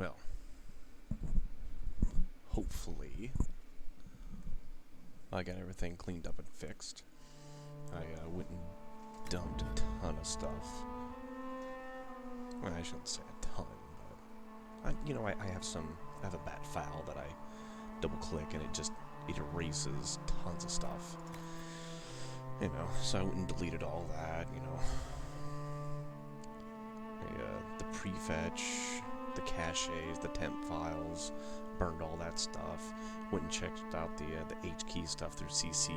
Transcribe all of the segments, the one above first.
Well, hopefully I got everything cleaned up and fixed. I went and dumped a ton of stuff. Well, I shouldn't say a ton, but I have a bat file that I double click and it erases tons of stuff. So I went and deleted all that, the prefetch, the caches, the temp files, burned all that stuff. Went and checked out the H key stuff through CC.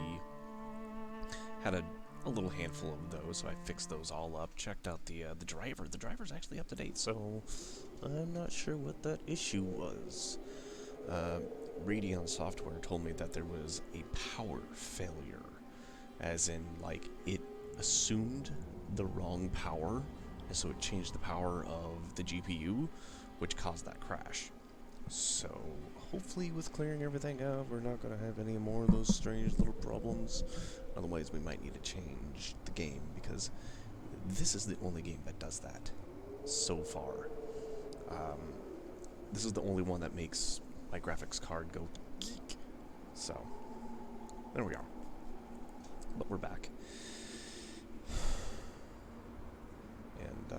Had a little handful of those, so I fixed those all up. Checked out the driver. The driver's actually up to date, so I'm not sure what that issue was. Radeon Software told me that there was a power failure, as in, it assumed the wrong power, and so it changed the power of the GPU, which caused that crash. So, hopefully with clearing everything out, we're not going to have any more of those strange little problems. Otherwise, we might need to change the game, because this is the only game that does that so far. This is the only one that makes my graphics card go geek. So, there we are. But we're back. And,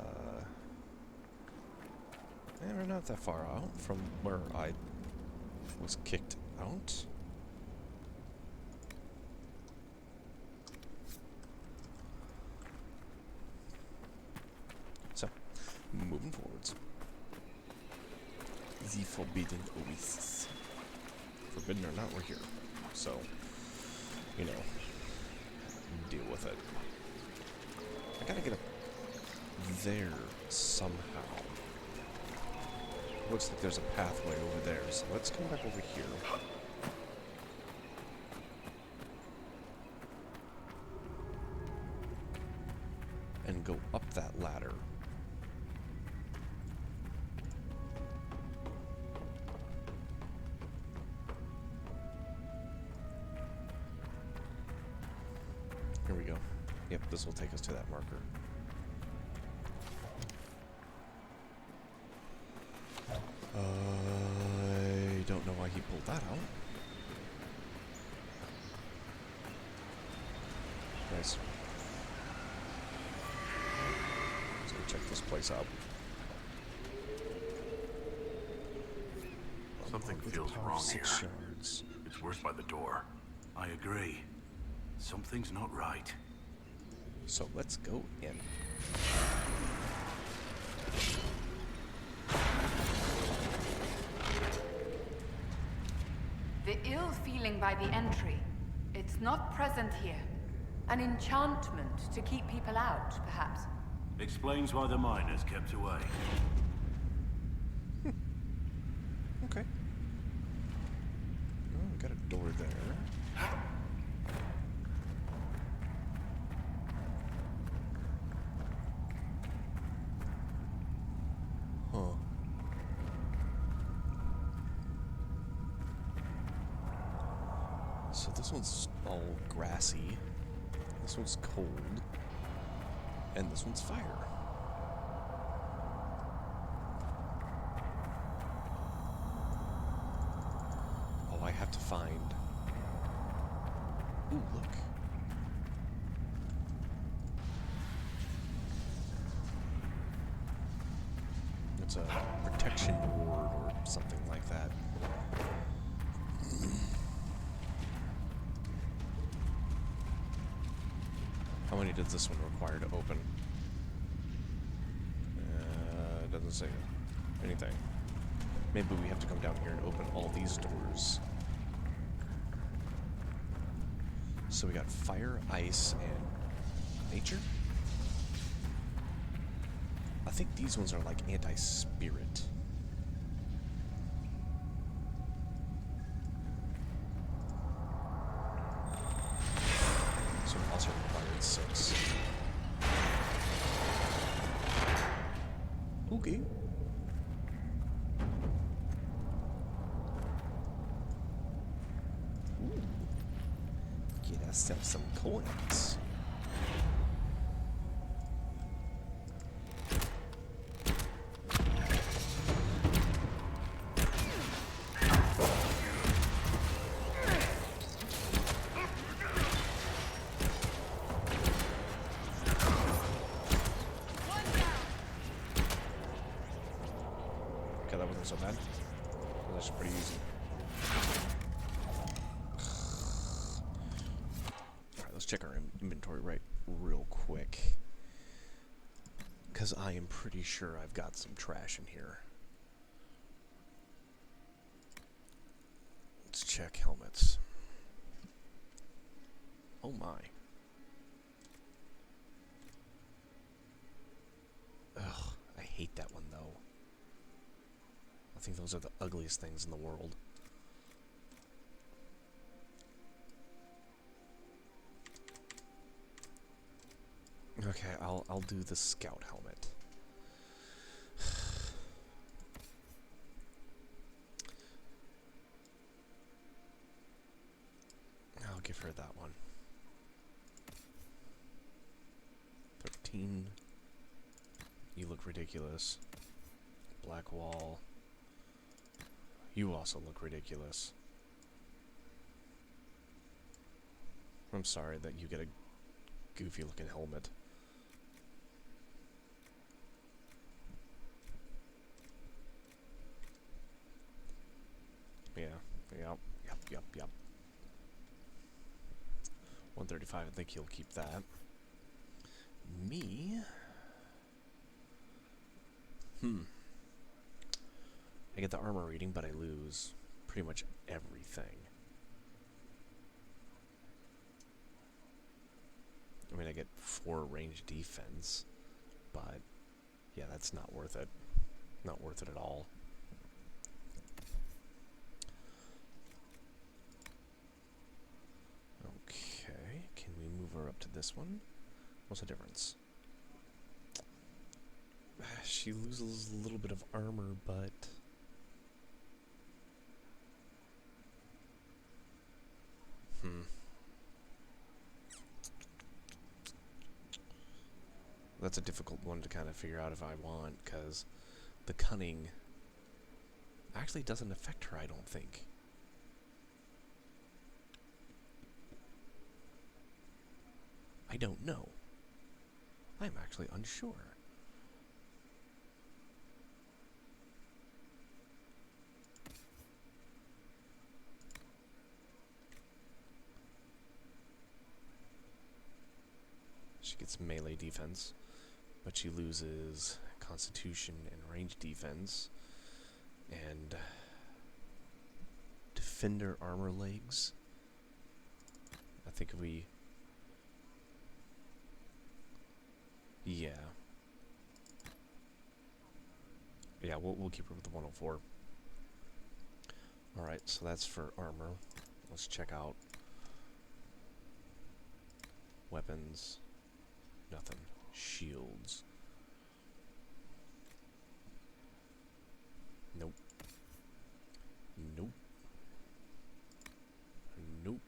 we're not that far out from where I was kicked out. So, moving forwards. The Forbidden Oasis. Forbidden or not, we're here. So, deal with it. I gotta get up there somehow. Looks like there's a pathway over there, so let's come back over here. And go up that ladder. Here we go. Yep, this will take us to that marker. I don't know why he pulled that out. Nice. Let's go check this place out. Something feels wrong here. Shards. It's worse by the door. I agree. Something's not right. So let's go in. The ill feeling by the entry. It's not present here. An enchantment to keep people out, perhaps. Explains why the miners kept away. Okay. Oh, we got a door there. Huh. So this one's all grassy. This one's cold. And this one's fire. Oh, I have to find... Ooh, look. It's a protection ward or something like that. How many does this one require to open? It doesn't say anything. Maybe we have to come down here and open all these doors. So we got fire, ice, and nature? I think these ones are like anti-spirit. So it also required 6. Okay. Ooh. Get ourselves some coins. Okay, that wasn't so bad. That was pretty easy. Alright, let's check our inventory real quick. Because I am pretty sure I've got some trash in here. Let's check helmets. Oh my. Ugh, I hate that one though. I think those are the ugliest things in the world. Okay, I'll do the scout helmet. I'll give her that one. 13. You look ridiculous. Black wall. You also look ridiculous. I'm sorry that you get a goofy looking helmet. Yeah, yep. 135, I think he'll keep that. Me? I get the armor reading, but I lose pretty much everything. I mean, I get 4 range defense, but yeah, that's not worth it. Not worth it at all. Okay, can we move her up to this one? What's the difference? She loses a little bit of armor, but... That's a difficult one to kind of figure out if I want, because the cunning actually doesn't affect her, I don't think. I don't know. I'm actually unsure. She gets melee defense, but she loses constitution and range defense, and defender armor legs. I think we... Yeah. Yeah, we'll keep her with the 104. Alright, so that's for armor. Let's check out weapons. Nothing. Shields. Nope. Nope. Nope.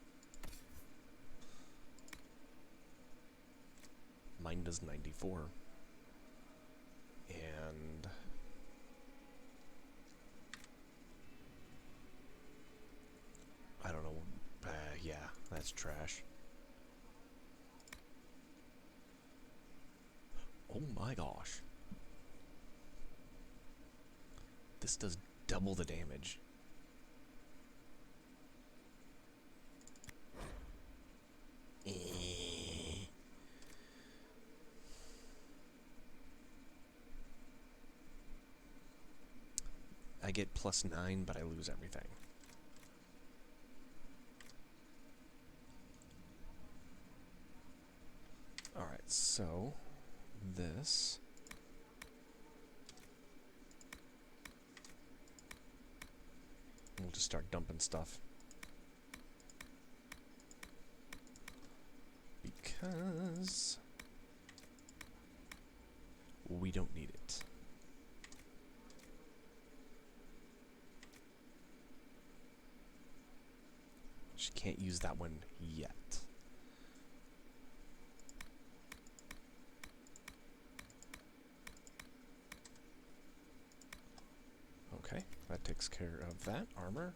Mine does 94. And... I don't know. Yeah, that's trash. Oh my gosh. This does double the damage. I get +9, but I lose everything. Alright, so this... We'll just start dumping stuff. Because... we don't need it. She can't use that one yet. Okay, that takes care of that. Armor.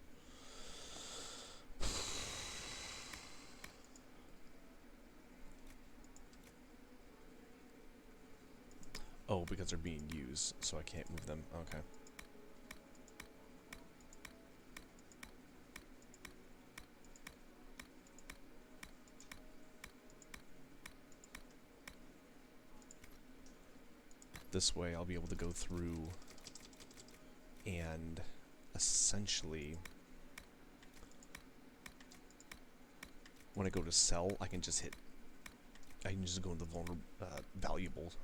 Oh, because they're being used, so I can't move them. Okay. This way I'll be able to go through and essentially, when I go to sell, I can just go into vulnerables,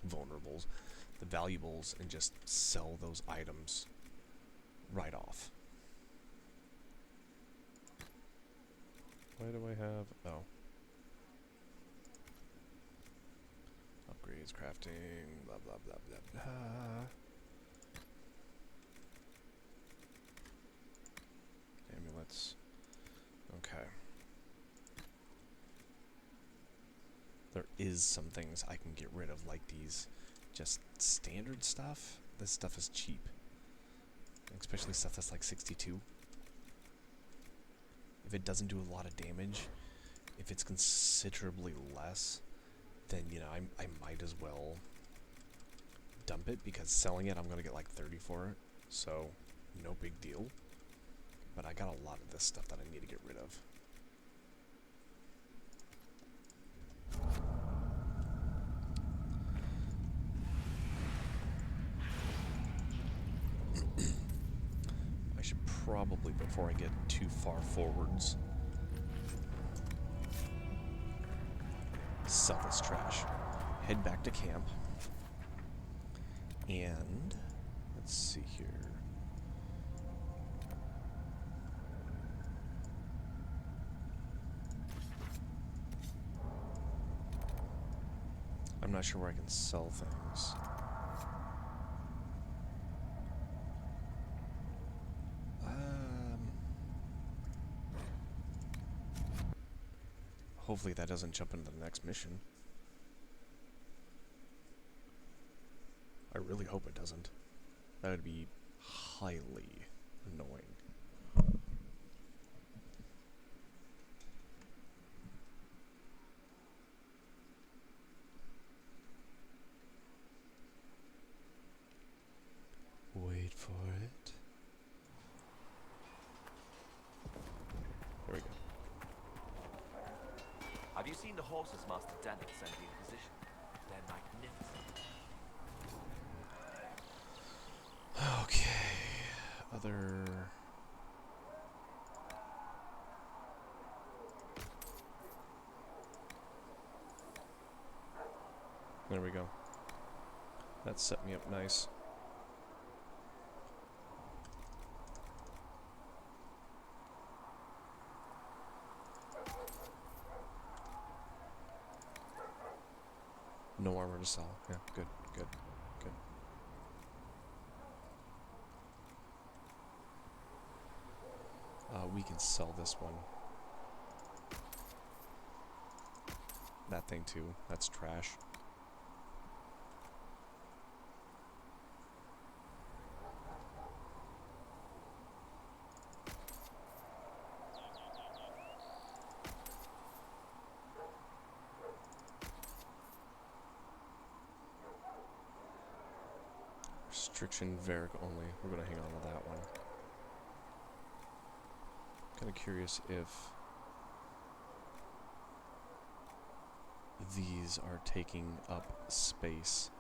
the valuables, and just sell those items right off. Why do I have, oh. Upgrades, crafting, blah, blah, blah, blah, blah. Amulets. Okay. There is some things I can get rid of, like these just standard stuff. This stuff is cheap. Especially stuff that's like 62. If it doesn't do a lot of damage, if it's considerably less, then, you know, I might as well dump it, because selling it, I'm going to get like 30 for it. So, no big deal. But I got a lot of this stuff that I need to get rid of. I should probably, before I get too far forwards, sell this trash. Head back to camp. And let's see here. I'm not sure where I can sell things. Hopefully that doesn't jump into the next mission. I really hope it doesn't. That would be highly annoying. Wait for it. There we go. Have you seen the horses Master Daniel sent in position? They're magnificent. Okay. Other... There we go. That set me up nice. No armor to sell. Yeah, good, good, good. We can sell this one. That thing too. That's trash. Restriction Varric only. We're going to hang on to that one. Kind of curious if these are taking up space.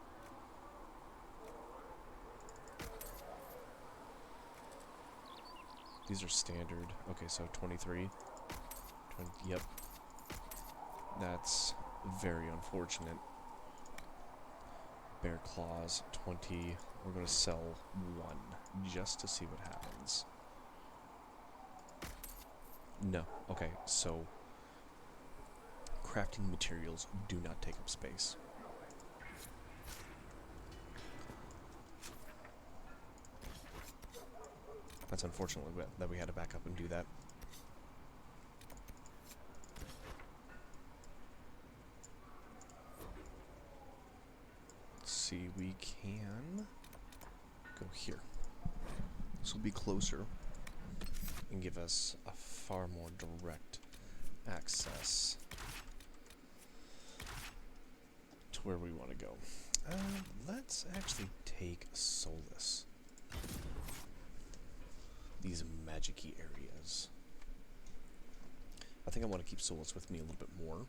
These are standard. Okay, so 23. 20, yep. That's very unfortunate. Bear Claws, 20. We're going to sell one just to see what happens. No. Okay, so crafting materials do not take up space. That's unfortunate that we had to back up and do that. Let's see, we can go here. This will be closer and give us a far more direct access to where we want to go. Let's actually take Solus. These magic-y areas. I think I want to keep Solus with me a little bit more.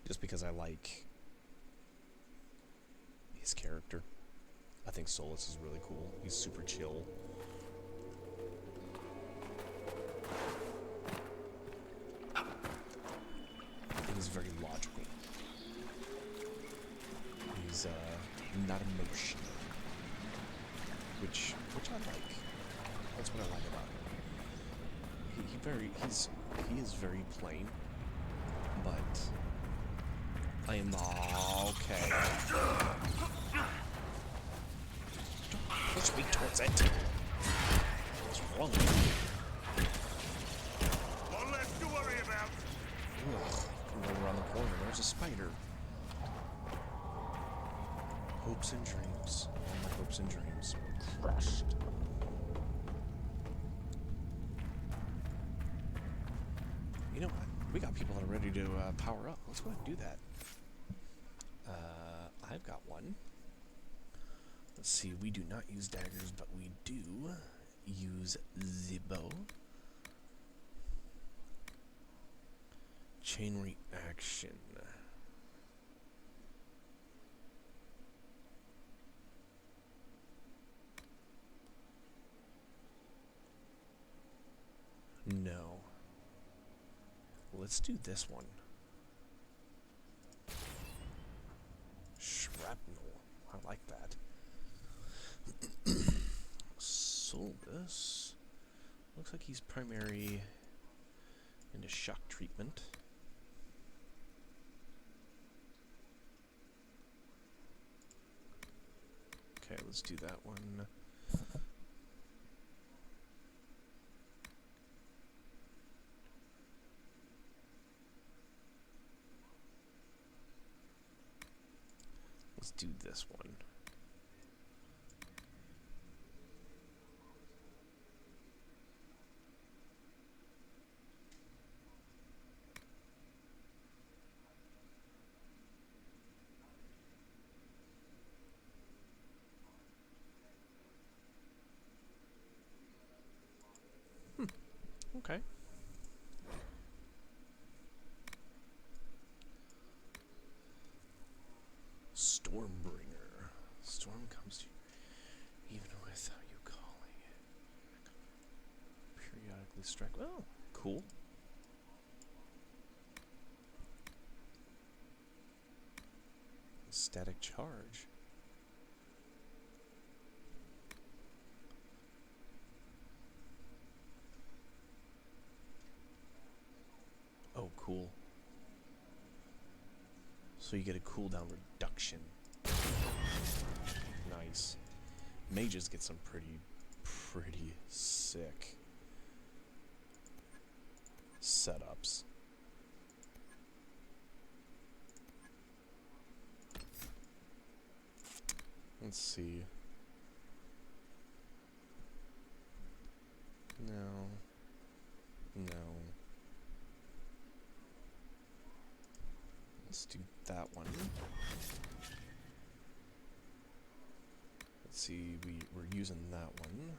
just because I like his character. I think Solus is really cool. He's super chill. He's very logical. He's not emotional, which I like. That's what I like about him. He is very plain, but I am okay. Don't push me towards it. What's wrong with you? One less to worry about. Ugh, I'm going around the corner. There's a spider. Hopes and dreams. All my hopes and dreams were crushed. You know what? We got people that are ready to power up. Let's go ahead and do that. I've got one. Let's see. We do not use daggers, but we do use the bow. Chain reaction. No. Let's do this one. Shrapnel. I like that. Solus. Looks like he's primary into shock treatment. Okay, let's do that one. Let's do this one. Okay. Stormbringer. Storm comes to you even without you calling. Periodically strike. Oh, cool. Static charge. Oh, cool. So you get a cooldown reduction. Nice. Mages get some pretty sick setups. Let's see. No. Let's do that one. Let's see, we're using that one.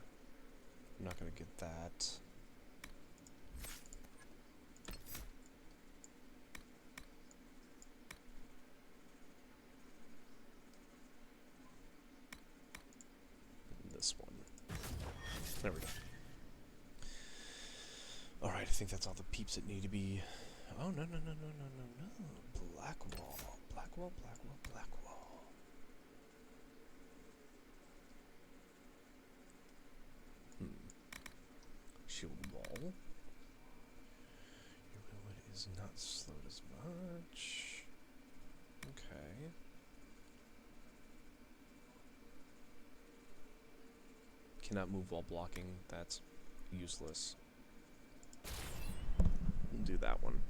I'm not gonna get that. And this one. There we go. Alright, I think that's all the peeps that need to be. Oh, no. Black wall. Shield wall. Your movement is not slowed as much. Okay. Cannot move while blocking. That's useless. We'll do that one.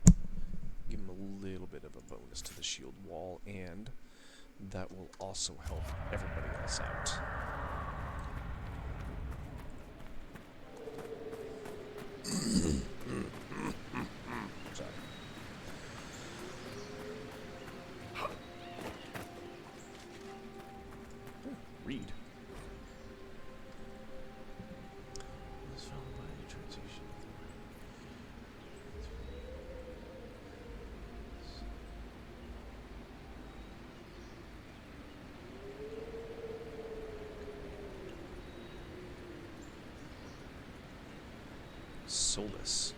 Give him a little bit of a bonus to the shield wall, and that will also help everybody else out. Sorry. Read. Solus.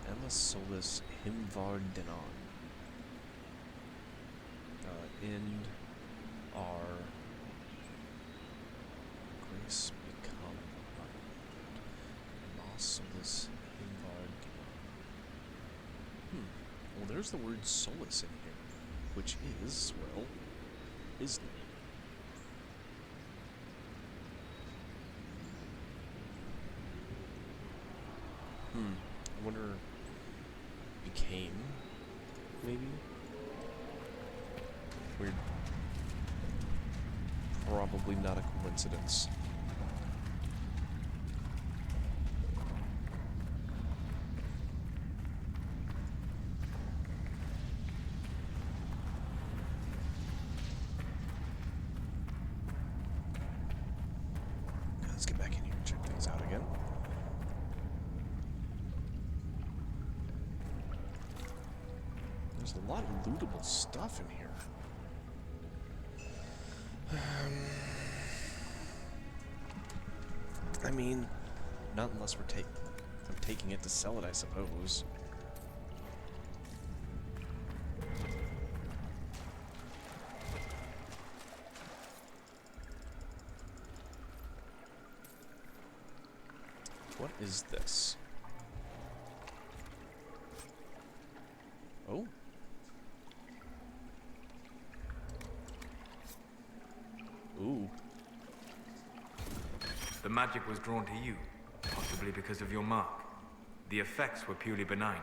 Emma Solus Himvardenon. End our grace become Emma Solus Himvardenon. Well, there's the word Solus in here, which is, well, Islam. I wonder, became, maybe? Weird. Probably not a coincidence. Let's get back in here and check things out again. There's a lot of lootable stuff in here. I mean, not unless I'm taking it to sell it, I suppose. What is this? Oh. Ooh. The magic was drawn to you, possibly because of your mark. The effects were purely benign.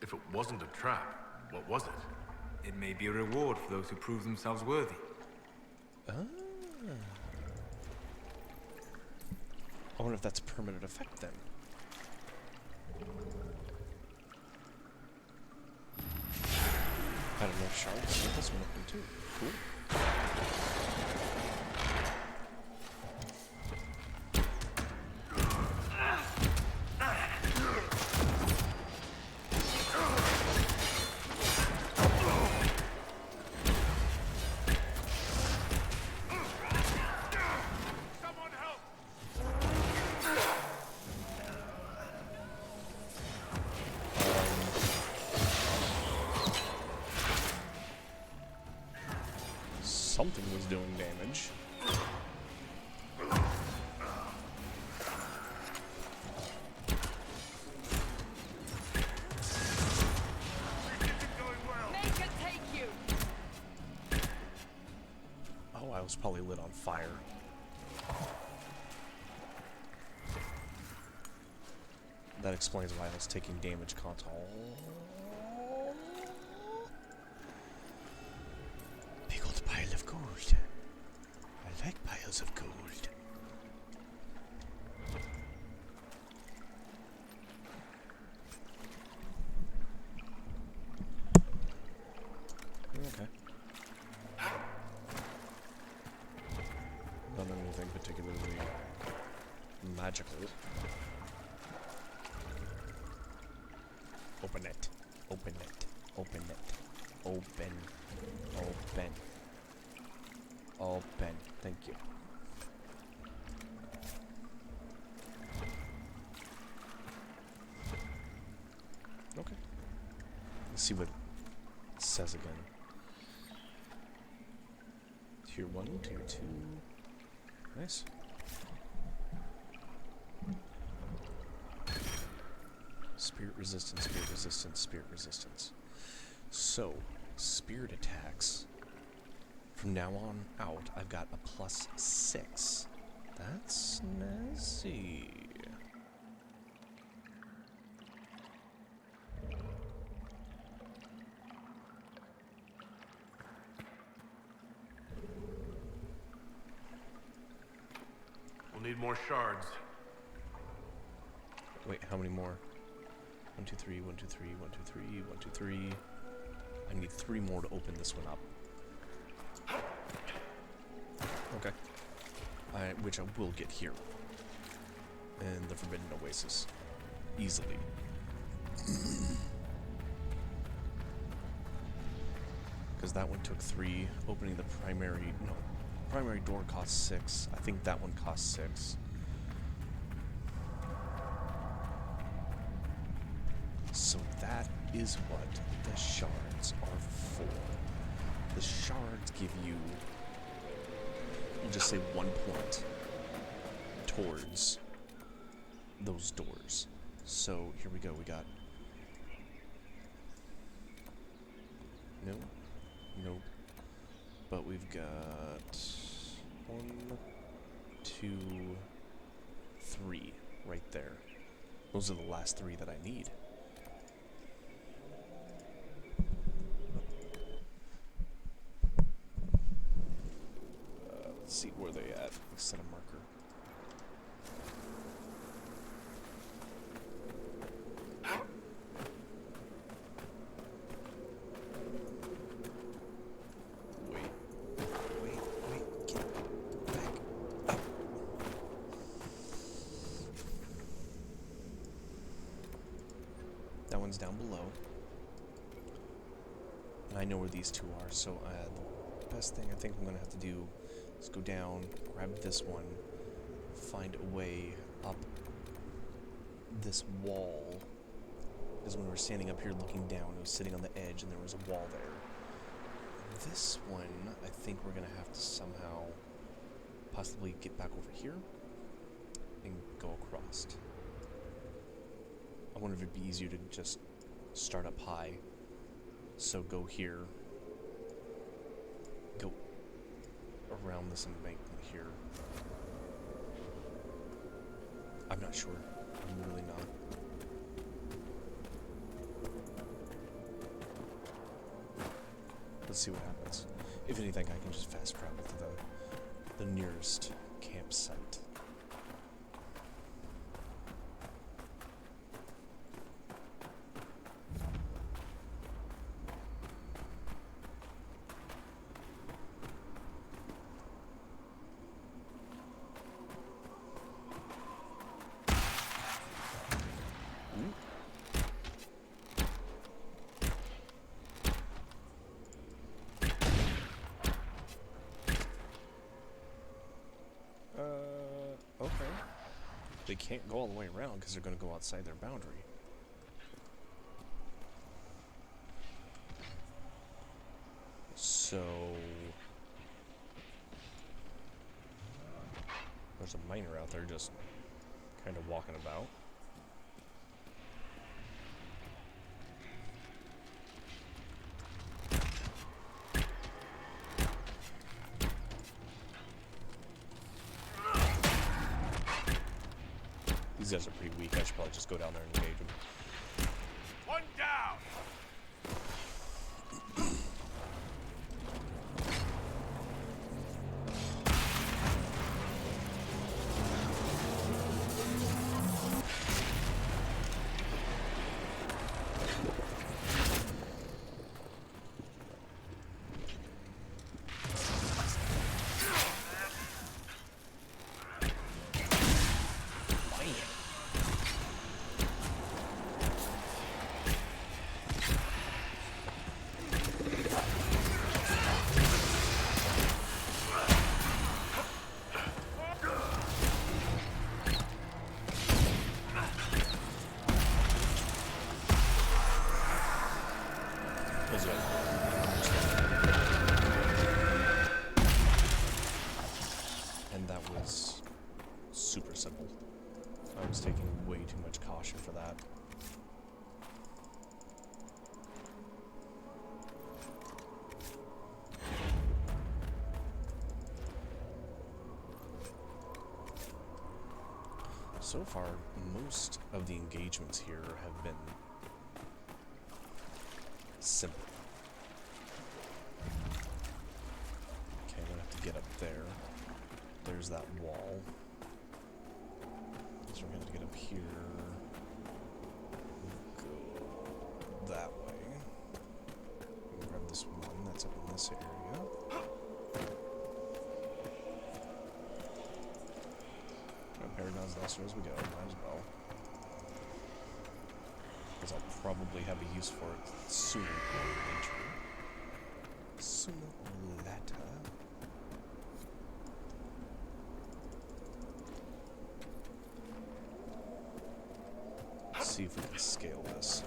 If it wasn't a trap, what was it? It may be a reward for those who prove themselves worthy. Ah. I wonder if that's a permanent effect then. I don't know if shards let this one open too. Cool. Something was doing damage. Make it take you. Oh, I was probably lit on fire. That explains why I was taking damage console. Big old pile of gold. I like piles of gold. Okay. Not anything particularly magical. Open it. Open it. Open it. Open. Open. Open. Thank you. Okay. Let's see what it says again. Tier 1, Tier 2. Nice. Spirit resistance, spirit resistance, spirit resistance. So, spirit attacks. From now on out, I've got a +6. That's snazzy. We'll need more shards. Wait, how many more? 1, 2, 3, 1, 2, 3, 1, 2, 3, 1, 2, 3. I need 3 more to open this one up. Okay. Which I will get here. In the Forbidden Oasis. Easily. Because that one took 3. Opening the primary... No. Primary door costs 6. I think that one costs 6. is what the shards are for. The shards give you, we'll just say 1 point towards those doors. So here we go. We got no, but we've got 1, 2, 3 right there. Those are the last 3 that I need. Let's see where they at. Let's set a marker. Wait, get back up. That one's down below. And I know where these 2 are, so the best thing I think I'm gonna have to do is go down, grab this one, find a way up this wall. Because when we were standing up here looking down, it was sitting on the edge and there was a wall there. This one, I think we're gonna have to somehow possibly get back over here and go across. I wonder if it'd be easier to just start up high. So go here, go around this embankment here. I'm not sure. I'm really not. Let's see what happens. If anything, I can just fast travel to the nearest campsite. Okay. They can't go all the way around because they're going to go outside their boundary. So there's a miner out there just kind of walking about. These guys are pretty weak. I should probably just go down there and engage them. One down! Those guys. And that was super simple. I was taking way too much caution for that. So far, most of the engagements here have been simple. Okay, I'm gonna have to get up there. There's that wall. So we're gonna have to get up here. Go that way. Grab this one that's up in this area. Paragon's downstairs we go, might as well. Because I'll probably have a use for it sooner or later. Sooner or later. Let's see if we can scale this.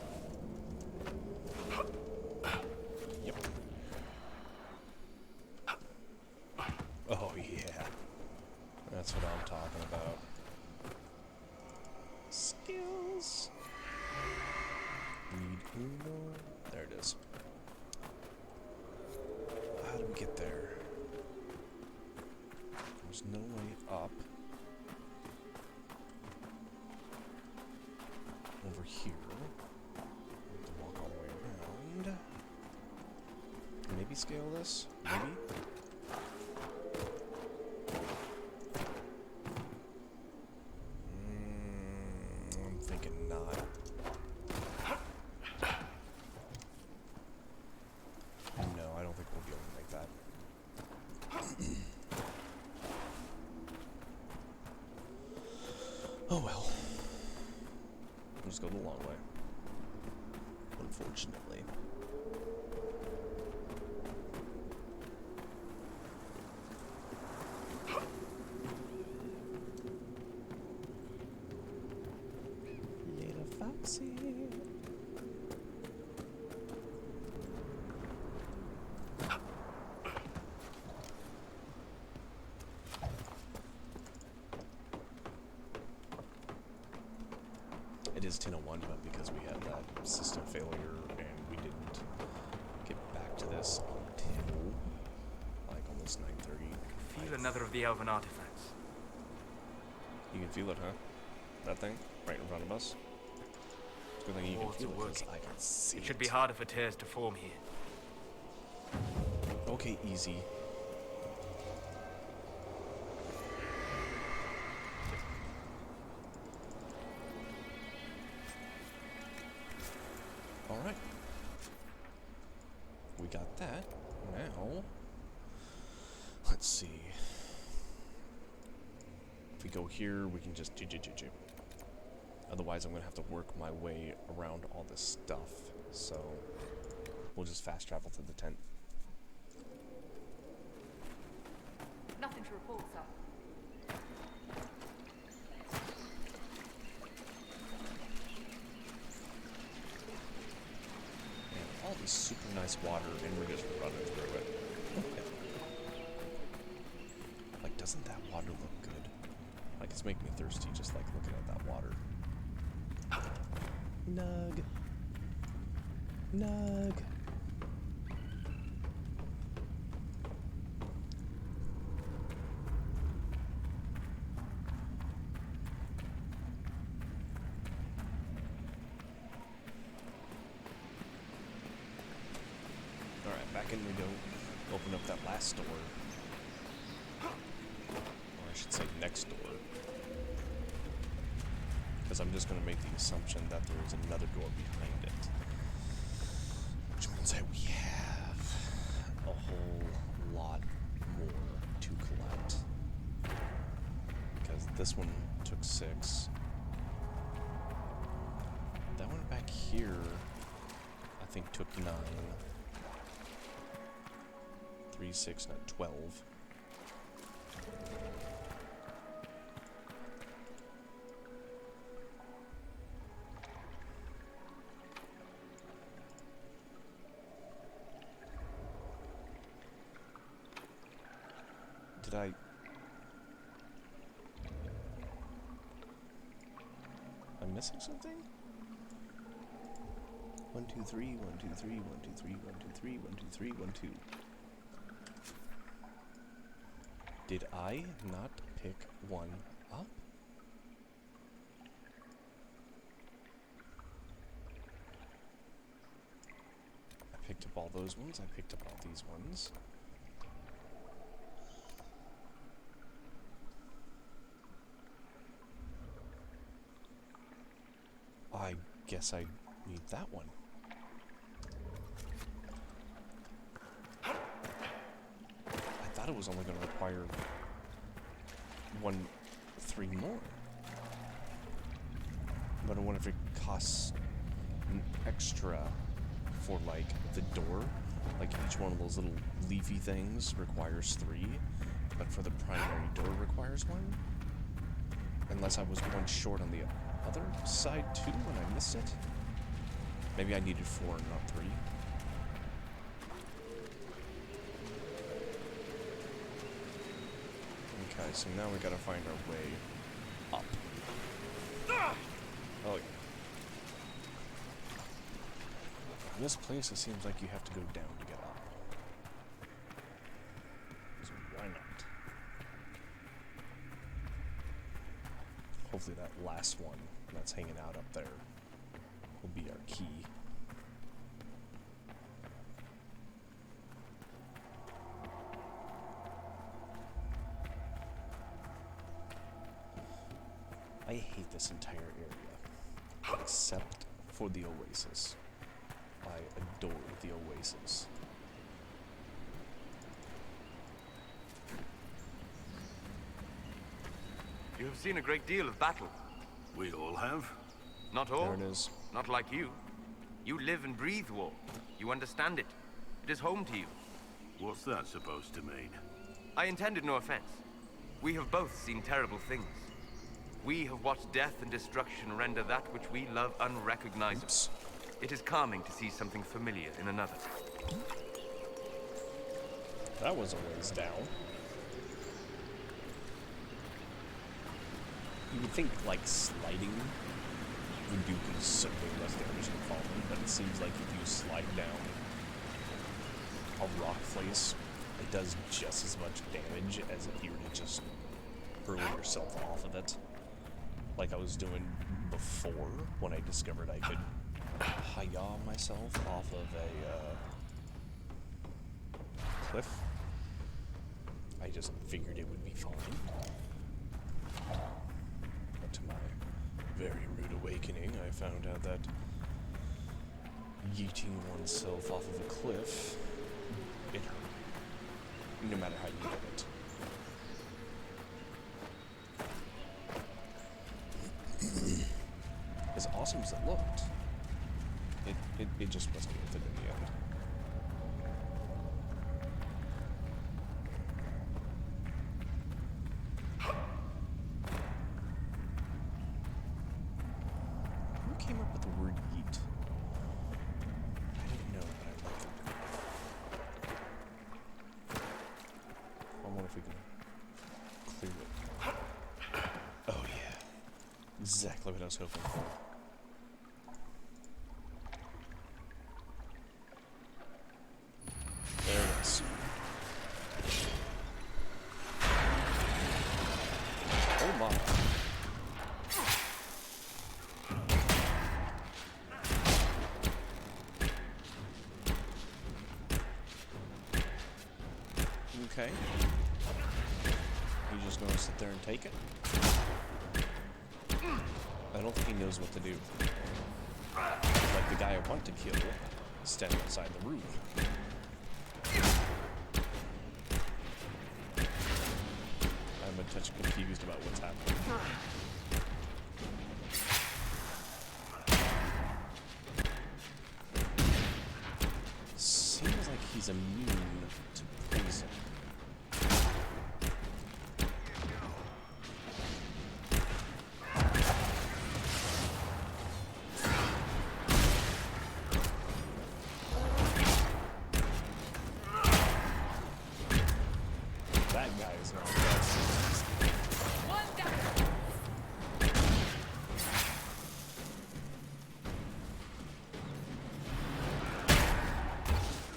scale this? Maybe? I'm thinking not. No, I don't think we'll be able to make that. Oh well. We'll just go the long way. Unfortunately. Little Foxy. It is 10:01, but because we had that system failure and we didn't get back to this until like almost 9:30. Feel another of the elven artifacts. You can feel it, huh? That thing right in front of us. It's a good thing you can Wards feel are it 'cause working. I can see It should be harder for tears to form here. Okay, easy. Alright. We got that. Now, let's see. If we go here, we can just do. Otherwise, I'm going to have to work my way around all this stuff. So, we'll just fast travel to the tent. Nothing to report, sir. And all this super nice water, and we're just running through it. Like, doesn't that water look good? Like, it's making me thirsty just like looking at that water. Nug. Nug. Alright, back in we go. Open up that last door. Or I should say next door. Because I'm just going to make the assumption that there is another door behind it. Which means that we have a whole lot more to collect. Because this one took 6. That one back here, I think, took 9. 3, 6, not 12. Did I... I'm missing something? 1, 2, 3, 1, 2, 3, 1, 2, 3, 1, 2, 3, 1, 2, 3, 1, 2. Did I not pick one up? I picked up all those ones. I picked up all these ones. I guess I need that one. I thought it was only going to require 3 more. But I wonder if it costs an extra for, like, the door. Like, each one of those little leafy things requires 3, but for the primary door requires 1. Unless I was one short on the other side, too, and I missed it. Maybe I needed 4 and not 3. Okay, so now we gotta find our way up. Oh, yeah. In this place, it seems like you have to go down to get up. So why not? Hopefully that last one that's hanging out up there will be our key. this entire area, except for the Oasis. I adore the Oasis. You have seen a great deal of battle. We all have. Not all. There it is. Not like you. You live and breathe war. You understand it. It is home to you. What's that supposed to mean? I intended no offense. We have both seen terrible things. We have watched death and destruction render that which we love unrecognizable. Oops. It is calming to see something familiar in another. That was a ways down. You would think, like, sliding would do considerably less damage than falling, but it seems like if you slide down a rock face, it does just as much damage as if you were to just hurl yourself off of it. Like I was doing before, when I discovered I could hi-yah myself off of a cliff. I just figured it would be fine. But to my very rude awakening, I found out that yeeting oneself off of a cliff, it hurt. No matter how you did it. As awesome as it looked, it just wasn't worth it in the end. Who came up with the word yeet? I didn't know, but I like it. I wonder if we can clear it. Oh yeah. Exactly what I was hoping for. There it is. Oh my. Okay. You just gonna sit there and take it? I don't think he knows what to do. Like the guy I want to kill is standing outside the room. I'm a touch confused about what's happening. Seems like he's immune to poison. That guy is not best.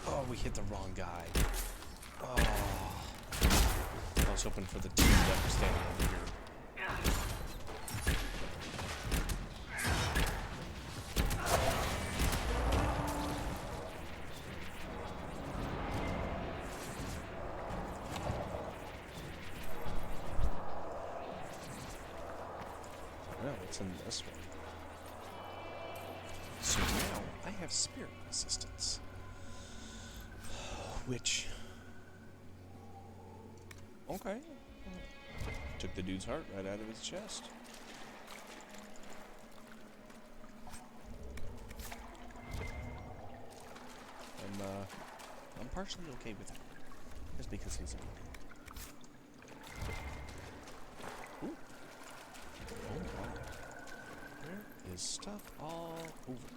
Oh, we hit the wrong guy. Oh. I was hoping for the two that were standing over here. Well, it's in this one. So now I have spirit resistance. Which... Okay. Took the dude's heart right out of his chest. I'm partially okay with that. Just because he's a Ooh. Oh my. There is stuff all over.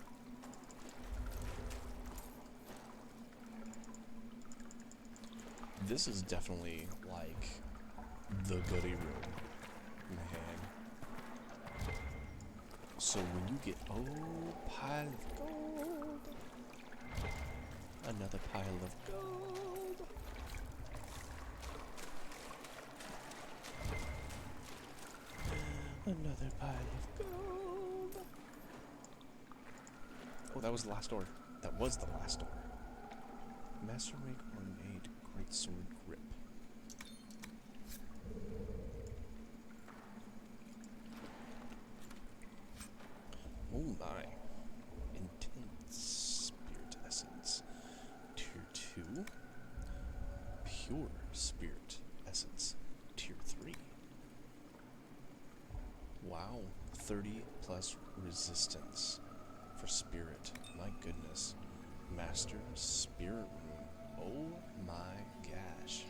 This is definitely like the goodie room, man. So when you get pile of gold, another pile of gold. Another pile of gold. Oh, that was the last door. That was the last door. Master Make Ornate Great Sword Grip. my. Intense spirit essence. Tier 2. Pure spirit essence. Tier 3. Wow. 30 plus resistance for spirit. My goodness. Master Spirit Rune. Oh my gosh.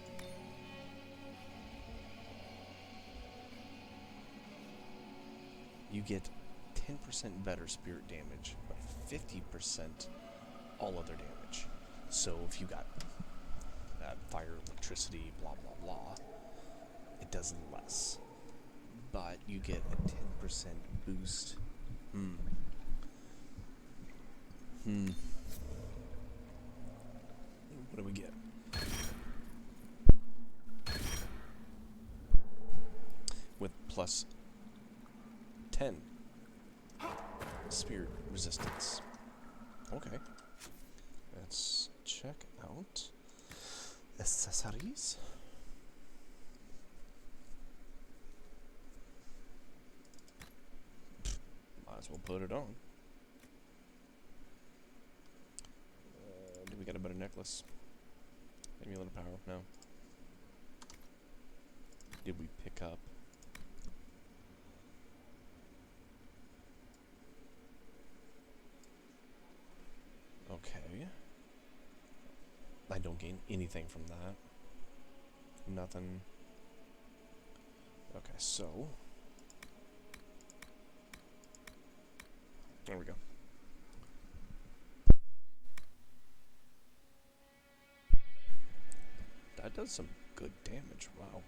You get 10% better spirit damage, but 50% all other damage. So if you got fire, electricity, blah blah blah, it does less. But you get a 10% boost. What do we get? With plus 10 spirit resistance. Okay. Let's check out accessories. Might as well put it on. Do we get a better necklace? Maybe a little power? No. Did we pick up? Okay. I don't gain anything from that. Nothing. Okay, so. There we go. That does some good damage. Wow.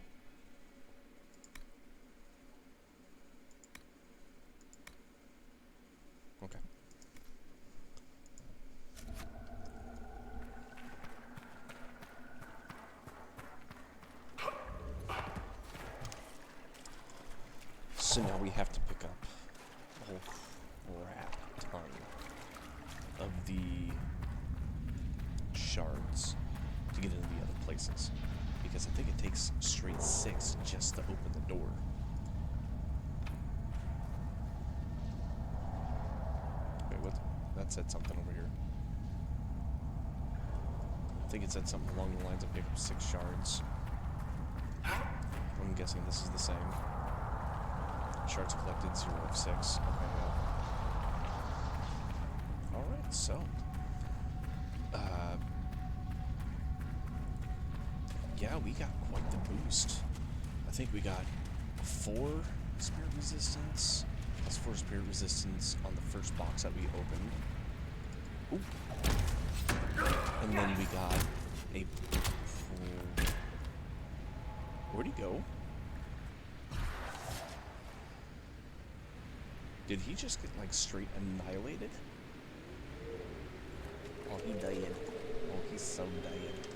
Okay. So now we have to pick up a whole crap ton of the shards to get into the other places. Because I think it takes straight 6 just to open the door. Wait, what? That said something over here. I think it said something along the lines of pick up 6 shards. I'm guessing this is the same. Shards collected, 0 of 6. Okay, yeah. Alright, so. Yeah, we got quite the boost. I think we got 4 spirit resistance, plus 4 spirit resistance on the first box that we opened. Ooh. And then we got a... Where'd he go? Did he just get, like, straight annihilated? Oh, he died. Oh, he's so died.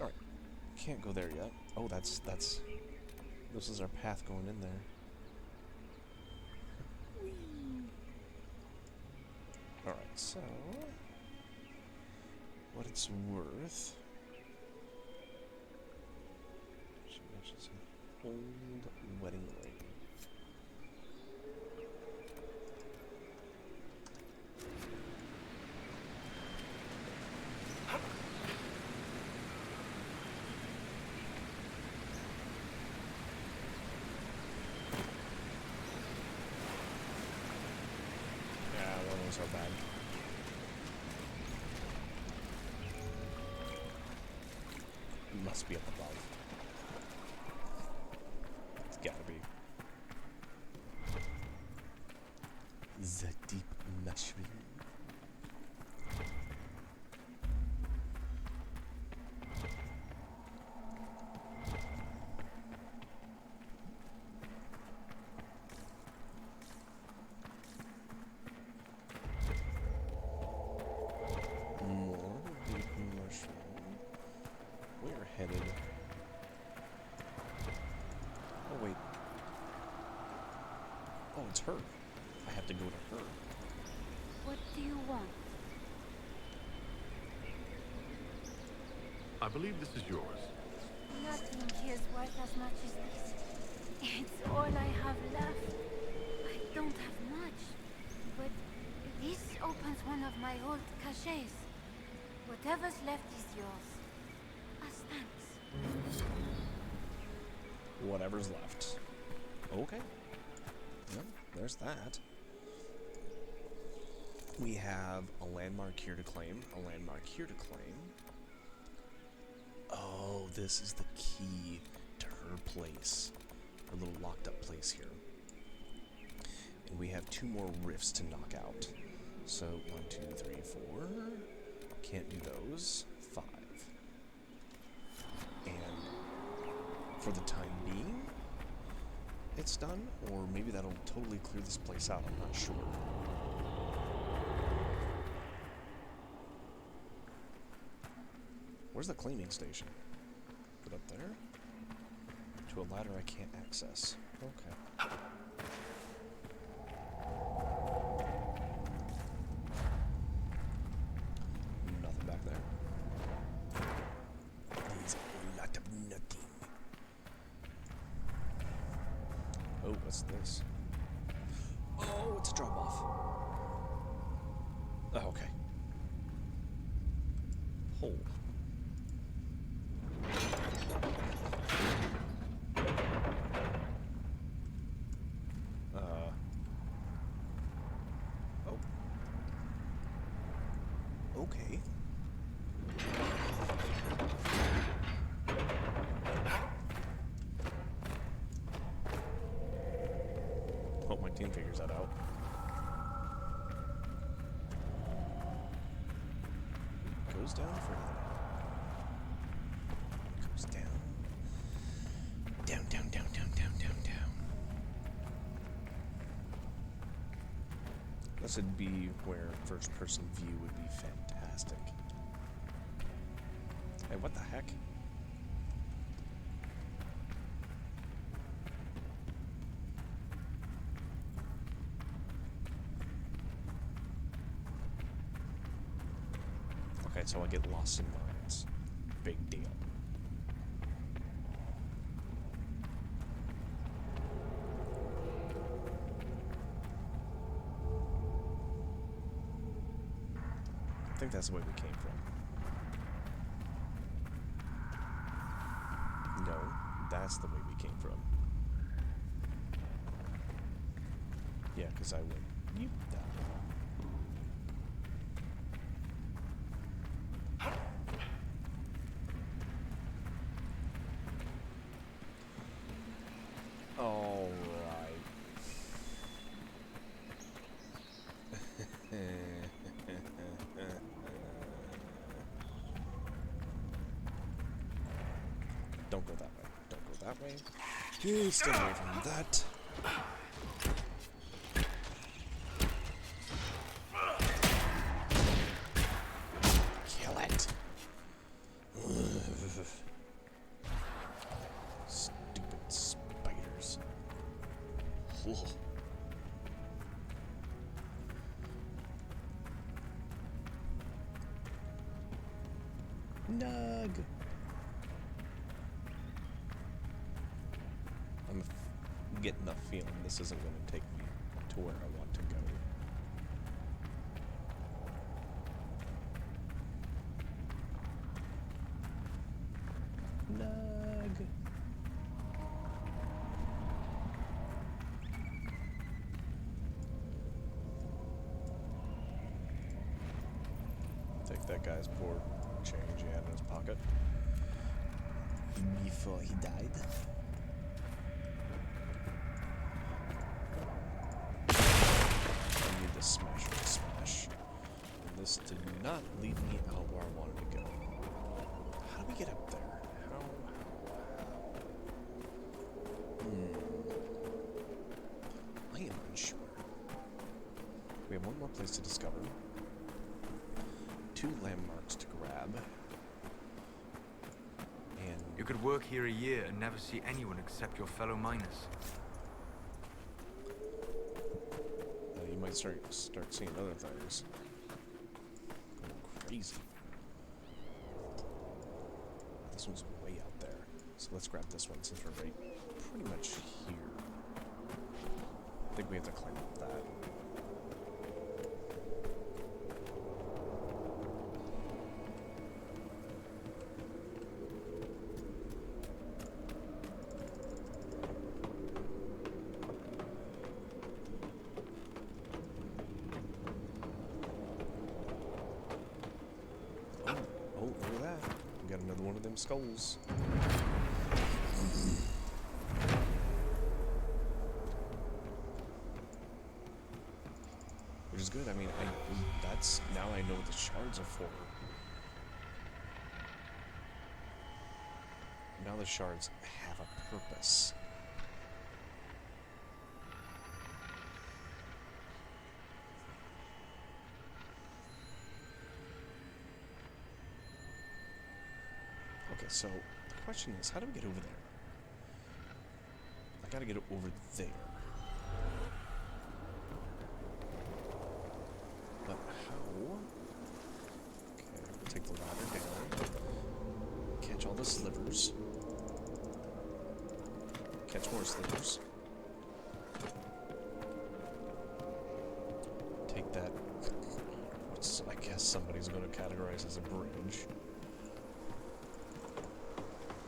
Alright. Can't go there yet. Oh, that's... This is our path going in there. Alright, so... What it's worth... She mentions an old wedding ring. So bad. It must be up above. It's gotta be. The deep mushroom. Headed. Oh wait. Oh, it's her. I have to go to her. What do you want? I believe this is yours. Nothing here's worth as much as this. It's all I have left. I don't have much. But this opens one of my old caches. Whatever's left is yours. As thanks. Whatever's left. Okay. Well, there's that. We have a landmark here to claim. A landmark here to claim. Oh, this is the key to her place. Her little locked up place here. And we have 2 more rifts to knock out. So, 1, 2, 3, 4. Can't do those. 5. And for the time being, it's done. Or maybe that'll totally clear this place out. I'm not sure. Where's the cleaning station? Is it up there? To a ladder I can't access. Okay. Nothing back there. There's a lot of nothing. Oh, what's this? Oh, it's a drop off. Oh, okay. Hole. Okay. Hope my team figures that out. Goes down further. Goes down. Down, down, down, down, down, down, down. This would be where first-person view would be fantastic. Hey, what the heck? Okay, so I get lost in mines. Big deal. I think that's the way we came from. No, that's the way we came from. Yeah, because I went, you die. All right. Don't go that way. Don't go that way. You stay away from that. Kill it. Stupid spiders. Ugh. Nug. I'm getting a feeling this isn't going to take me to where I want to go. Nug. Take that guy's poor change he had in his pocket before he died. I need to smash. And this did not lead me out where I wanted to go. How do we get up there? How? I am unsure. We have one more place to discover. 2 landmarks to grab. And You could work here a year and never see anyone except your fellow miners. you might start seeing other things. Going crazy. This one's way out there. So let's grab this one since we're right pretty much here. I think we have to climb up that. Oh, look at that. We got another one of them skulls. Which is good. I mean, that's now I know what the shards are for. Now the shards have a purpose. Okay, so the question is, how do we get over there? I gotta get over there. But how? Okay, we'll take the ladder down. Catch all the slivers. Catch more slivers. Take that. What's, I guess somebody's going to categorize as a bridge.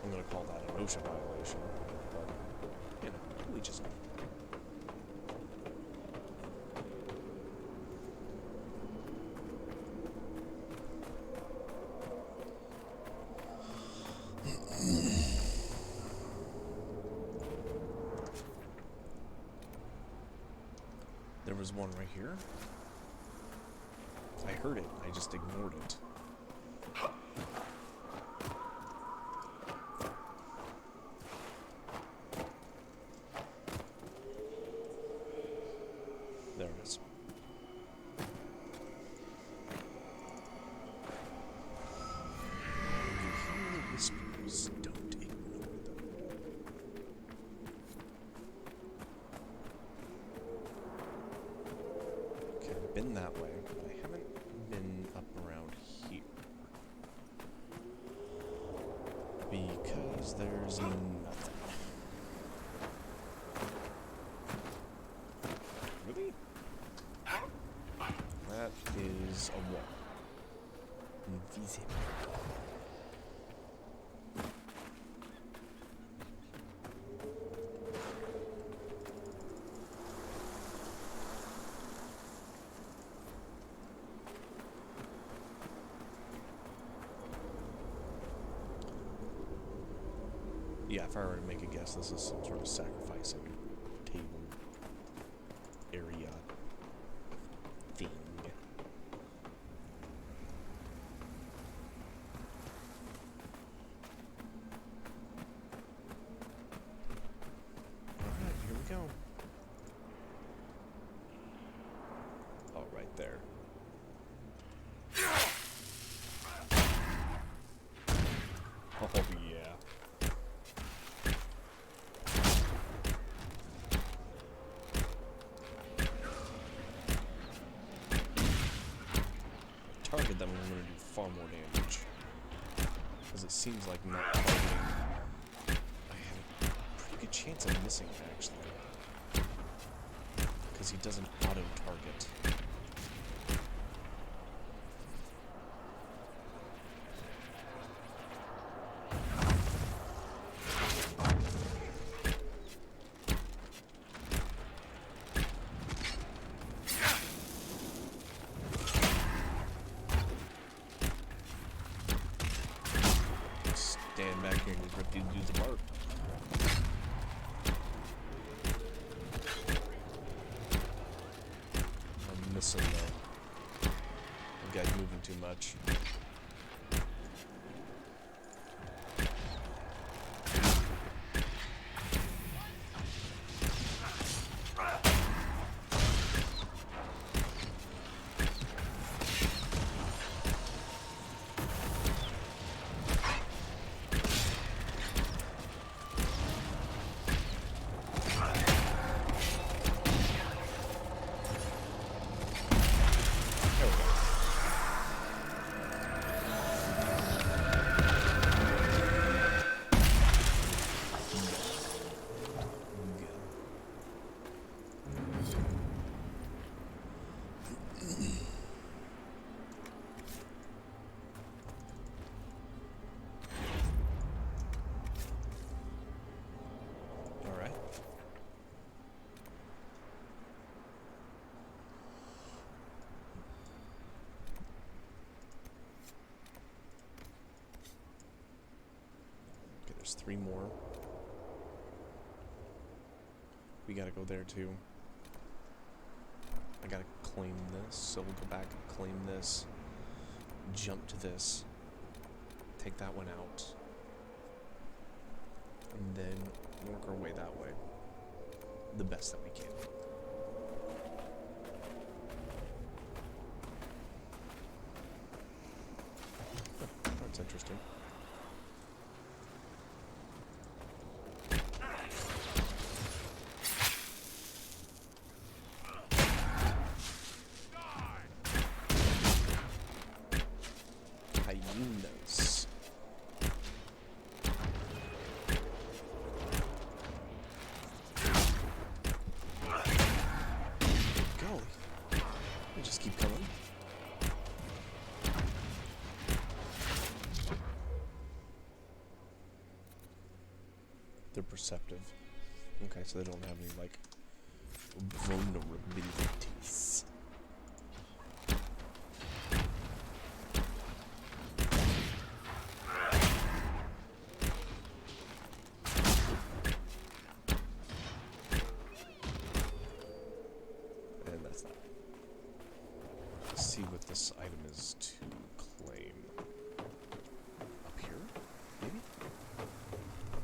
I'm going to call that an OSHA violation. But, you know, we just know. There was one right here. I heard it, I just ignored it. There it is. You hear the whispers, don't ignore them. Okay, I've been that way, but I haven't been up around here. Because there's nothing. Really? That is a wall. Invisible. Yeah, if I were to make a guess, this is some sort of sacrificing table area thing. Alright, here we go. Oh, right there. Oh, yeah. Target them, I'm going to do far more damage. Because it seems like not targeting. I have a pretty good chance of missing, actually. Because he doesn't auto-target. Stand back here and just rip these dudes apart. I'm missing though. The guy's moving too much. There's 3 more. We gotta go there too. I gotta claim this, so we'll go back and claim this. Jump to this. Take that one out. And then work our way that way. The best that we can. Oh, that's interesting. Hyenas. Golly. They just keep coming. They're perceptive. Okay, so they don't have any, like, vulnerabilities. And that's that. Let's see what this item is to claim. Up here? Maybe?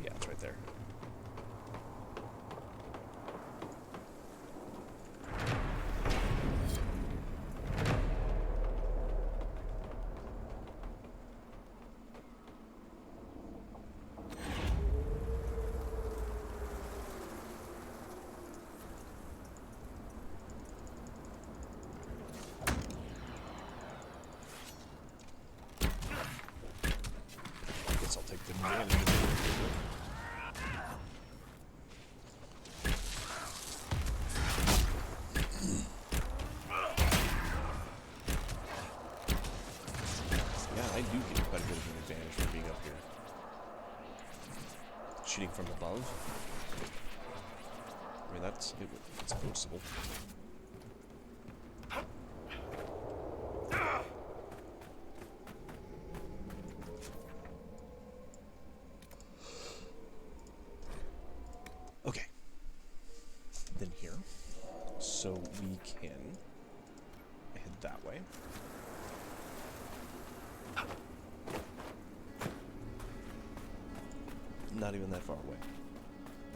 Yeah, it's right there. Guess I'll take the advantage of it. Yeah, I do get quite a bit of an advantage from being up here. Shooting from above. I mean, it's noticeable. Okay. Then here. So we can head that way. Not even that far away.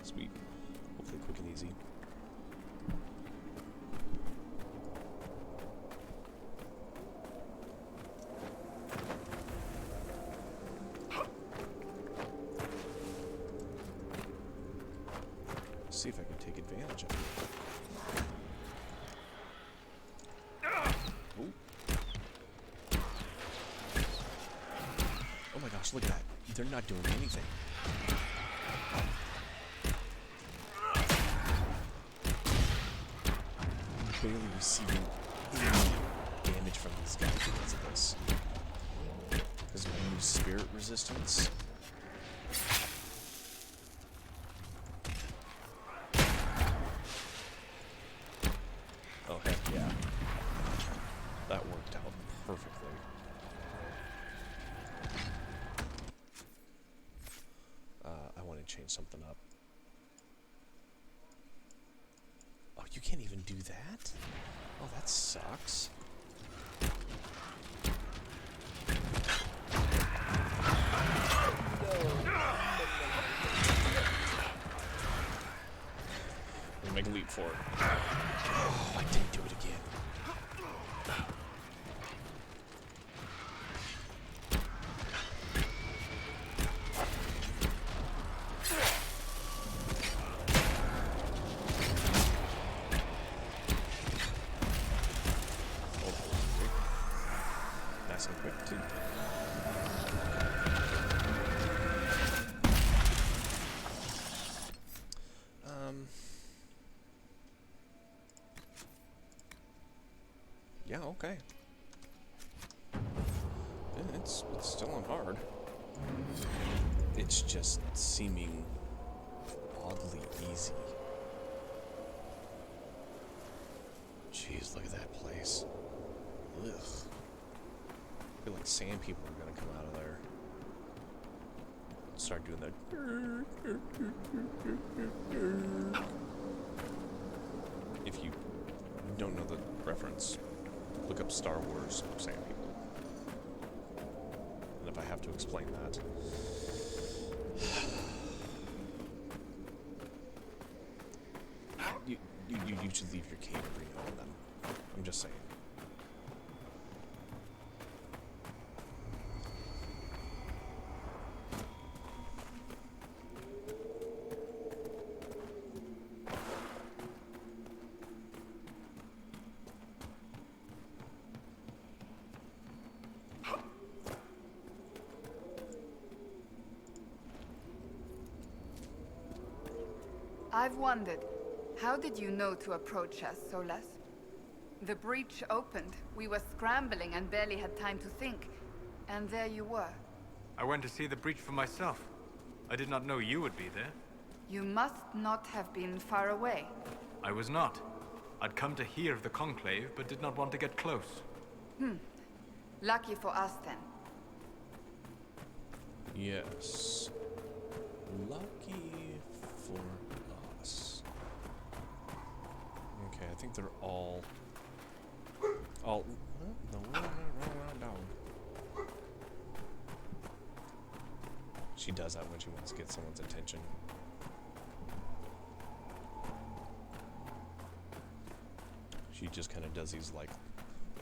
Sweet. Hopefully quick and easy. See if I can take advantage of it. Ooh. Oh my gosh, look at that. They're not doing anything. Barely receiving any damage from these guys because of this. Because of my new spirit resistance. Oh heck yeah. That worked out perfectly. I want to change something up. Oh, you can't even do that? Oh, that sucks. We'll make a leap for it. Oh, I didn't do it again. Nice and quick, too. Yeah, okay. Yeah, it's still on hard. It's just seeming oddly easy. Jeez, look at that place. Ugh. I feel like sand people are gonna come out of there. start doing the. If you don't know the reference, look up Star Wars Sand People. And if I have to explain that. You should leave your cave every now and then. I'm just saying. I've wondered, how did you know to approach us, Solas? The breach opened, we were scrambling and barely had time to think. And there you were. I went to see the breach for myself. I did not know you would be there. You must not have been far away. I was not. I'd come to hear of the conclave, but did not want to get close. Lucky for us then. Yes. Lucky for us. Okay, I think they're all. No, no. She does that when she wants to get someone's attention. She just kind of does these like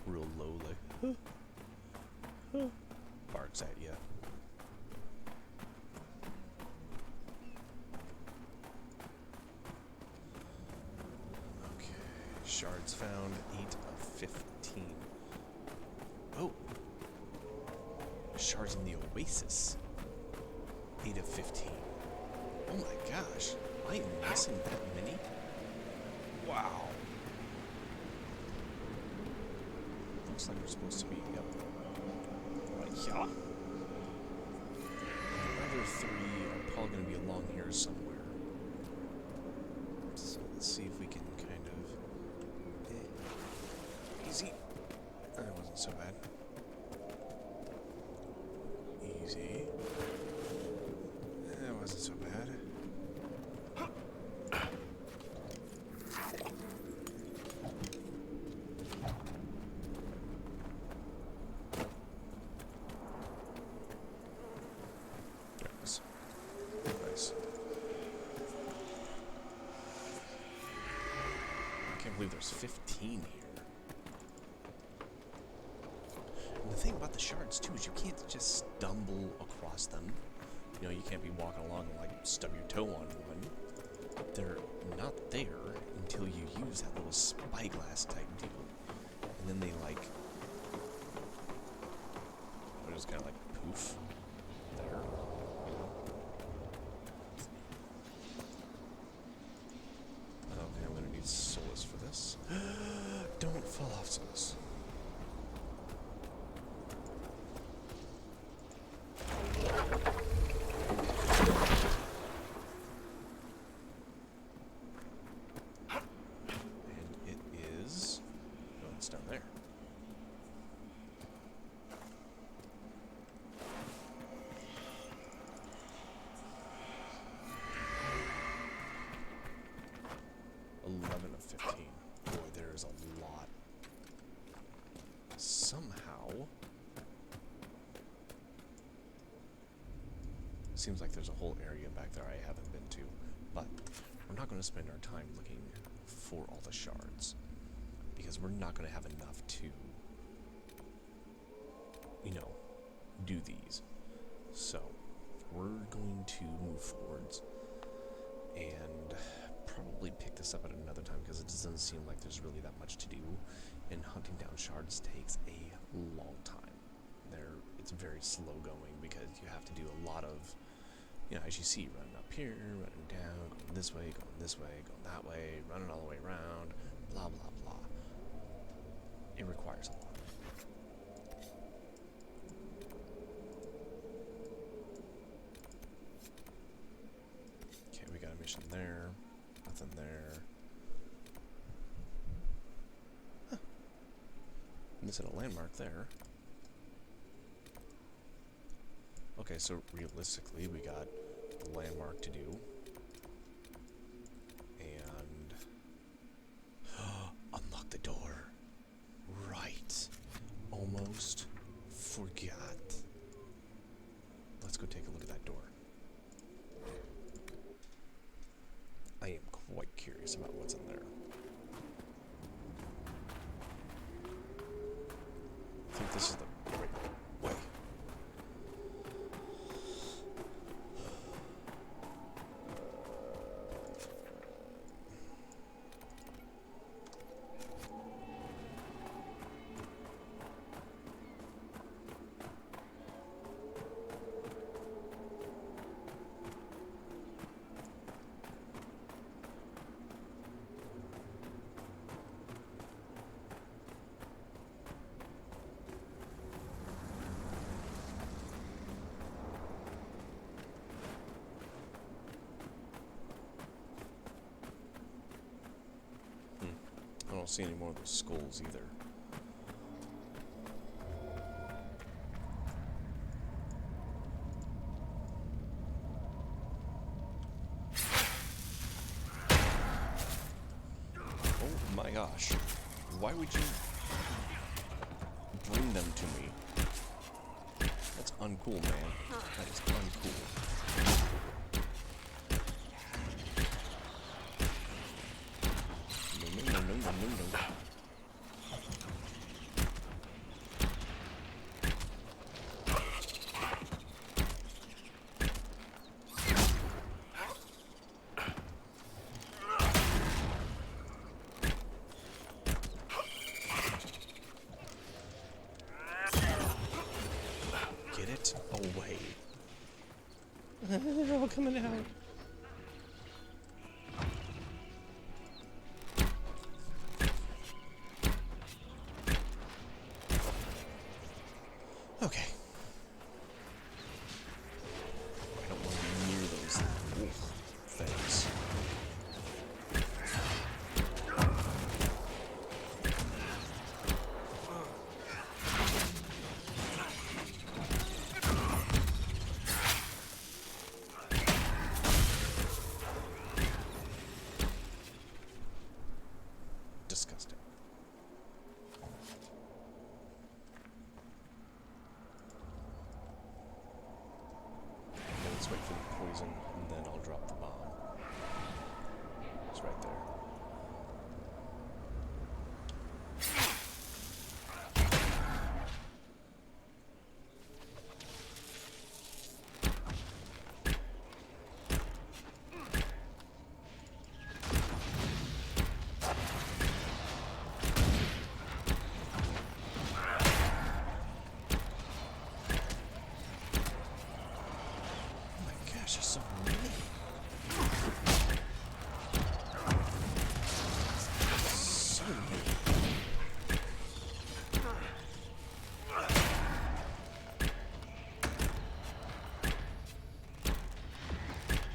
real low, like barks at you. Okay, shards found 8 of 15. Oh, shards in the oasis. 8 of 15. Oh my gosh, I am missing that many? Wow. Looks like we're supposed to be up. Right, yeah. The other 3 are probably going to be along here somewhere. So let's see if we can kind of... Easy. That wasn't so bad. Easy. That wasn't so bad. Nice. Nice. I can't believe there's 15 here. And the thing about the shards too is you can't just stumble across them. You know, you can't be walking along and like stub your toe on one. They're not there until you use that little spyglass type deal. And then they like, they're just kind of like poof there. Okay, I'm gonna need Solus for this. Don't fall off, Solus. Down there. of 15. Boy, there is a lot. Somehow, seems like there's a whole area back there I haven't been to, but we're not going to spend our time looking for all the shards, because we're not going to have enough to, you know, do these. So, we're going to move forwards and probably pick this up at another time, because it doesn't seem like there's really that much to do, and hunting down shards takes a long time. It's very slow going, because you have to do a lot of, you know, as you see, running up here, running down, going this way, going that way, running all the way around, blah, blah, blah. It requires a lot. Okay, we got a mission there. Nothing there. Huh. Missing a landmark there. Okay, so realistically, we got the landmark to do. And... unlock the door. Right. Almost forgot. Let's go take a look at that door. I am quite curious about what's in there. I think this is the right way. I don't see any more of those skulls either. Oh my gosh. Why would you bring them to me? That's uncool, man. That is uncool. No. Get it away. They're all coming out. Okay. I don't want to be near those things. Disgusting. Let's wait for the poison, and then I'll drop the bomb. It's right there. There's so many. So many.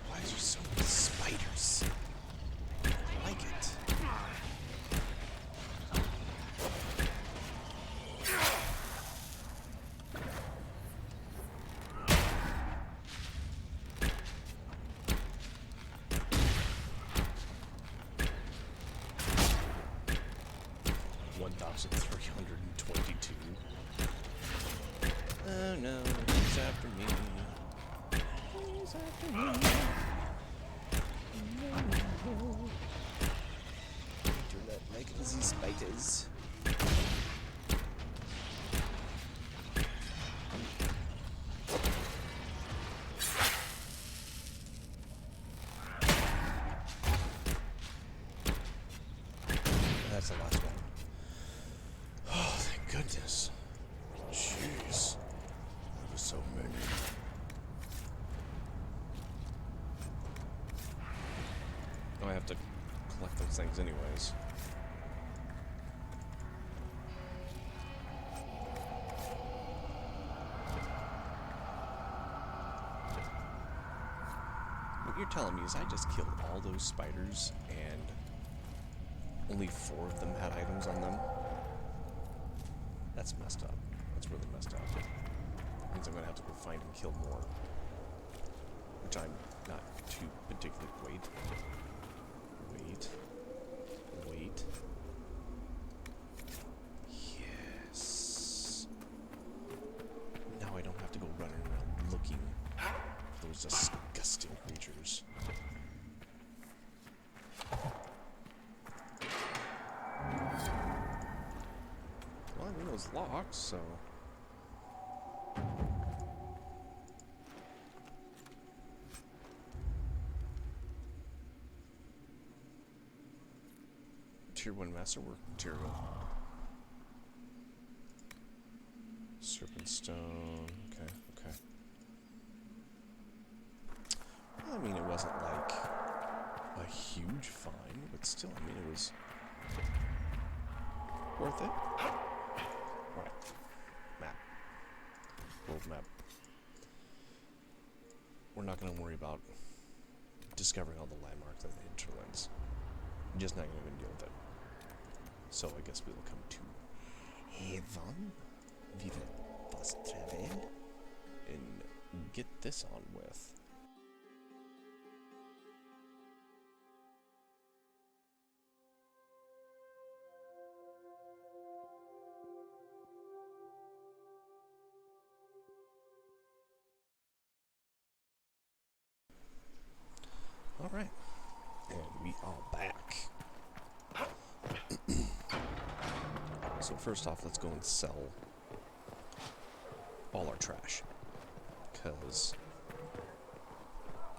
Why is there so many spiders? I like it. $1,322. Oh no, he's after me. He's after me. No. Do not like these spiders. That's the last one. Oh, thank goodness. Jeez. There were so many. Oh, I have to collect those things anyways. What you're telling me is I just killed all those spiders and only 4 of them had items on them? That's messed up. That's really messed up. Means I'm gonna have to go find and kill more. Which I'm not too particularly. Wait. Yes. Now I don't have to go running around looking for those disgusting creatures. Well, I mean, it was locked, so... Tier 1 masterwork material. Serpent stone. Okay. Well, I mean, it wasn't like a huge find, but still, I mean, it was worth it. Alright. Map. World map. We're not going to worry about discovering all the landmarks and the hinterlands. I'm just not going to even deal with it. So I guess we will come to Haven. Vive pas travel. And get this on with. Alright. And we are back. So first off, let's go and sell all our trash. Because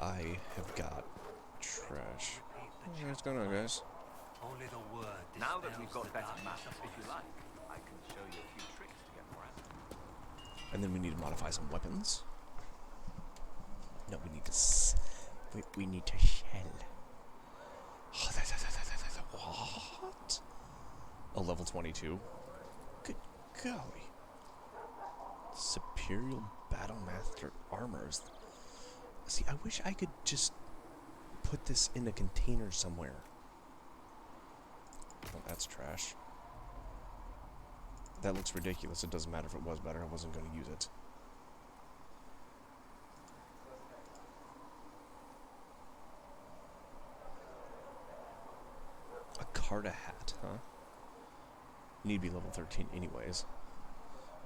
I have got trash. Hey, what's going on, guys? Only the word Now that we've dispels got the better darkness maps, of if you us. like, I can show you a few tricks to get more out. And then we need to modify some weapons. No, we need to we need to shell. What? A level 22? Good golly. Superior Battlemaster armors. See, I wish I could just put this in a container somewhere. Well, that's trash. That looks ridiculous. It doesn't matter if it was better. I wasn't going to use it. A Carta hat, huh? You need to be level 13 anyways.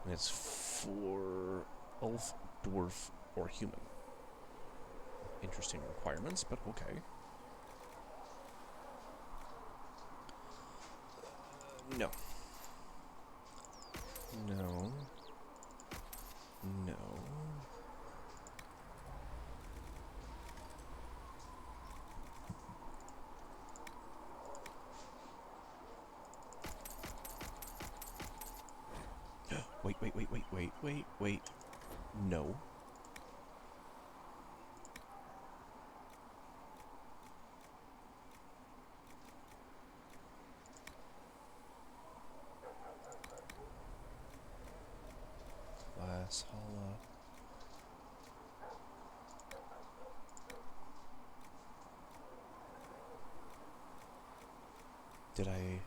And it's for elf, dwarf, or human. Interesting requirements, but okay. No. No. No. Wait. No. Glass hollow. Did I...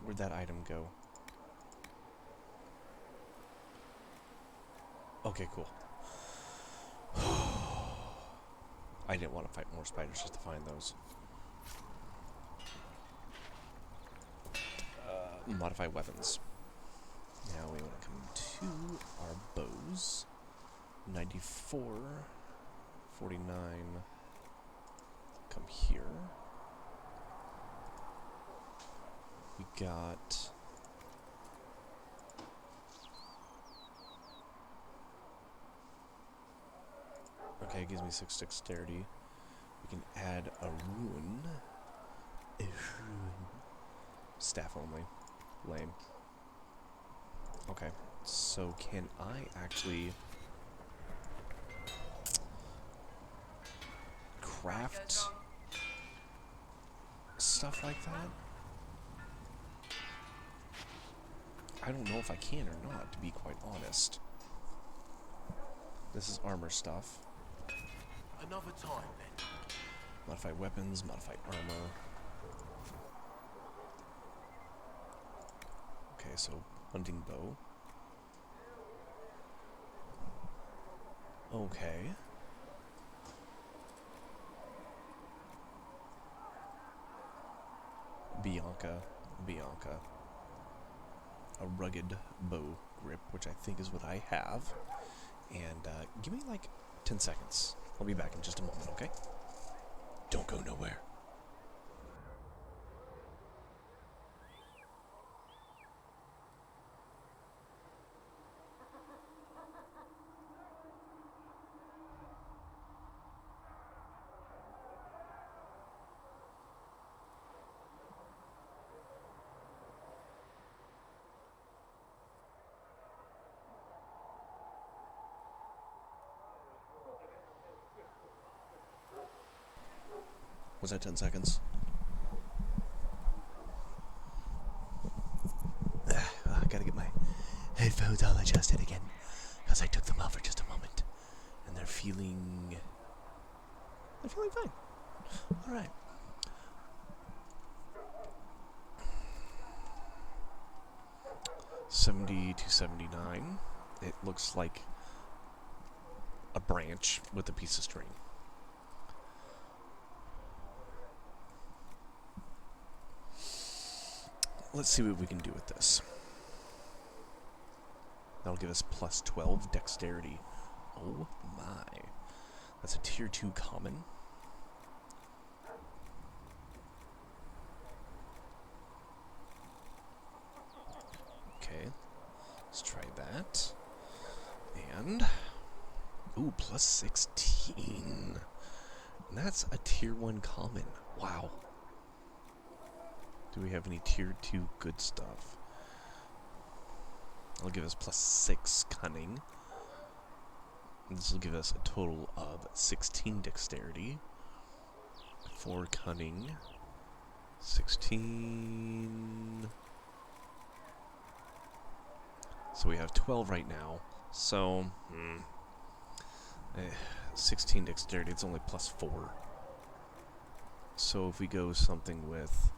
Where'd that item go? Okay, cool. I didn't want to fight more spiders just to find those. Modify weapons. Now we want to come to our bows. 94, 49. Come here. We got... Okay, it gives me 6 dexterity. We can add a rune. A rune. Staff only. Lame. Okay, so can I actually craft stuff like that? I don't know if I can or not, to be quite honest. This is armor stuff. Another time, then. Modify weapons, modify armor. Okay, so hunting bow. Okay. Bianca. A rugged bow grip, which I think is what I have. And give me like 10 seconds. I'll be back in just a moment, okay? Don't go nowhere. Was that 10 seconds? I gotta get my headphones all adjusted again, because I took them off for just a moment. And they're feeling fine. Alright. $70 to $79. It looks like a branch with a piece of string. Let's see what we can do with this. That'll give us plus 12 dexterity. Oh my. That's a tier 2 common. Okay. Let's try that. And... ooh, plus 16. And that's a tier 1 common. Wow. Do we have any tier 2 good stuff? That'll give us plus 6 cunning. And this will give us a total of 16 dexterity. 4 cunning. 16. So we have 12 right now. So, 16 dexterity, it's only plus 4. So if we go something with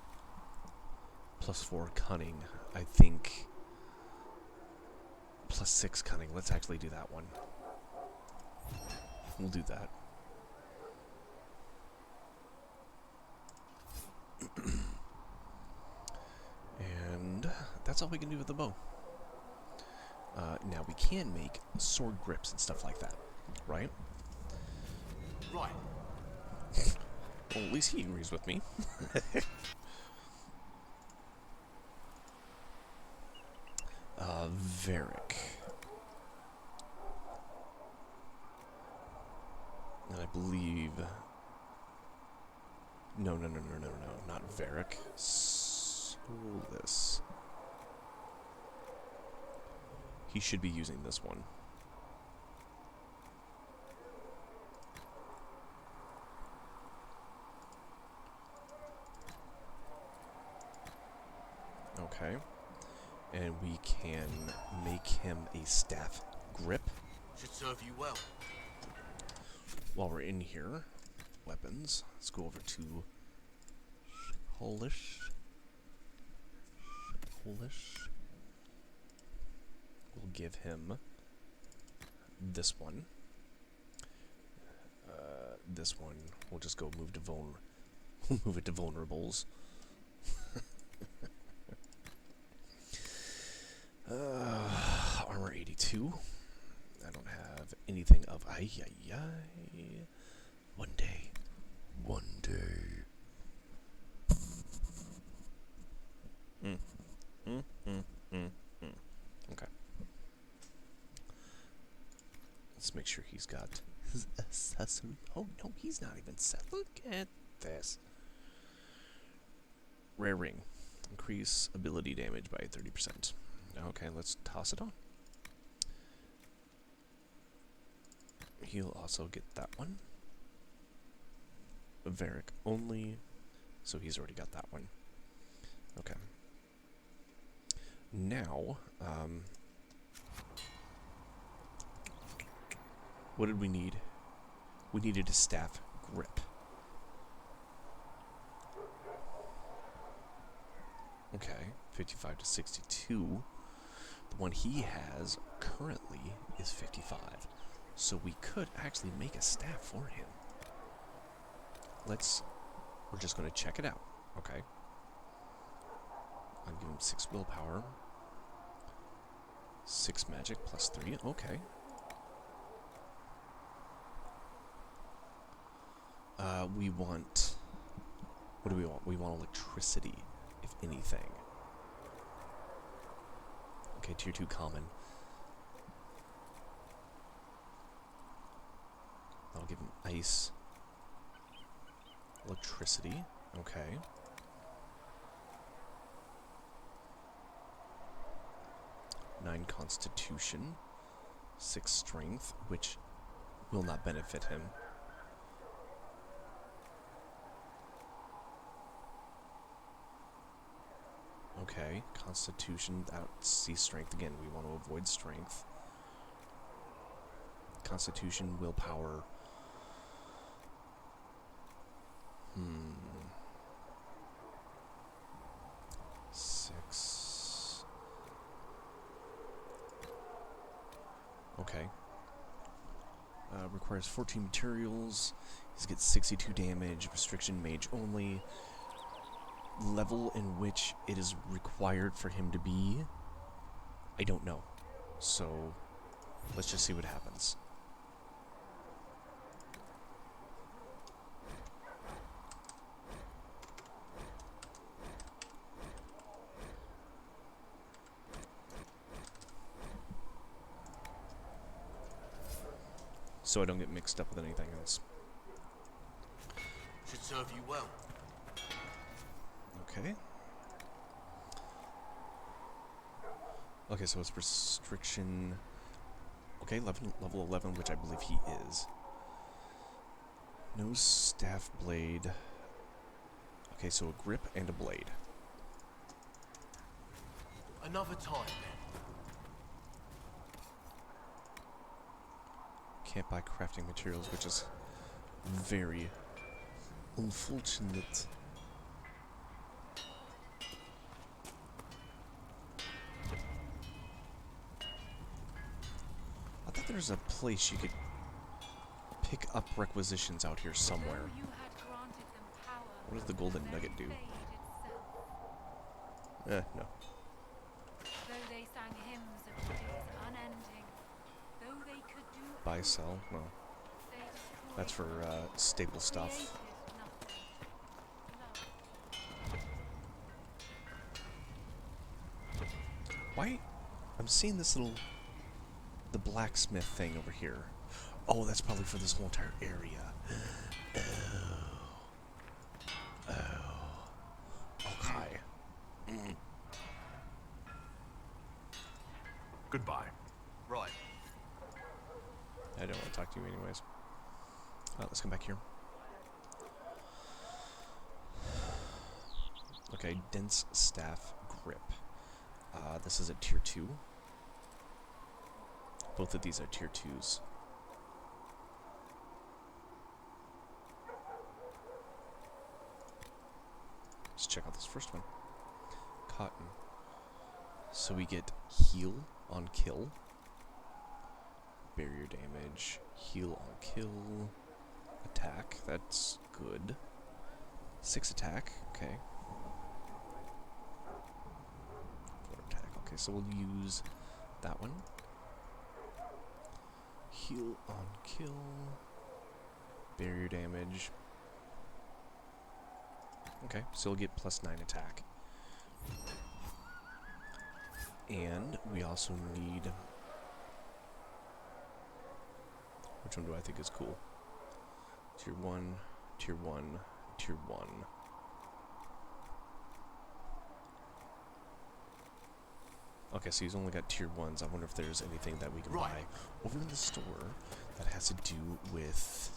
plus 4 cunning, I think plus 6 cunning. Let's actually do that one. We'll do that. And that's all we can do with the bow. Now we can make sword grips and stuff like that, right? Right. Well, at least he agrees with me. Varric. And I believe... No, not Varric. Solus. He should be using this one. Okay. And we can make him a staff grip. Should serve you well. While we're in here, weapons. Let's go over to Polish. We'll give him this one. This one, we'll just go move to move it to vulnerables. Armor 82. I don't have anything of One day. Okay. Let's make sure he's got his accessory. Oh no, he's not even set. Look at this. Rare ring. Increase ability damage by 30%. Okay, let's toss it on. He'll also get that one. Varric only. So he's already got that one. Okay. Now, what did we need? We needed a staff grip. Okay. 55 to 62. The one he has currently is 55. So we could actually make a staff for him. We're just going to check it out, okay? I'll give him 6 willpower. 6 magic plus 3, okay. We want... What do we want? We want electricity, if anything. Okay, tier 2 common. I'll give him ice. Electricity, okay. Nine constitution. 6 strength, which will not benefit him. Okay, constitution, see strength again. We want to avoid strength. Constitution, willpower. 6. Okay. Requires 14 materials. He gets 62 damage. Restriction mage only. Level in which it is required for him to be, I don't know. So, let's just see what happens. So I don't get mixed up with anything else. Should serve you well. Okay. Okay, so it's restriction. Okay, level 11, which I believe he is. No staff blade. Okay, so a grip and a blade. Another time, then. Can't buy crafting materials, which is very unfortunate. I thought there's a place you could pick up requisitions out here somewhere. What does the golden nugget do? No. Buy, sell? Well, that's for staple stuff. Why? I'm seeing this the blacksmith thing over here. Oh, that's probably for this whole entire area. Okay. Goodbye. Right. I don't want to talk to you anyways. Let's come back here. Okay, dense staff grip. This is a tier 2. Both of these are tier 2s. Let's check out this first one. Cotton. So we get heal on kill. Barrier damage. Heal on kill. Attack. That's good. 6 attack. Okay. 4 attack. Okay, so we'll use that one. Heal on kill. Barrier damage. Okay, so we'll get plus 9 attack. And we also need... Which one do I think is cool? Tier 1, Tier 1, Tier 1. Okay, so he's only got Tier 1s. I wonder if there's anything that we can buy over in the store that has to do with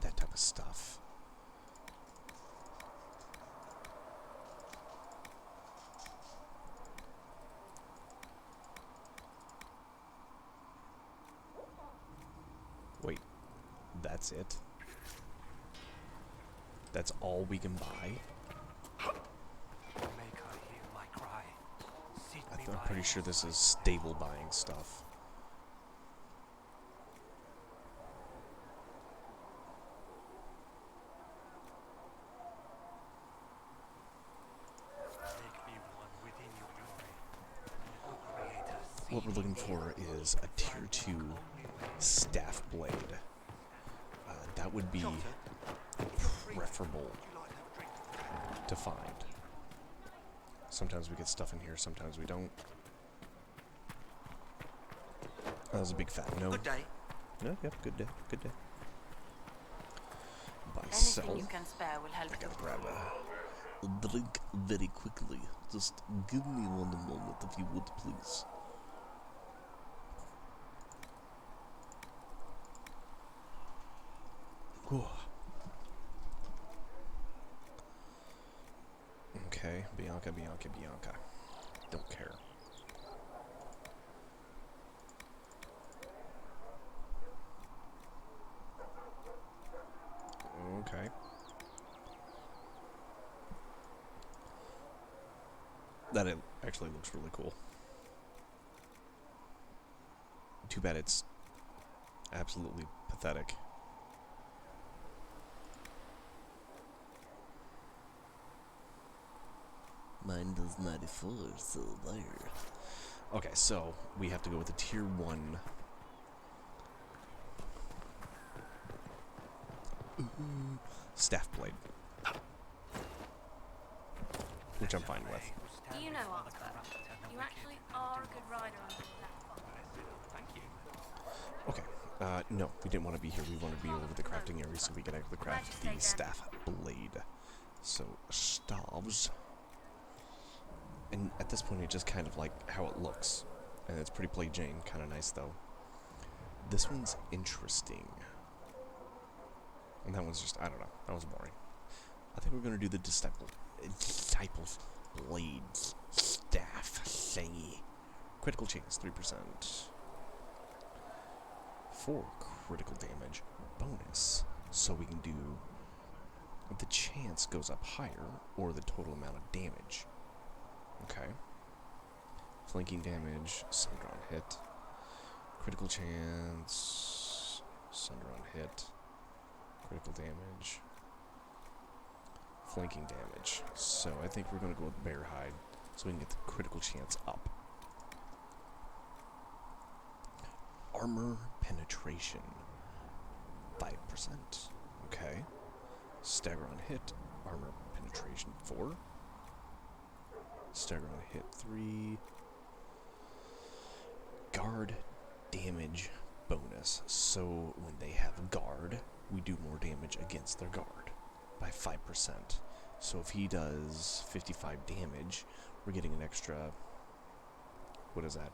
that type of stuff. Wait, that's it? That's all we can buy? Make her hear my cry. I'm pretty sure this is stable buying stuff. What we're looking for is a tier 2 staff blade. That would be preferable to find. Sometimes we get stuff in here, sometimes we don't. That was a big fat no. Good day. No, yep, good day, good day. Buy, Anything sell. you can spare will help. I gotta grab a drink very quickly. Just give me one moment if you would, please. Whew. Okay, Bianca. Don't care. Okay. That it actually looks really cool. Too bad it's absolutely pathetic. Mine does 94, so there. Okay, so we have to go with the tier 1. Staff blade. Which I'm fine with. Do you know, Arthur? You actually are a good rider on that. Thank you. Okay, no, we didn't want to be here. We want to be over the crafting area so we can actually craft the staff blade. So, staves. And at this point, it's just kind of like how it looks. And it's pretty plain Jane, kind of nice though. This one's interesting. And that one's just, I don't know, that was boring. I think we're going to do the Disciples Blades Staff thingy. Critical chance, 3%. 4 critical damage bonus. So we can do, the chance goes up higher, or the total amount of damage. Okay. Flanking damage, sunder on hit. Critical chance, sunder on hit. Critical damage. Flanking damage. So I think we're going to go with Bear Hide so we can get the critical chance up. Armor penetration. 5%. Okay. Stagger on hit. Armor penetration 4. Stagger on hit 3. Guard damage bonus. So when they have guard, we do more damage against their guard by 5%. So if he does 55 damage, we're getting an extra, what is that?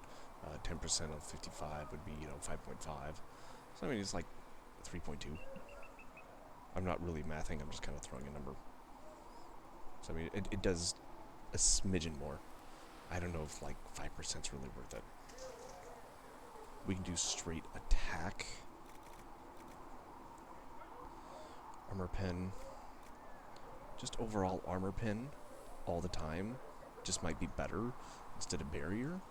10% of 55 would be, 5.5. So I mean, it's like 3.2. I'm not really mathing, I'm just kind of throwing a number. So I mean, it does a smidgen more. I don't know if like 5% is really worth it. We can do straight attack. Armor pen. Just overall armor pen all the time just might be better instead of barrier.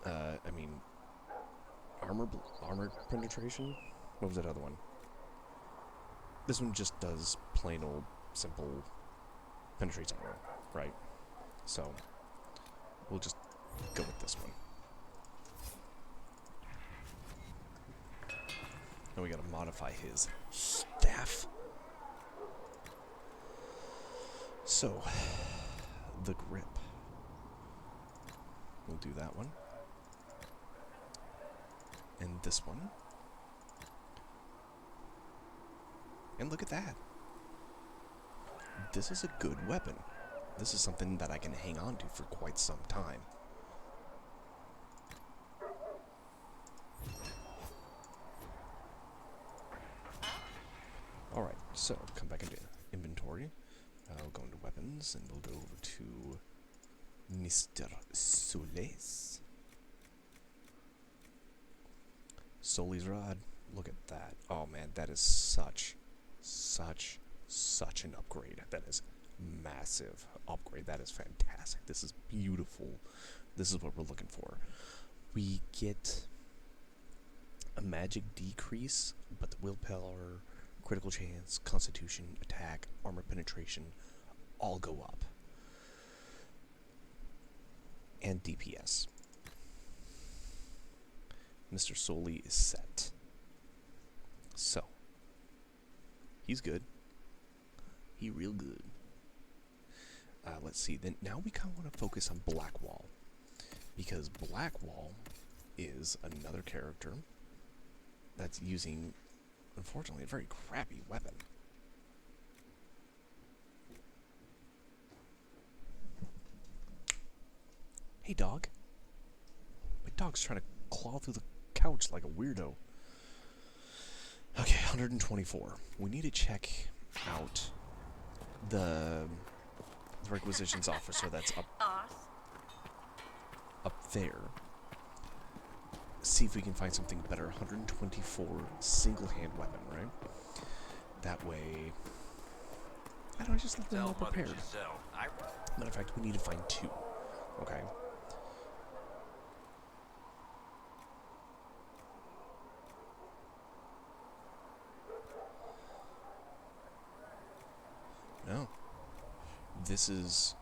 I mean, armor penetration? What was that other one? This one just does plain old simple penetrates armor, right? So we'll just go with this one. Now we gotta modify his staff. So, the grip. We'll do that one. And this one. And look at that. This is a good weapon. This is something that I can hang on to for quite some time. Alright, so come back into inventory. We'll go into weapons, and we'll go over to Mr. Solis. Solis Rod. Look at that. Oh man, that is such an upgrade. That is massive upgrade. That is fantastic. This is beautiful. This is what we're looking for. We get a magic decrease, but the willpower, critical chance, constitution, attack, armor penetration all go up. And DPS. Mr. Soli is set. So, he's good. He real good. Let's see. Then now we kind of want to focus on Blackwall, because Blackwall is another character that's using, unfortunately, a very crappy weapon. Hey, dog. My dog's trying to claw through the couch like a weirdo. Okay, 124. We need to check out the requisitions officer that's up there. See if we can find something better. 124 single-hand weapon, right? That way, I don't just let them all prepared. Matter of fact, we need to find 2. Okay. No. This is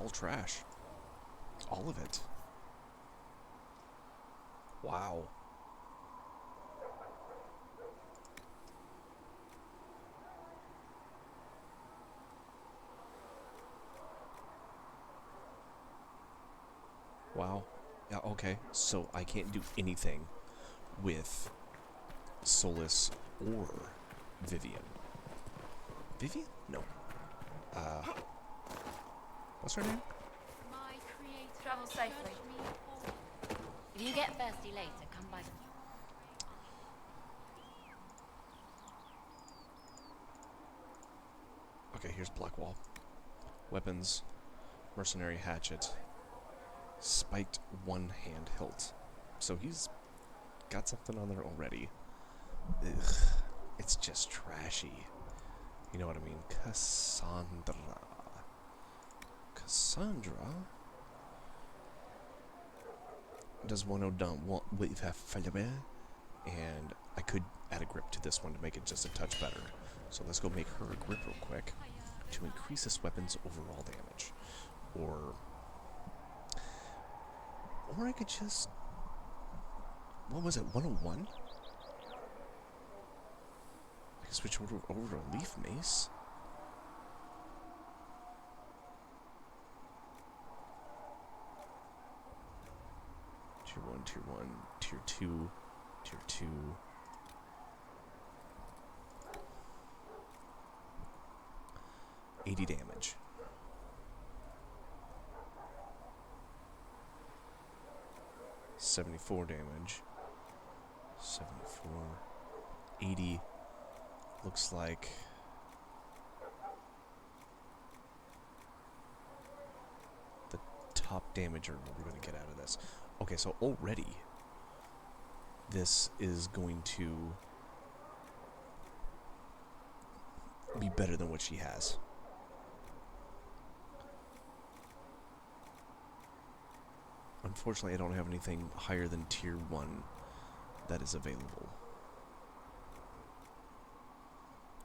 all trash. All of it. Wow. Wow. Yeah, okay. So I can't do anything with Solus or Vivian. Vivian? No. What's her name? Travel safely. If you get thirsty later, come by the... Okay, here's Blackwall. Weapons. Mercenary hatchet. Spiked one-hand hilt. So he's got something on there already. Ugh. It's just trashy. You know what I mean? Cassandra. Does 101 with and I could add a grip to this one to make it just a touch better. So let's go make her a grip real quick to increase this weapon's overall damage. Or I could just, what was it, 101? I could switch over to a leaf mace. Tier 1, Tier 1, Tier 2, Tier 2. $80 damage. $74 damage. 74. 80. Looks like the top damager we're going to get out of this. Okay, so already this is going to be better than what she has. Unfortunately, I don't have anything higher than Tier 1 that is available.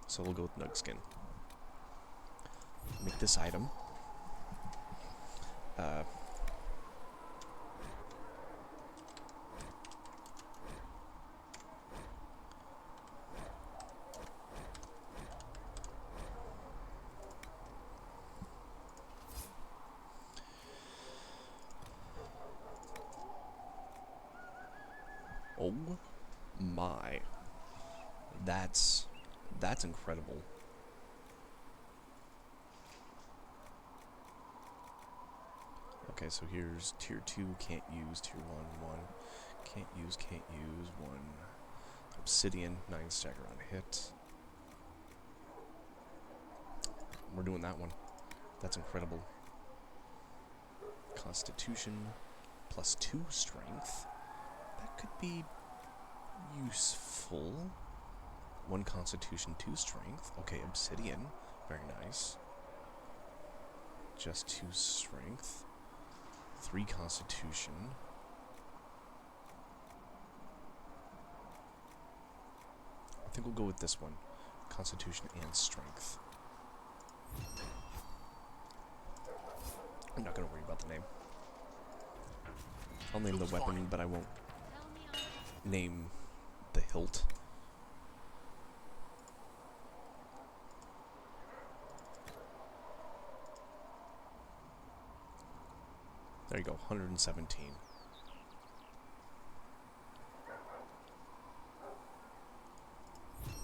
So we'll go with Nugskin. Make this item. Oh my. That's incredible. Okay, so here's Tier 2, can't use, Tier 1, 1. Can't use, 1. Obsidian, 9 stagger on hit. We're doing that one. That's incredible. Constitution, +2 strength. That could be useful. 1 constitution, 2 strength. Okay, obsidian. Very nice. Just 2 strength. 3 constitution. I think we'll go with this one. Constitution and strength. I'm not going to worry about the name. I'll name the weapon, but I won't name the hilt. There you go, 117.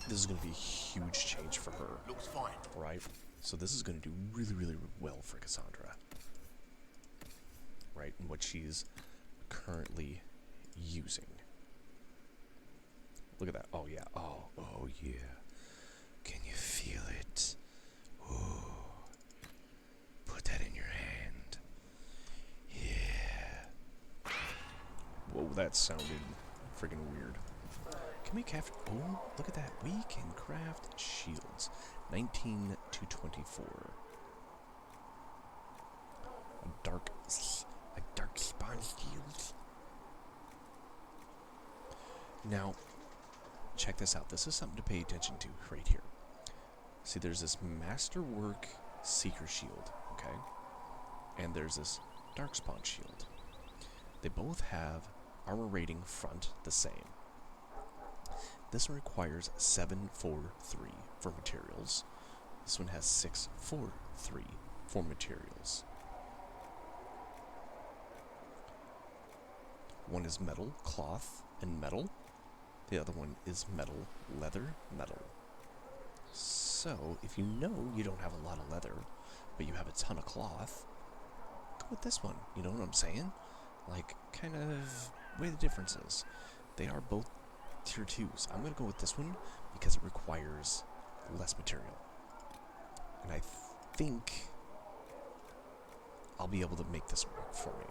This is going to be a huge change for her. Looks fine. Right? So this is going to do really, really well for Cassandra. Right? And what she's currently using. Look at that. Oh, yeah. Oh, yeah. Can you feel it? Oh. Put that in your hand. Yeah. Whoa, that sounded friggin' weird. Can we craft... Oh, look at that. We can craft shields. 19 to 24. A dark spawn shield. Now, check this out. This is something to pay attention to right here. See, there's this Masterwork Seeker Shield, okay? And there's this Darkspawn Shield. They both have armor rating front the same. This one requires 743 for materials. This one has 643 for materials. One is metal, cloth, and metal. The other one is metal, leather, metal. So, if you know you don't have a lot of leather, but you have a ton of cloth, go with this one. You know what I'm saying? Like, kind of where the difference is. They are both tier 2s. I'm going to go with this one because it requires less material. And I think I'll be able to make this work for me.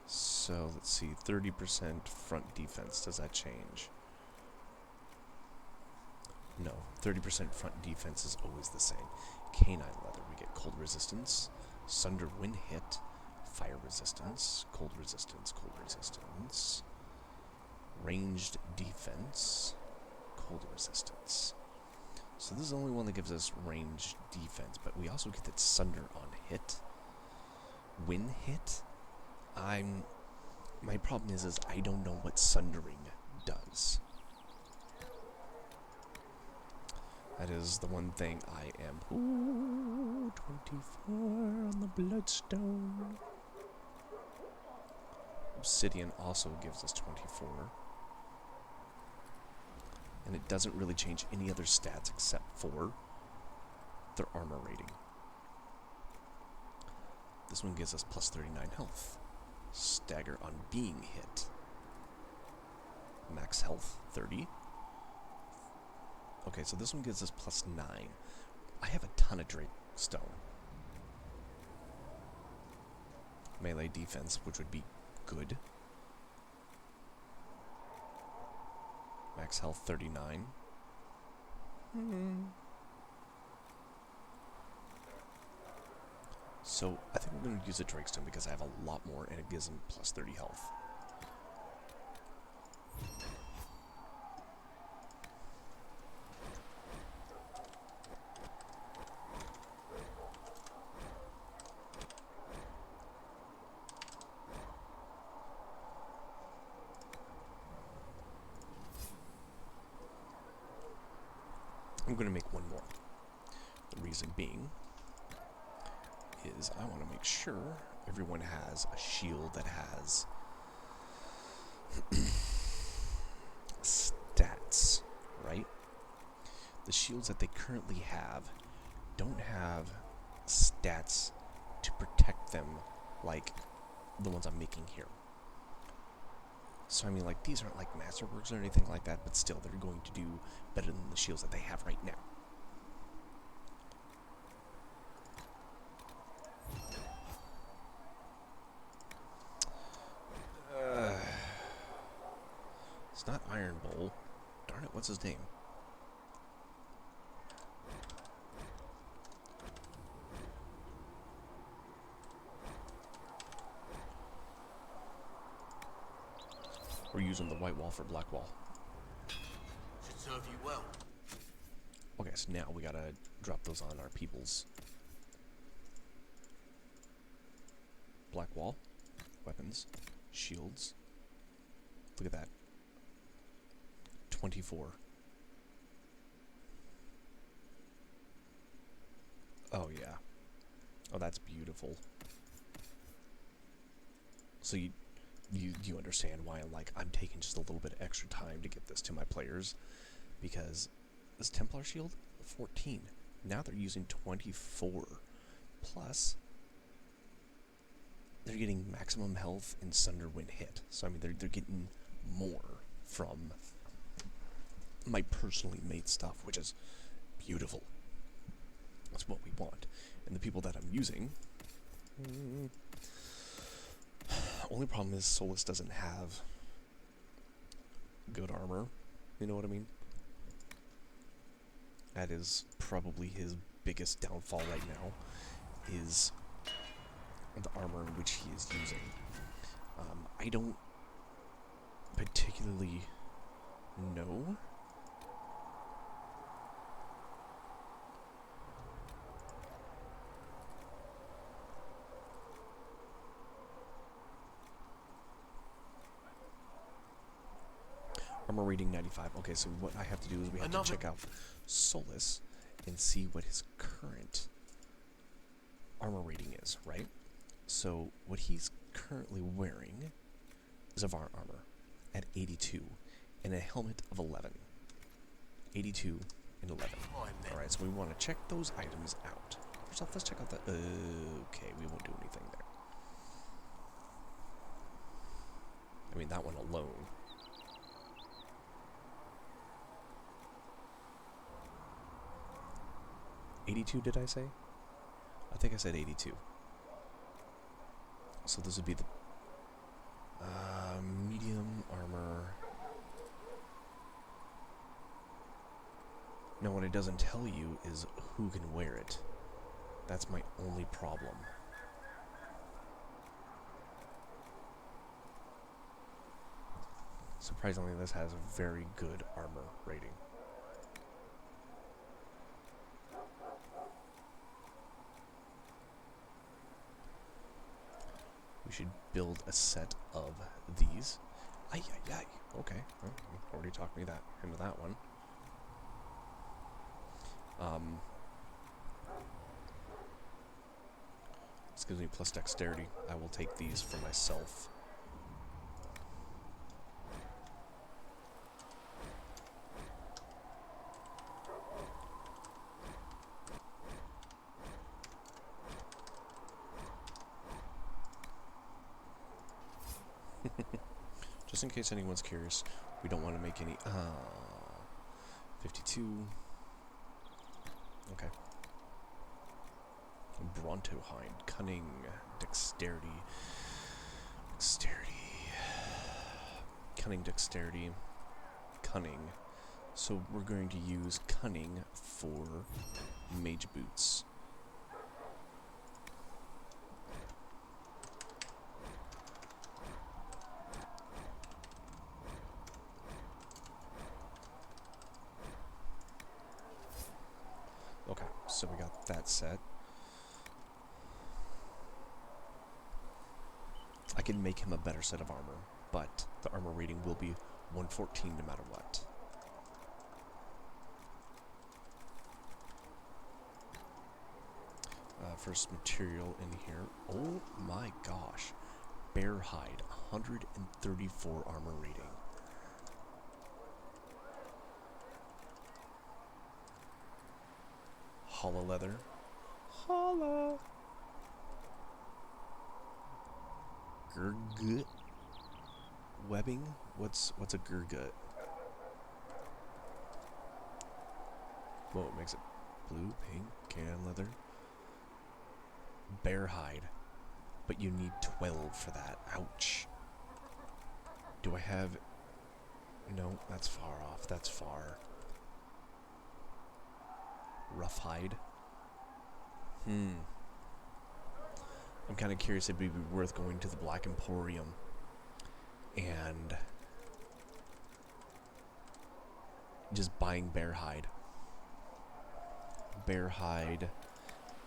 So, let's see, 30% front defense. Does that change? No, 30% front defense is always the same. Canine leather, we get cold resistance, sunder when hit, fire resistance, cold resistance, ranged defense, cold resistance. So this is the only one that gives us ranged defense, but we also get that sunder on hit. When hit, my problem is I don't know what sundering does. That is the one thing I am. Ooh, 24 on the bloodstone. Obsidian also gives us 24. And it doesn't really change any other stats except for their armor rating. This one gives us plus 39 health. Stagger on being hit. Max health 30. Okay, so this one gives us plus 9. I have a ton of Drake Stone. Melee defense, which would be good. Max health 39. So, I think we're going to use a Drake Stone because I have a lot more and it gives him plus 30 health. I'm going to make one more. The reason being is I want to make sure everyone has a shield that has stats, right? The shields that they currently have don't have stats to protect them like the ones I'm making here. So I mean, like, these aren't like Masterworks or anything like that, but still, they're going to do better than the shields that they have right now. It's not Iron Bowl. Darn it, what's his name? We're using the white wall for black wall. Should serve you well. Okay, so now we gotta drop those on our peoples. Black wall, weapons, shields. Look at that. 24. Oh yeah. Oh, that's beautiful. So you understand why I'm taking just a little bit of extra time to get this to my players, because this Templar shield, 14. Now they're using 24. Plus, they're getting maximum health and Sunder when hit. So I mean, they're getting more from my personally made stuff, which is beautiful. That's what we want. And the people that I'm using, only problem is Solus doesn't have good armor. You know what I mean? That is probably his biggest downfall right now, is the armor in which he is using. I don't particularly know. Armor rating 95. Okay, so what I have to do is we have to check out Solus and see what his current armor rating is, right? So what he's currently wearing is a Var armor at 82 and a helmet of 11. 82 and 11. Alright, so we want to check those items out. First off, let's check out the... okay, we won't do anything there. I mean, that one alone. $82, did I say? I think I said 82. So this would be the medium armor. Now what it doesn't tell you is who can wear it. That's my only problem. Surprisingly, this has a very good armor rating. We should build a set of these. Ay, ay, ay. Okay. Well, you already talked me into that one. This gives me plus dexterity. I will take these for myself. Just in case anyone's curious, we don't want to make any... 52... Okay. Brontohind, cunning, dexterity... Cunning, dexterity... Cunning. So we're going to use cunning for mage boots. Okay, so we got that set. I can make him a better set of armor, but the armor rating will be 114 no matter what. First material in here. Oh my gosh. Bear hide, 134 armor rating. Hollow leather. Hollow. Gurgut. Webbing? What's a gurgut? Whoa, it makes it blue, pink, can leather. Bear hide. But you need 12 for that. Ouch. Do I have... No, that's far off. That's far. Rough hide. I'm kind of curious if it would be worth going to the Black Emporium and just buying bear hide. Bear hide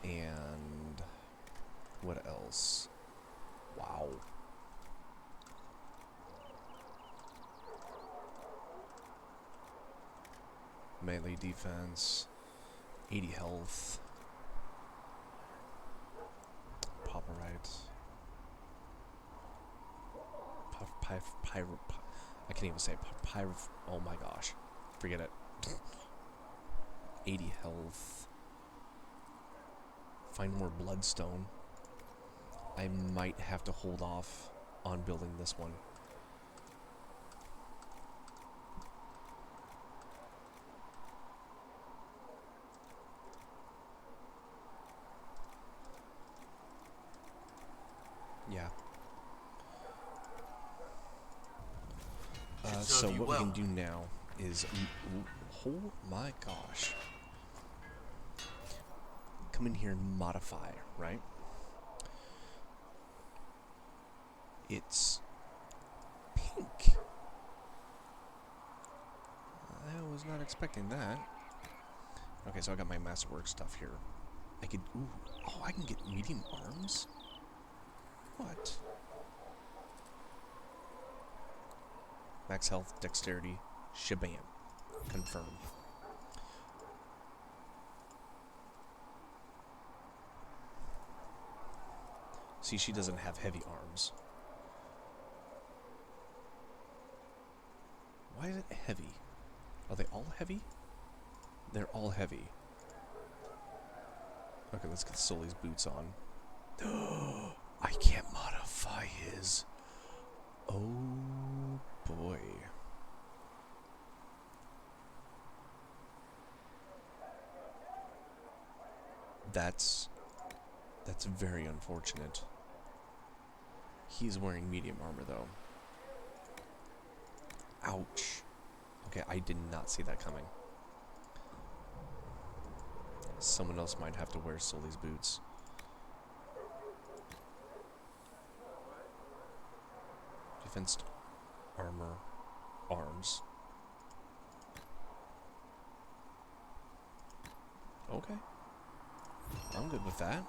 and what else? Wow. Melee defense, 80 health, Popperite, I can't even say oh my gosh, forget it. 80 health. Find more bloodstone. I might have to hold off on building this one. Yeah. So what we can do now is, oh my gosh, come in here and modify, right? It's pink. I was not expecting that. Okay, so I got my masterwork stuff here. I could, I can get medium arms? What? Max health, dexterity, shabam. Confirm. See, she doesn't have heavy arms. Why is it heavy? Are they all heavy? They're all heavy. Okay, let's get Sully's boots on. I can't modify his. Oh boy. That's very unfortunate. He's wearing medium armor though. Ouch. Okay, I did not see that coming. Someone else might have to wear Sully's boots. Defense, armor, arms. Okay. I'm good with that.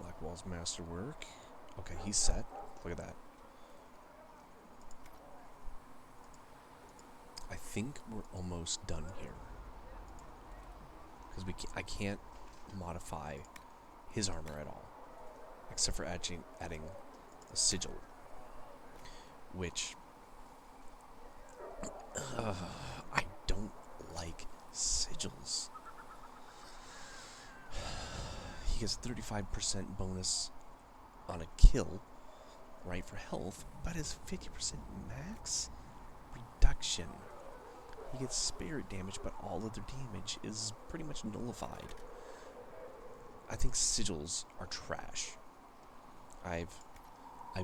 Blackwall's masterwork. Okay, he's set. Look at that. I think we're almost done here. Because I can't modify his armor at all. Except for adding a sigil. Which... I don't like sigils. He gets 35% bonus on a kill, right, for health, but his 50% max reduction. He gets spirit damage, but all other damage is pretty much nullified. I think sigils are trash. I've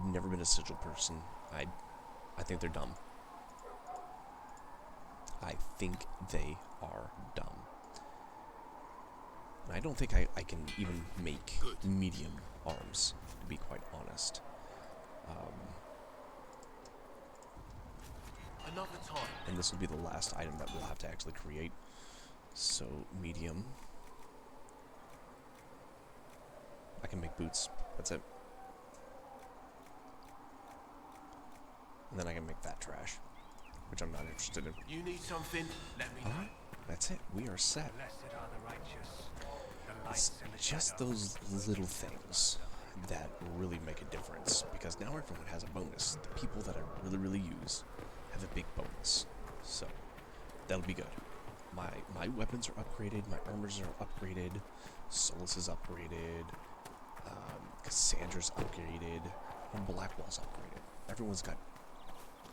never been a sigil person. I think they're dumb. I think they are dumb. And I don't think I can even make medium arms, to be quite honest. Another time. And this will be the last item that we'll have to actually create. So, medium. I can make boots. That's it. And then I can make that trash, which I'm not interested in. You need something? Let me know. Alright, that's it. We are set. Blessed are the righteous. The light It's and the just shadow. those little things that really make a difference, because now everyone has a bonus. The people that I really use have a big bonus, so that'll be good. My weapons are upgraded, my armors are upgraded, Solus is upgraded, Cassandra's upgraded, and Blackwall's upgraded. Everyone's got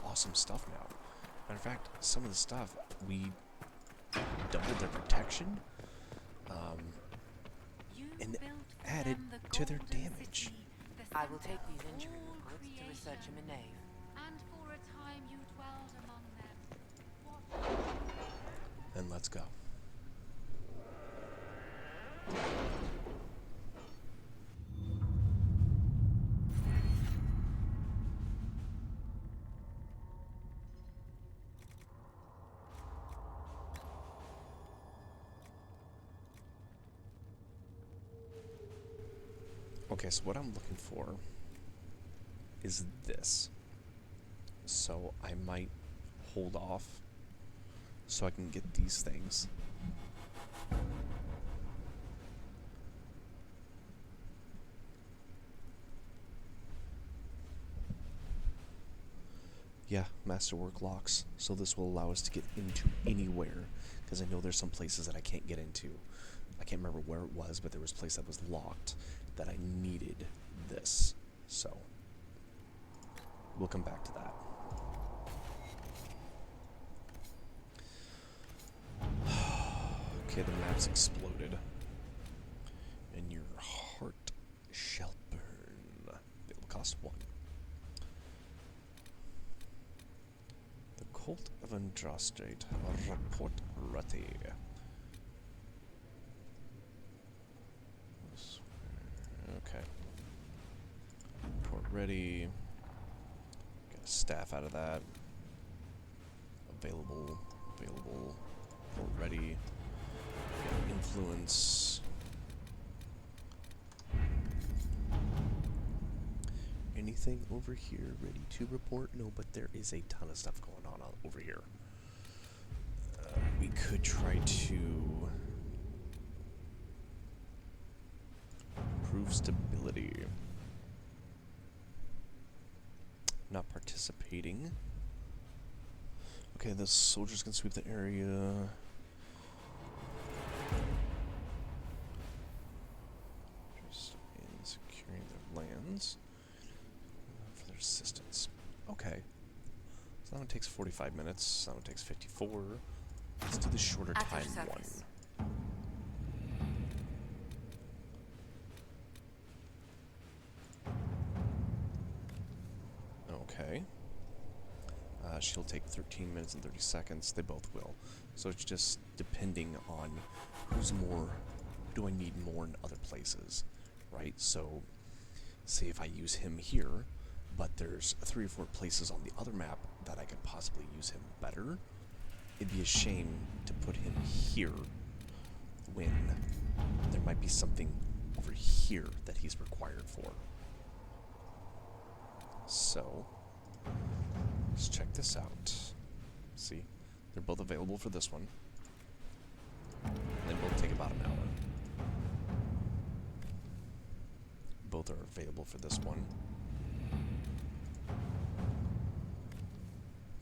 awesome stuff now. Matter of fact, some of the stuff we doubled their protection, and added to their damage. I will take these injury reports to research him in Nave. And for a time you dwelled among them. And let's go. Okay, so what I'm looking for is this. So I might hold off so I can get these things. Yeah, masterwork locks. So this will allow us to get into anywhere, because I know there's some places that I can't get into. I can't remember where it was, but there was a place that was locked that I needed this. So we'll come back to that. Okay, the map's exploded. And your heart shall burn. It will cost 1. The Cult of Andrastrate. Report ready. Okay. Report ready. Get a staff out of that. Available. Available. Report ready. Get influence. Anything over here ready to report? No, but there is a ton of stuff going on over here. We could try to improve stability. Not participating. Okay, the soldiers can sweep the area. Just in securing their lands. For their assistance. Okay. So that one takes 45 minutes. That one takes 54. Let's do the shorter time one. Okay. She'll take 13 minutes and 30 seconds. They both will. So it's just depending on who's more. Do I need more in other places? Right? So, say if I use him here, but there's 3 or 4 places on the other map that I could possibly use him better, it'd be a shame to put him here when there might be something over here that he's required for. So, let's check this out. See, they're both available for this one. They both take about an hour. Both are available for this one.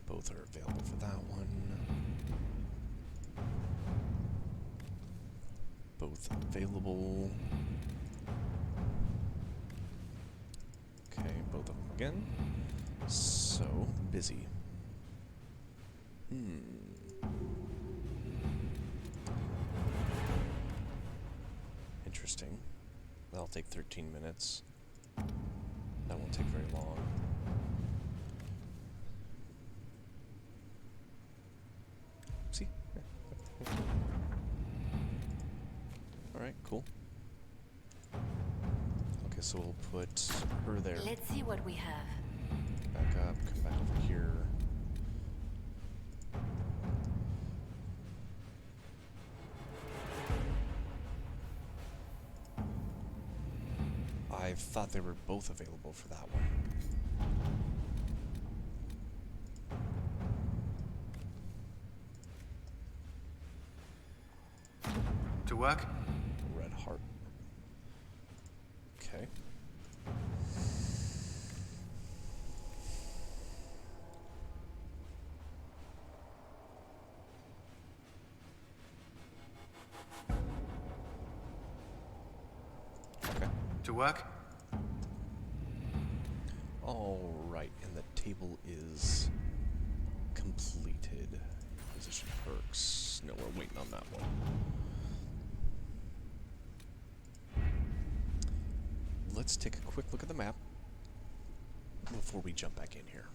Both are available for that one. Both available. Okay, both of them again. So, busy. Interesting. That'll take 13 minutes. That won't take very long. See? Alright, cool. Okay, so we'll put her there. Let's see what we have. Back up, come back over here. I thought they were both available for that one. To work? Red heart. Okay. Okay. To work? All right, and the table is completed. Position perks. No, we're waiting on that one. Let's take a quick look at the map before we jump back in here.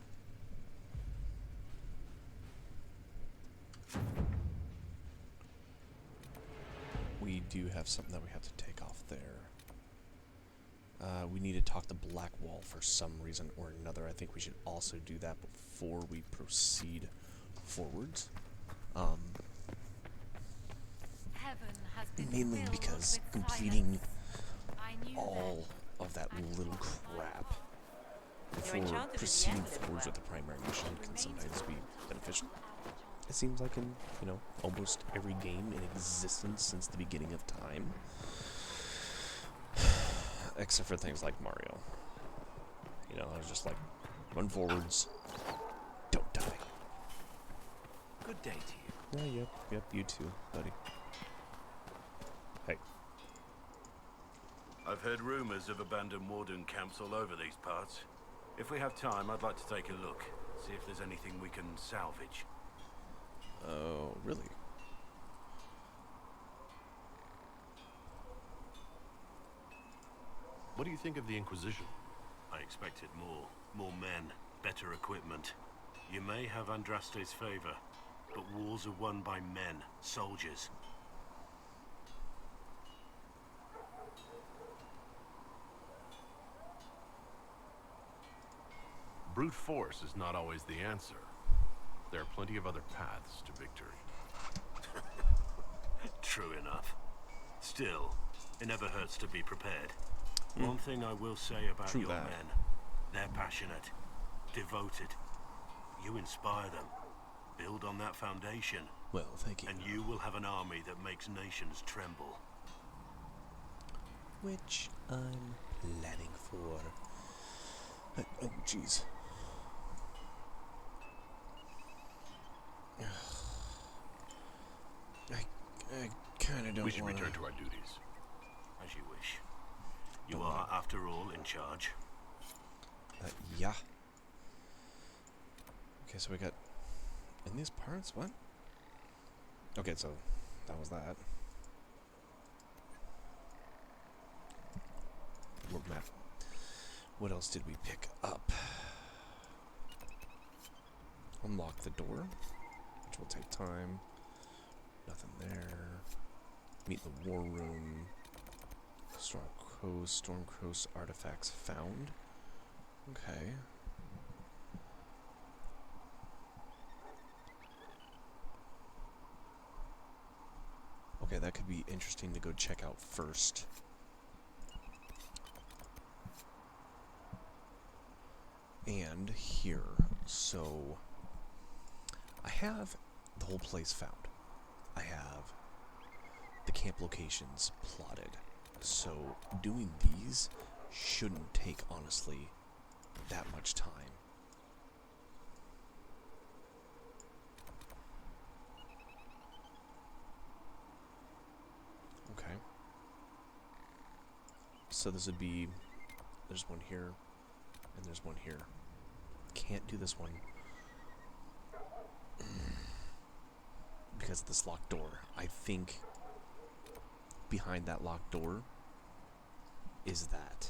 We do have something that we have to take off there. We need to talk to Blackwall for some reason or another. I think we should also do that before we proceed forwards. Heaven has been Mainly filled because with completing silence. I knew all of of that little crap You're before enchanted with the proceeding emblem, forwards well, with the primary mission can sometimes be beneficial. It seems like in, you know, almost every game in existence since the beginning of time. Except for things like Mario. You know, I was just like, run forwards, don't die. Good day to you. Yeah, yep, you too, buddy. Hey. I've heard rumors of abandoned warden camps all over these parts. If we have time, I'd like to take a look, see if there's anything we can salvage. Oh, really? What do you think of the Inquisition? I expected more men, better equipment. You may have Andraste's favor, but wars are won by men, soldiers. Brute force is not always the answer. There are plenty of other paths to victory. True enough. Still, it never hurts to be prepared. One thing I will say about True your that. men, they're passionate, devoted. You inspire them. Build on that foundation, Well, thank you. and you will have an army that makes nations tremble. Which I'm planning for. Oh, jeez. I kind of don't We should wanna... return to our duties. As you wish. You are, after all, in charge. Yeah. Okay, so we got... In these parts? What? Okay, so that was that. World map. What else did we pick up? Unlock the door, which will take time. Nothing there. Meet the war room. Storm Coast artifacts found. Okay. Okay, that could be interesting to go check out first. And here, so I have the whole place found. I have the camp locations plotted. So doing these shouldn't take, honestly, that much time. Okay. So this would be, there's one here, and there's one here. Can't do this one. Because of this locked door. I think behind that locked door is that.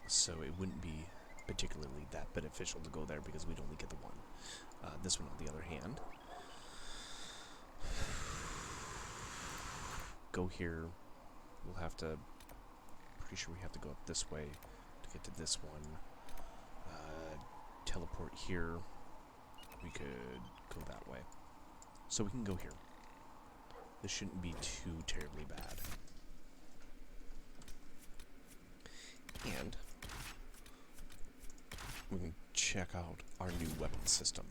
So it wouldn't be particularly that beneficial to go there because we'd only get the one. This one, on the other hand, go here. We'll have to. Pretty sure we have to go up this way to get to this one. Teleport here. We could go that way. So we can go here. This shouldn't be too terribly bad. And we can check out our new weapon system.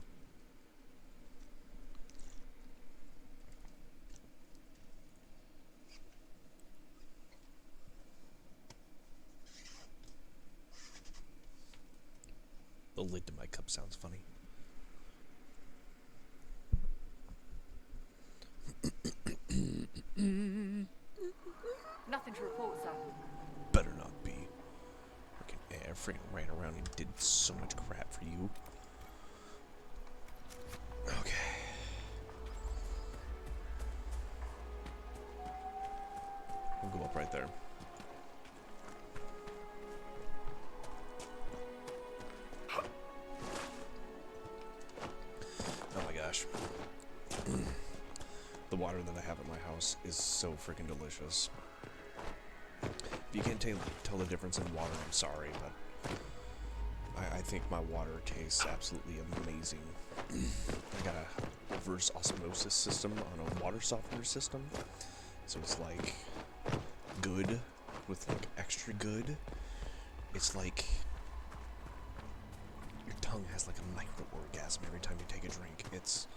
The lid to my cup sounds funny. Nothing to report, sir. Better not be. Freaking air freaking ran around and did so much crap for you. Okay. We'll go up right there. Oh my gosh. The water that I have at my house is so freaking delicious. If you can't tell the difference in water, I'm sorry, but I think my water tastes absolutely amazing. I got a reverse osmosis system on a water softener system, So it's like good with like extra good. It's like your tongue has like a micro orgasm every time you take a drink. It's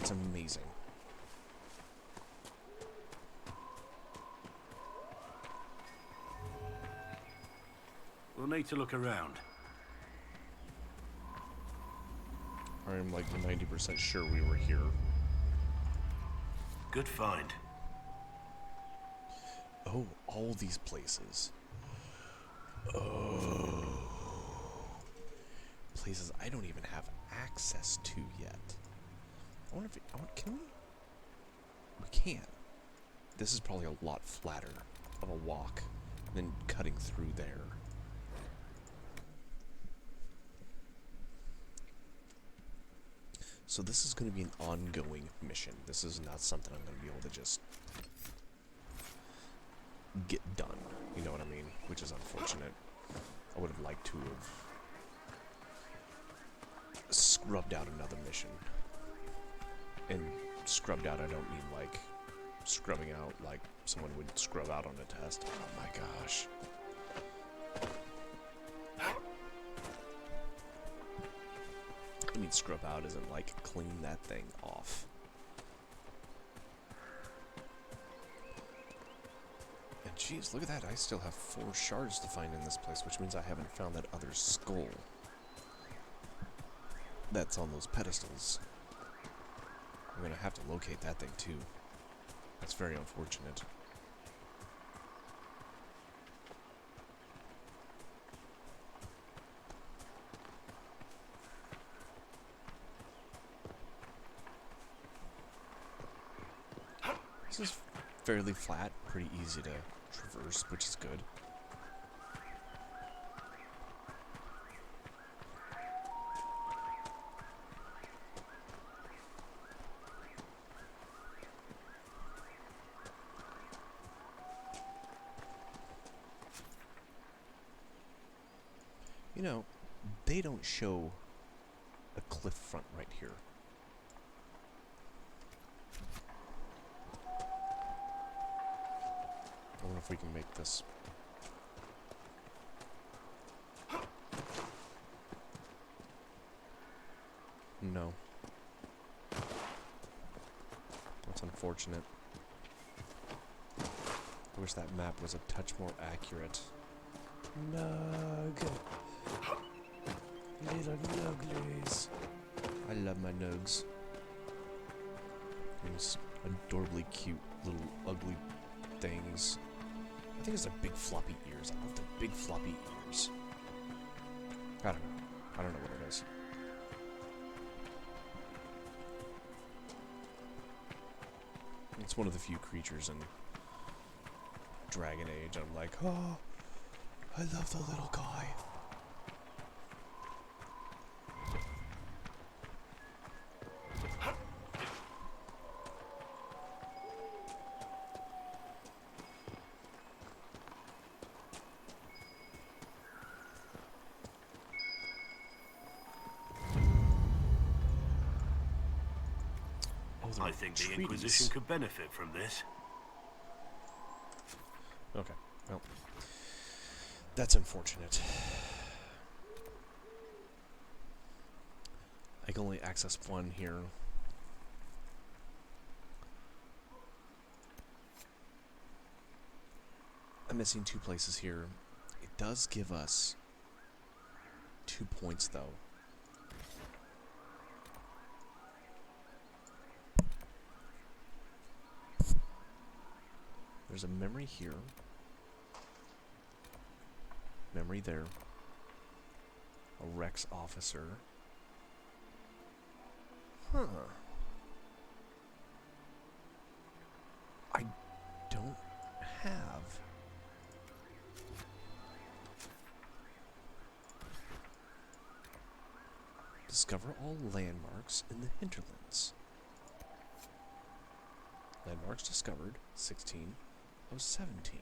amazing. We'll need to look around. I'm like 90% sure we were here. Good find. Oh, all these places. Oh. Places I don't even have access to yet. I wonder if can we? We can. This is probably a lot flatter of a walk than cutting through there. So this is going to be an ongoing mission. This is not something I'm going to be able to just get done. You know what I mean? Which is unfortunate. I would have liked to have scrubbed out another mission. And scrubbed out, I don't mean like scrubbing out like someone would scrub out on a test. Oh my gosh. I mean scrub out isn't like clean that thing off. And jeez, look at that. I still have 4 shards to find in this place, which means I haven't found that other skull that's on those pedestals. I'm gonna have to locate that thing too. That's very unfortunate. This is fairly flat, pretty easy to traverse, which is good. You know, they don't show a cliff front right here. I wonder if we can make this. No. That's unfortunate. I wish that map was a touch more accurate. Nug. Little nuglies. I love my nugs. These adorably cute little ugly things. I think it's their big floppy ears. I love their big floppy ears. I don't know. I don't know what it is. It's one of the few creatures in Dragon Age. I'm like, oh, I love the little guy. I think the Inquisition could benefit from this. Okay, well, that's unfortunate. I can only access one here. I'm missing 2 places here. It does give us 2 points, though. There's a memory here. Memory there. A Rex officer. Huh. I don't have. Discover all landmarks in the hinterlands. Landmarks discovered, 16 of 17.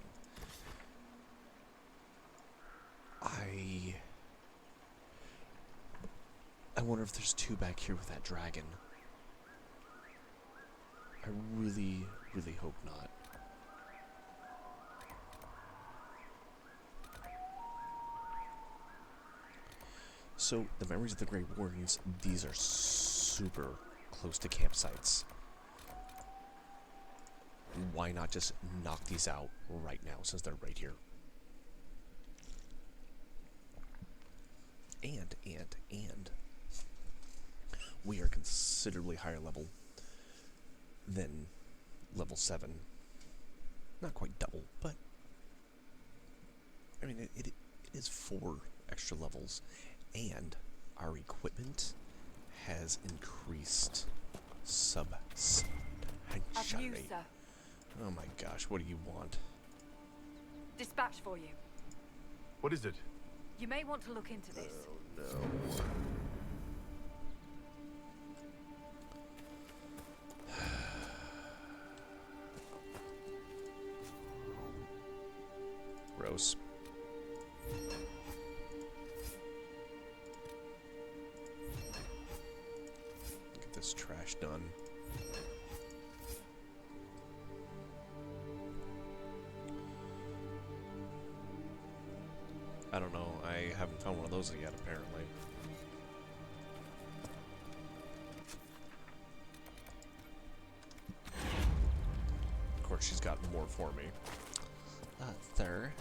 I wonder if there's 2 back here with that dragon. I really, really hope not. So, the Memories of the Grey Wardens, these are super close to campsites. Why not just knock these out right now, since they're right here? And, we are considerably higher level than level 7. Not quite double, but I mean, it is 4 extra levels, and our equipment has increased substantially. Of you, sir. Oh my gosh, what do you want? Dispatch for you. What is it? You may want to look into this. Oh no. Gross. Get this trash done. I don't know. I haven't found one of those yet, apparently. Of course, she's got more for me. Sir,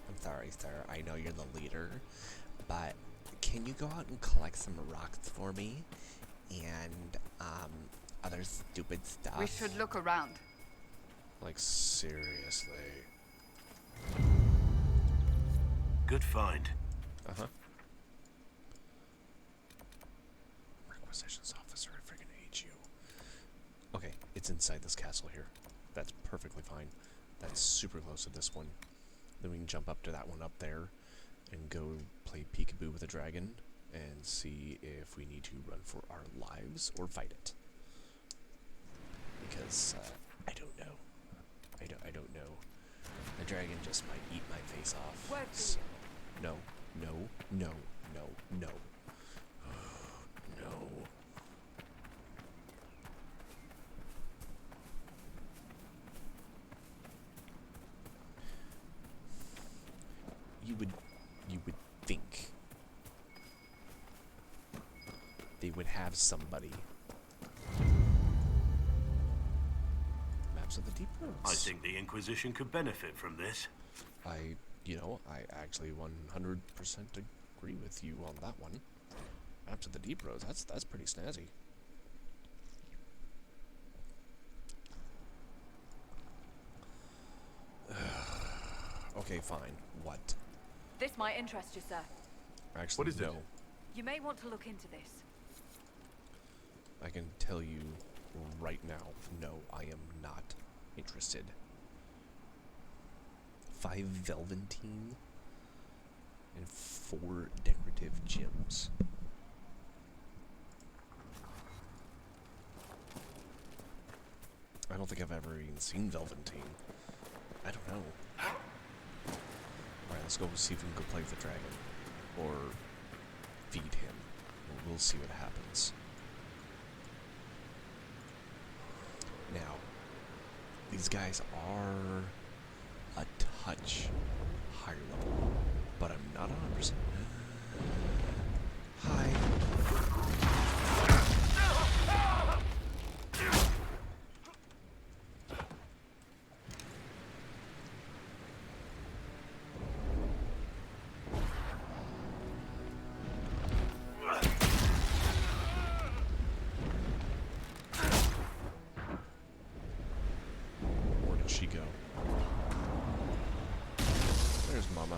I'm sorry, sir. I know you're the leader, but can you go out and collect some rocks for me? And, other stupid stuff? We should look around. Like, seriously. Good find. Uh-huh. Requisitions officer, I freaking hate you. Okay, it's inside this castle here. That's perfectly fine. That's super close to this one. Then we can jump up to that one up there and go play peekaboo with a dragon and see if we need to run for our lives or fight it. Because, I don't know. I don't know. The dragon just might eat my face off. So, no. No. You would think they would have somebody. Maps of the Deep Roads. I think the Inquisition could benefit from this. I actually 100% agree with you on that one. Maps of the Deep Roads, that's pretty snazzy. Okay, fine. What? This might interest you, sir. Actually, What is no. it? You may want to look into this. I can tell you right now, no, I am not interested. 5 Velveteen and 4 decorative gems. I don't think I've ever even seen Velveteen. I don't know. Alright, let's go see if we can go play with the dragon. Or feed him. We'll see what happens. Now, these guys are a touch higher level, but I'm not 100%. Hi. Where did she go? There's Mama.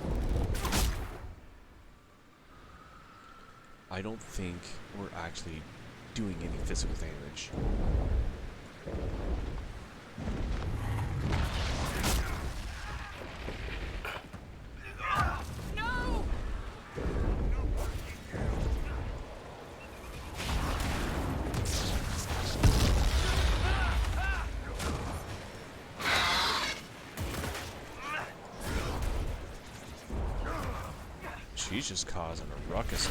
I don't think we're actually doing any physical damage. No! She's just causing a ruckus.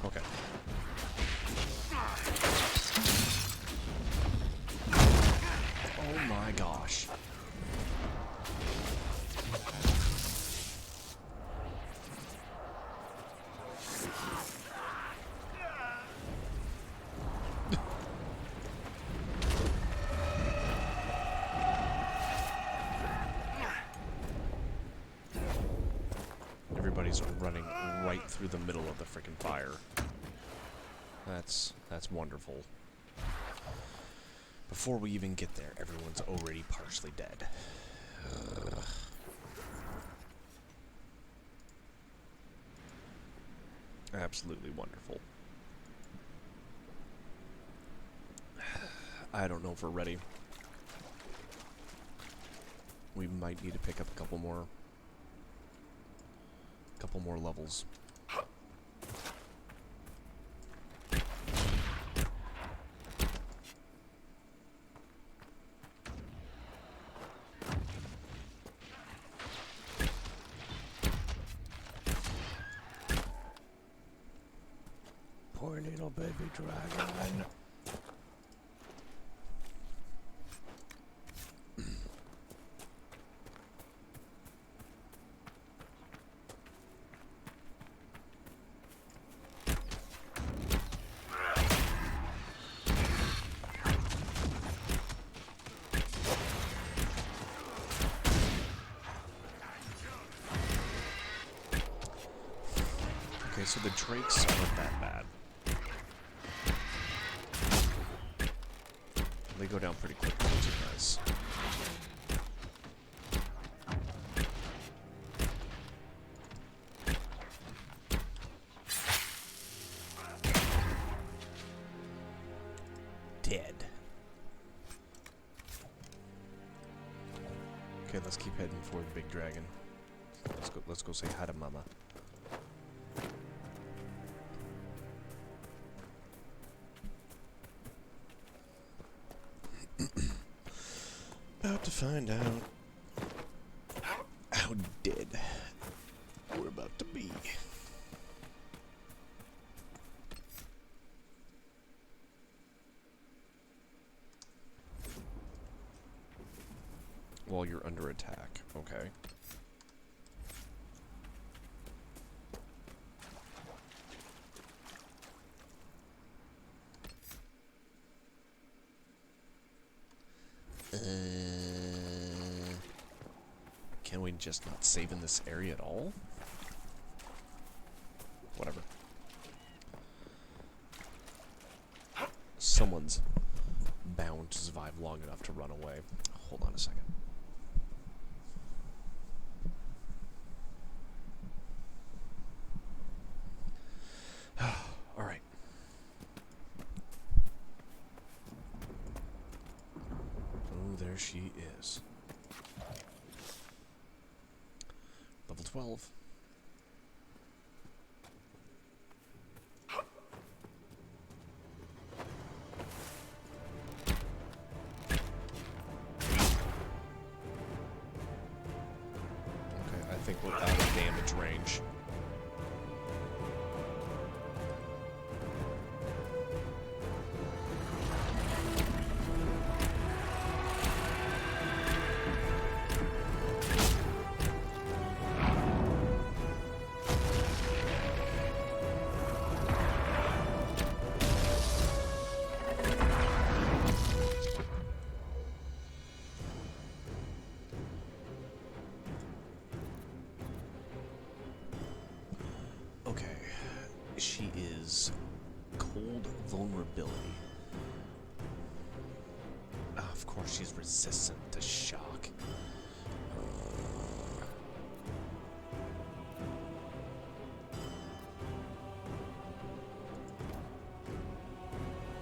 Okay. my gosh. Everybody's running right through the middle of the freaking fire. That's wonderful. Before we even get there, everyone's already partially dead. Ugh. Absolutely wonderful. I don't know if we're ready. We might need to pick up a couple more levels. Poor little baby dragon. Okay, so the drakes aren't that bad. They go down pretty quick, those guys. Dead. Okay, let's keep heading for the big dragon. Let's go say hi to Mama. About to find out how dead we're about to be. While you're under attack, okay. Can we just not save in this area at all? Whatever. Someone's bound to survive long enough to run away. Hold on a second. All right. Oh, there she is. Level 12. Okay, I think we're out of damage range. Okay, she is cold vulnerability. Of course, she's resistant to shock.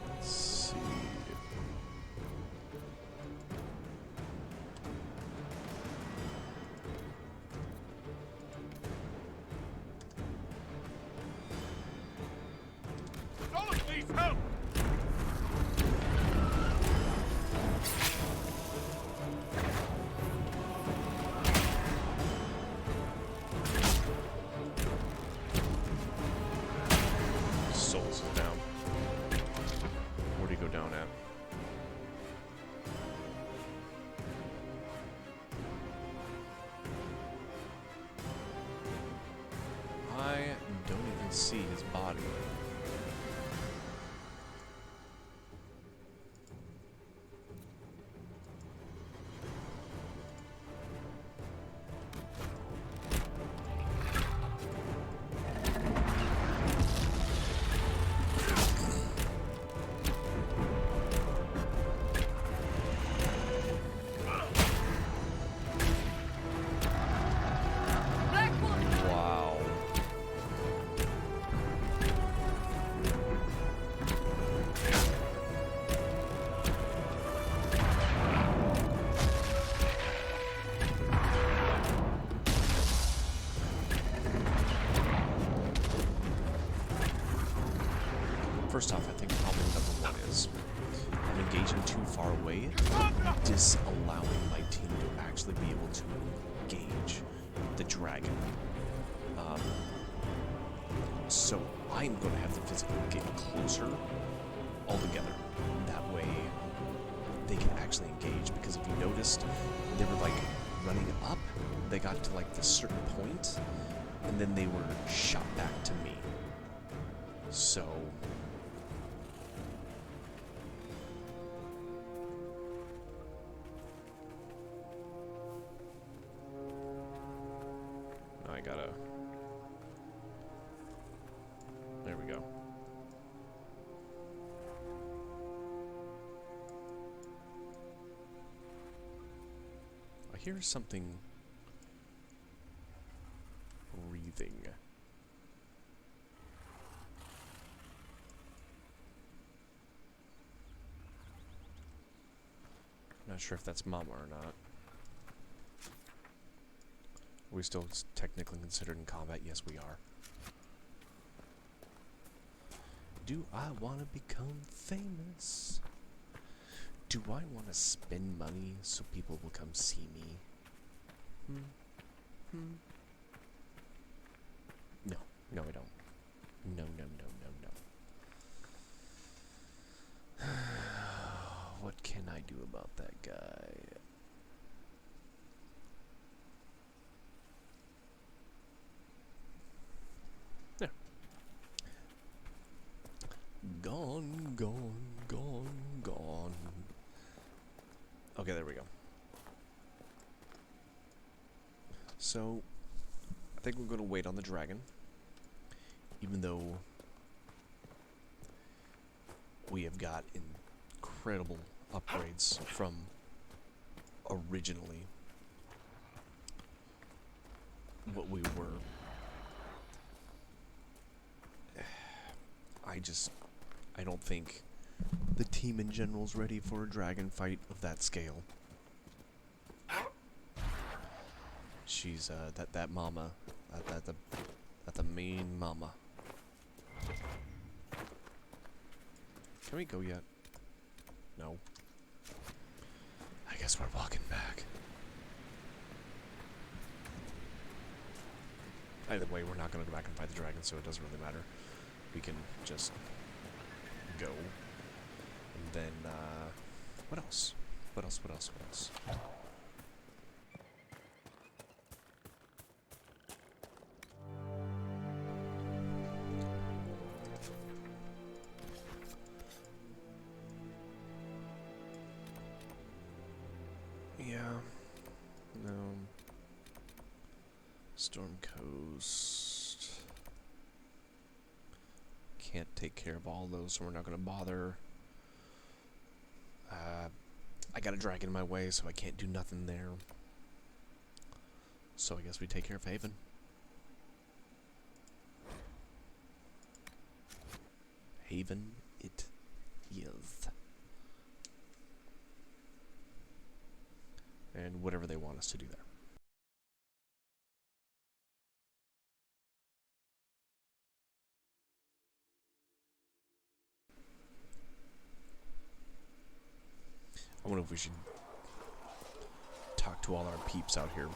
Let's see. Help! Souls is down. Where'd he go down at? see his body. Wow. First off, I think problem number 1 is I'm engaging too far away, disallowing my team to actually be able to engage the dragon. So I'm going to have to physically get closer altogether. That way they can actually engage, because if you noticed, they were like running up, they got to like this certain point, and then they were shot back to me. So now I gotta, there we go. I hear something breathing. Not sure if that's Mama or not. Are we still technically considered in combat? Yes, we are. Do I want to become famous? Do I want to spend money so people will come see me? No, no, I don't. No, no, no, no, no. What can I do about that guy? There. Gone, gone, gone, gone. Okay, there we go. So, I think we're going to wait on the dragon. Even though we have got incredible upgrades from originally what we were. I don't think the team in general is ready for a dragon fight of that scale. She's that mama, the main mama. Can we go yet? No. I guess we're walking back. Either way, we're not going to go back and fight the dragon, so it doesn't really matter. We can just go. And then, what else? What else? What else? What else? Yeah. No. Storm Coast. Can't take care of all those, so we're not going to bother. I got a dragon in my way, so I can't do nothing there. So I guess we take care of Haven. Haven it is. And whatever they want us to do there. I wonder if we should talk to all our peeps out here.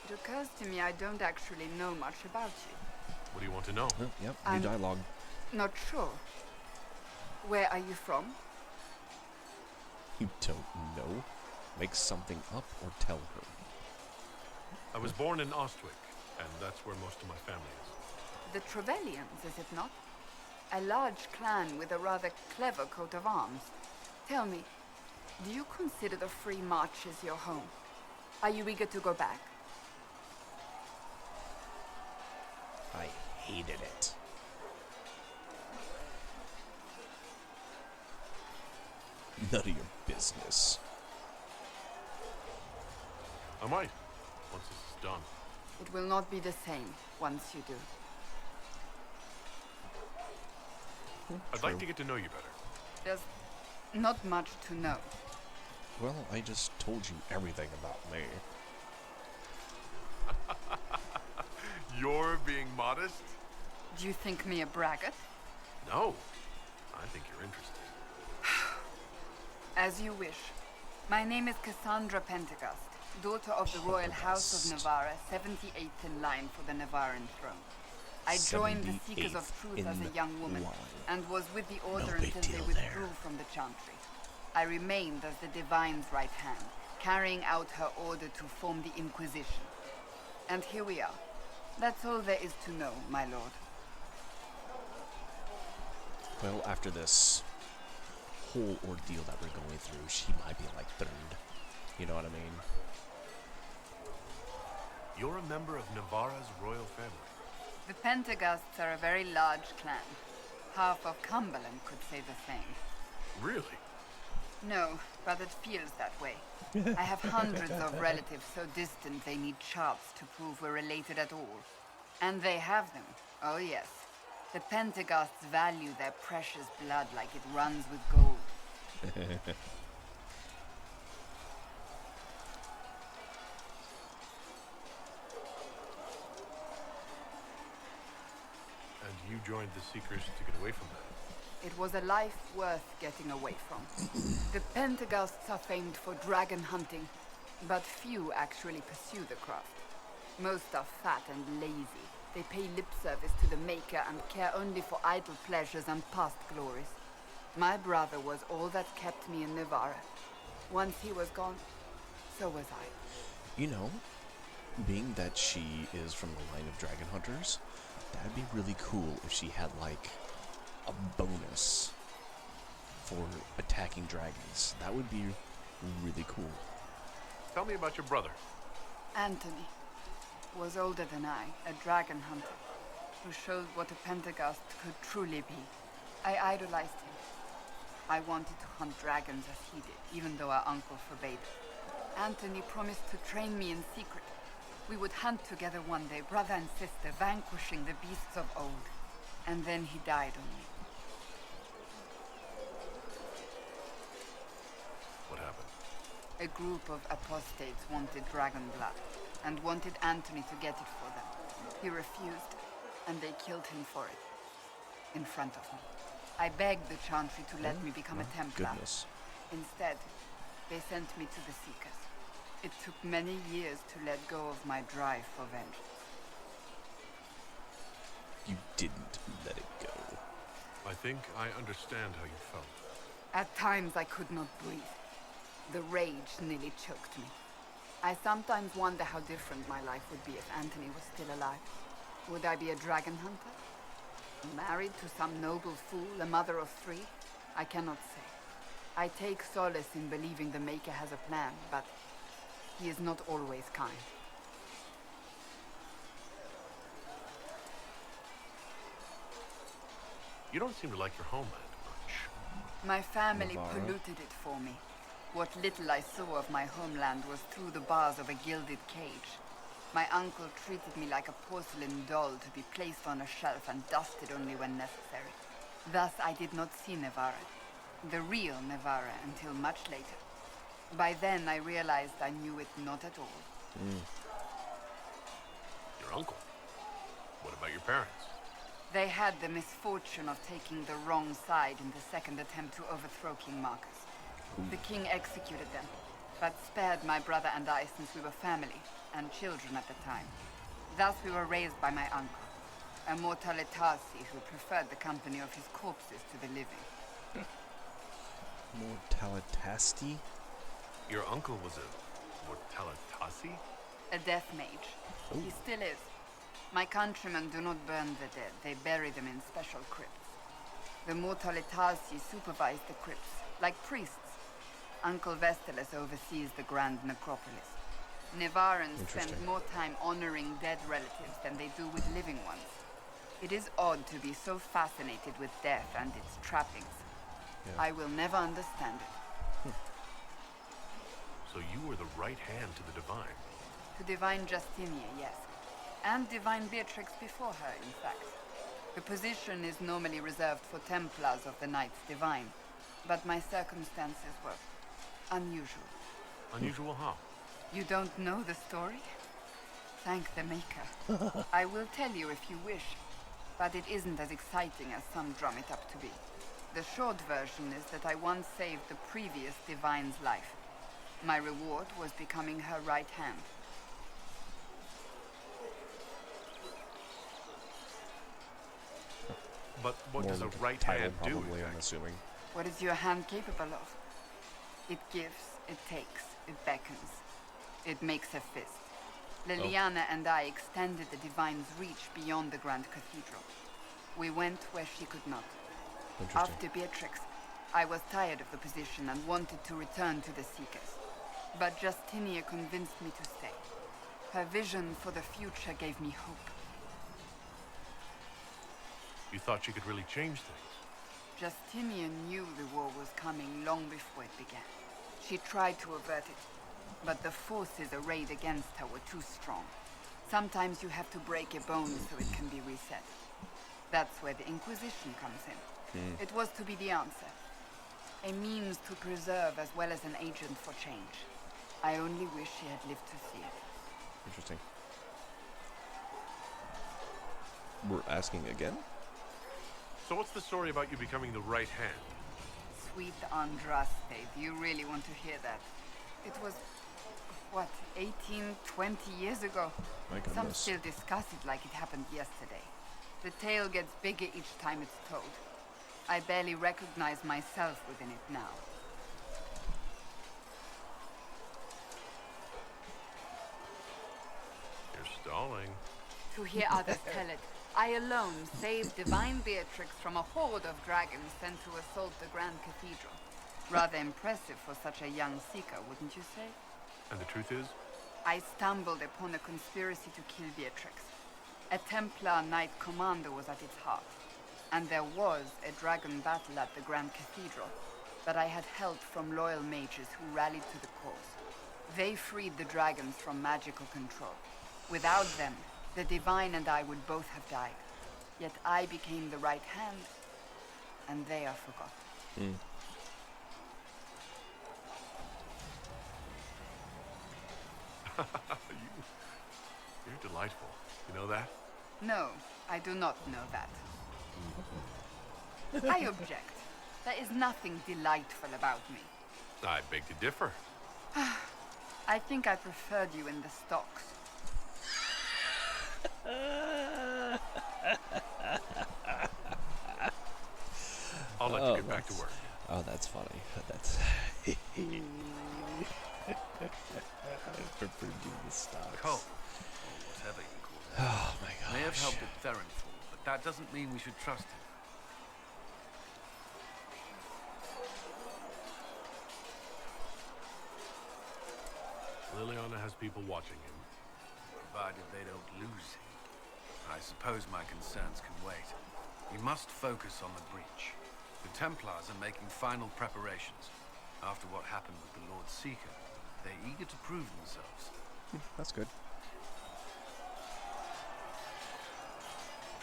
It occurs to me I don't actually know much about you. What do you want to know? Oh, yep, new dialogue. Not sure. Where are you from? You don't know. Make something up or tell her. I was born in Ostwick, And that's where most of my family is. The Trevellians, is it not? A large clan with a rather clever coat of arms. Tell me, do you consider the Free Marches your home? Are you eager to go back? I hated it. None of your business. I might, once this is done. It will not be the same once you do. I'd like to get to know you better. There's not much to know. Well, I just told you everything about me. You're being modest? Do you think me a braggart? No. I think you're interesting. As you wish. My name is Cassandra Pentecost, daughter of the Royal House of Navarra, 78th in line for the Navarran throne. I joined the Seekers of Truth as a young woman, and was with the Order until they withdrew from the Chantry. I remained as the Divine's right hand, carrying out her order to form the Inquisition. And here we are. That's all there is to know, my lord. Well, after this whole ordeal that we're going through, she might be like third. You know what I mean? You're a member of Navarra's royal family. The Pentecosts are a very large clan. Half of Cumberland could say the same. Really? No, but it feels that way. I have hundreds of relatives so distant they need charts to prove we're related at all. And they have them. Oh yes. The Pentecosts value their precious blood like it runs with gold. And you joined the Seekers to get away from that? It was a life worth getting away from. The Pentecosts are famed for dragon hunting, but few actually pursue the craft. Most are fat and lazy. They pay lip service to the Maker and care only for idle pleasures and past glories. My brother was all that kept me in Navarra. Once he was gone, so was I. You know, being that she is from the line of dragon hunters, that'd be really cool if she had, like, a bonus for attacking dragons. That would be really cool. Tell me about your brother. Anthony was older than I, a dragon hunter, who showed what a Pentecost could truly be. I idolized him. I wanted to hunt dragons as he did, even though our uncle forbade it. Anthony promised to train me in secret. We would hunt together one day, brother and sister, vanquishing the beasts of old. And then he died on me. What happened? A group of apostates wanted dragon blood, and wanted Anthony to get it for them. He refused, and they killed him for it. In front of me. I begged the Chantry to let me become a Templar. Goodness. Instead, they sent me to the Seekers. It took many years to let go of my drive for vengeance. You didn't let it go. I think I understand how you felt. At times I could not breathe. The rage nearly choked me. I sometimes wonder how different my life would be if Anthony was still alive. Would I be a dragon hunter? Married to some noble fool, a mother of 3? I cannot say. I take solace in believing the Maker has a plan, but he is not always kind. You don't seem to like your homeland much. My family Navarra. polluted it for me. What little I saw of my homeland was through the bars of a gilded cage. My uncle treated me like a porcelain doll to be placed on a shelf and dusted only when necessary. Thus I did not see Navarra, the real Navarra, until much later. By then I realized I knew it not at all. Your uncle? What about your parents? They had the misfortune of taking the wrong side in the second attempt to overthrow King Marcus. The king executed them, but spared my brother and I since we were family, and children at the time. Thus we were raised by my uncle, a mortalitasi who preferred the company of his corpses to the living. Mortalitasti? Your uncle was a mortalitasi? A death mage. Ooh. He still is. My countrymen do not burn the dead, they bury them in special crypts. The Mortalitasi supervise the crypts, like priests. Uncle Vestalis oversees the grand necropolis. Nevarans spend more time honoring dead relatives than they do with living ones. It is odd to be so fascinated with death and its trappings. Yeah. I will never understand it. So you were the right hand to the Divine. To Divine Justinia, yes. And Divine Beatrix before her, in fact. The position is normally reserved for Templars of the Knights Divine, but my circumstances were unusual. Unusual how? You don't know the story? Thank the Maker. I will tell you if you wish, but it isn't as exciting as some drum it up to be. The short version is that I once saved the previous Divine's life. My reward was becoming her right hand. But what More does a like right title, hand do? probably, I'm exactly? assuming. What is your hand capable of? It gives, it takes, it beckons. It makes a fist. Liliana and I extended the Divine's reach beyond the Grand Cathedral. We went where she could not. Interesting. After Beatrix, I was tired of the position and wanted to return to the Seekers. But Justinia convinced me to stay. Her vision for the future gave me hope. You thought she could really change things. Justinia knew the war was coming long before it began. She tried to avert it, but the forces arrayed against her were too strong. Sometimes you have to break a bone so it can be reset. That's where the Inquisition comes in. It was to be the answer. A means to preserve as well as an agent for change. I only wish she had lived to see it. Interesting. We're asking again? So what's the story about you becoming the right hand? Sweet Andraste, do you really want to hear that? It was, what, 18, 20 years ago? My Some goodness. still discuss it like it happened yesterday. The tale gets bigger each time it's told. I barely recognize myself within it now. You're stalling. To hear others tell it, I alone saved Divine Beatrix from a horde of dragons sent to assault the Grand Cathedral. Rather impressive for such a young seeker, wouldn't you say? And the truth is? I stumbled upon a conspiracy to kill Beatrix. A Templar Knight Commander was at its heart. And there was a dragon battle at the Grand Cathedral. But I had help from loyal mages who rallied to the cause. They freed the dragons from magical control. Without them, the Divine and I would both have died. Yet I became the right hand, and they are forgotten. You're delightful. You know that? No, I do not know that. I object. There is nothing delightful about me. I beg to differ. I think I preferred you in the stocks. I'll let you get back to work. Oh, that's funny. That's... I prefer doing the stocks. Cole, or whatever you call it, Oh my gosh. may have helped at Therenfall, but that doesn't mean we should trust him. Liliana has people watching him. Provided they don't lose him. I suppose my concerns can wait. We must focus on the breach. The Templars are making final preparations. After what happened with the Lord Seeker, they're eager to prove themselves. That's good.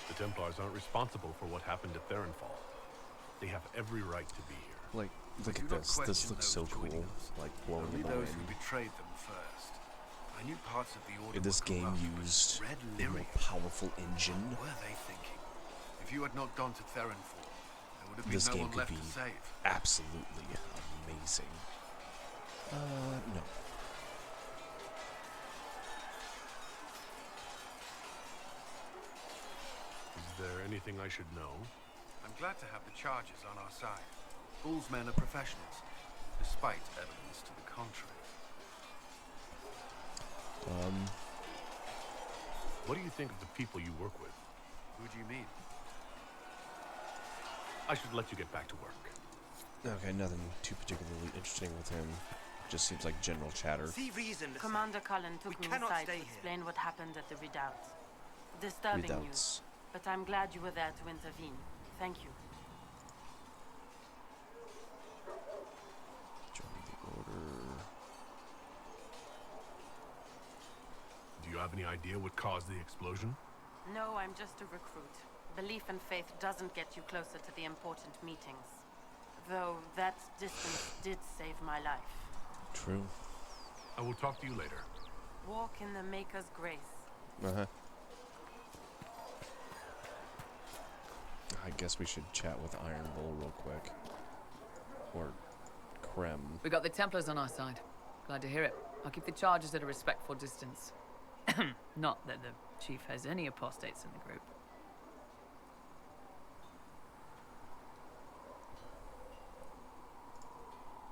The Templars aren't responsible for what happened at Therenfall. They have every right to be here. Like, look Do at not this. This question looks those so cool. joining us. Like, blowing Only in the those wind. who betrayed them first. I knew parts of the order In this were game corrupt, but used Red a more Lyria. powerful engine. What were they thinking? If you had not gone to Therenfall, there would have been This no game one could left be to save. absolutely amazing. No. Is there anything I should know? I'm glad to have the charges on our side. Bull's men are professionals, despite evidence to the contrary. What do you think of the people you work with? Who do you mean? I should let you get back to work. Okay, nothing too particularly interesting with him. Just seems like general chatter. See reason. Commander Cullen took me cannot aside stay to here. explain what happened at the redoubts. Disturbing Redoubts. news, but I'm glad you were there to intervene. Thank you. Join the order. Do you have any idea what caused the explosion? No, I'm just a recruit. Belief and faith doesn't get you closer to the important meetings. Though that distance did save my life. True. I will talk to you later. Walk in the Maker's grace. Uh-huh. I guess we should chat with Iron Bull real quick. Or Krem. We got the Templars on our side. Glad to hear it. I'll keep the charges at a respectful distance. Not that the chief has any apostates in the group.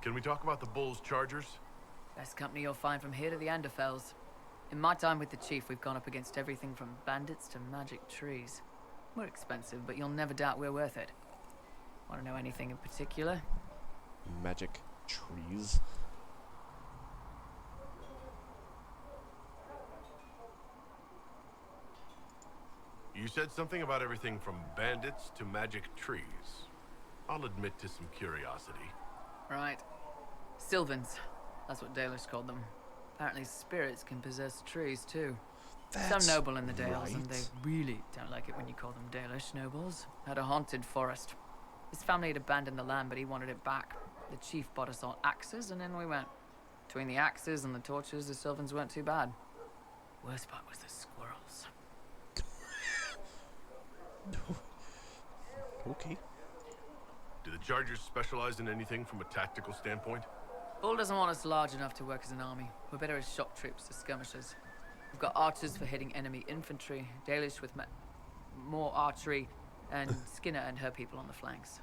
Can we talk about the Bull's chargers? Best company you'll find from here to the Anderfells. In my time with the chief, we've gone up against everything from bandits to magic trees. We're expensive, but you'll never doubt we're worth it. Want to know anything in particular? Magic trees. You said something about everything from bandits to magic trees. I'll admit to some curiosity. Right. Sylvans. That's what Dalish called them. Apparently spirits can possess trees, too. That's Some noble in the Dales, right. and they really don't like it when you call them Dalish nobles, had a haunted forest. His family had abandoned the land, but he wanted it back. The chief bought us all axes, and in we went. Between the axes and the torches, the Sylvans weren't too bad. Worst part was the squirrels. Okay. Do the chargers specialize in anything from a tactical standpoint? Bull doesn't want us large enough to work as an army. We're better as shock troops, as skirmishers. We've got archers for hitting enemy infantry, Dalish with more archery, and Skinner and her people on the flanks.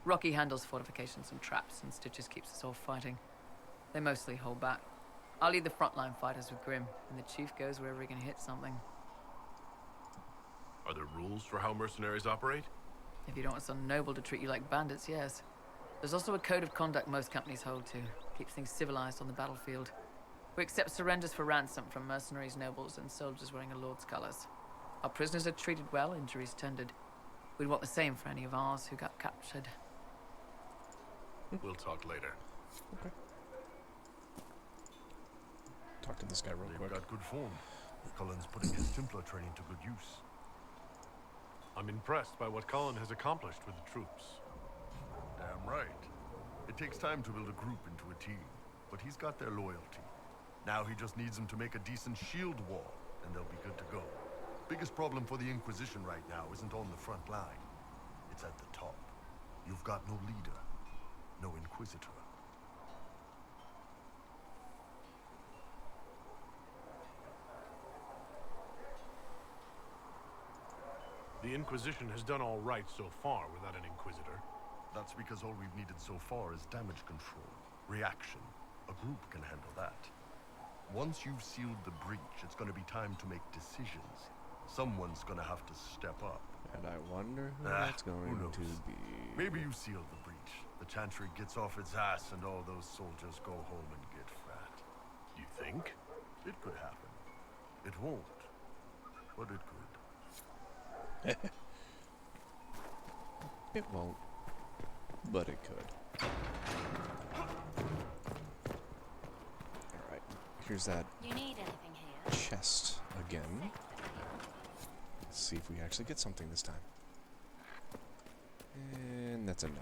Rocky handles fortifications and traps, and Stitches keeps us all fighting. They mostly hold back. I'll lead the frontline fighters with Grim, and the chief goes wherever he can hit something. Are there rules for how mercenaries operate? If you don't want some noble to treat you like bandits, yes. There's also a code of conduct most companies hold to. Keeps things civilized on the battlefield. We accept surrenders for ransom from mercenaries, nobles, and soldiers wearing a lord's colors. Our prisoners are treated well, injuries tended. We'd want the same for any of ours who got captured. We'll talk later. Okay. Talk to this guy real quick. They've got good form. Cullen's putting his Templar training to good use. I'm impressed by what Cullen has accomplished with the troops. Damn right. It takes time to build a group into a team, but he's got their loyalty. Now he just needs them to make a decent shield wall, and they'll be good to go. Biggest problem for the Inquisition right now isn't on the front line. It's at the top. You've got no leader, no Inquisitor. The Inquisition has done all right so far without an Inquisitor. That's because all we've needed so far is damage control, reaction. A group can handle that. Once you've sealed the breach, it's going to be time to make decisions. Someone's going to have to step up. And I wonder who that's going to be. Maybe you seal the breach. The Chantry gets off its ass and all those soldiers go home and get fat. You think? It could happen. It won't, but it could. It won't, but it could. Alright, here's that You need anything here? chest again. Let's see if we actually get something this time. And that's a no.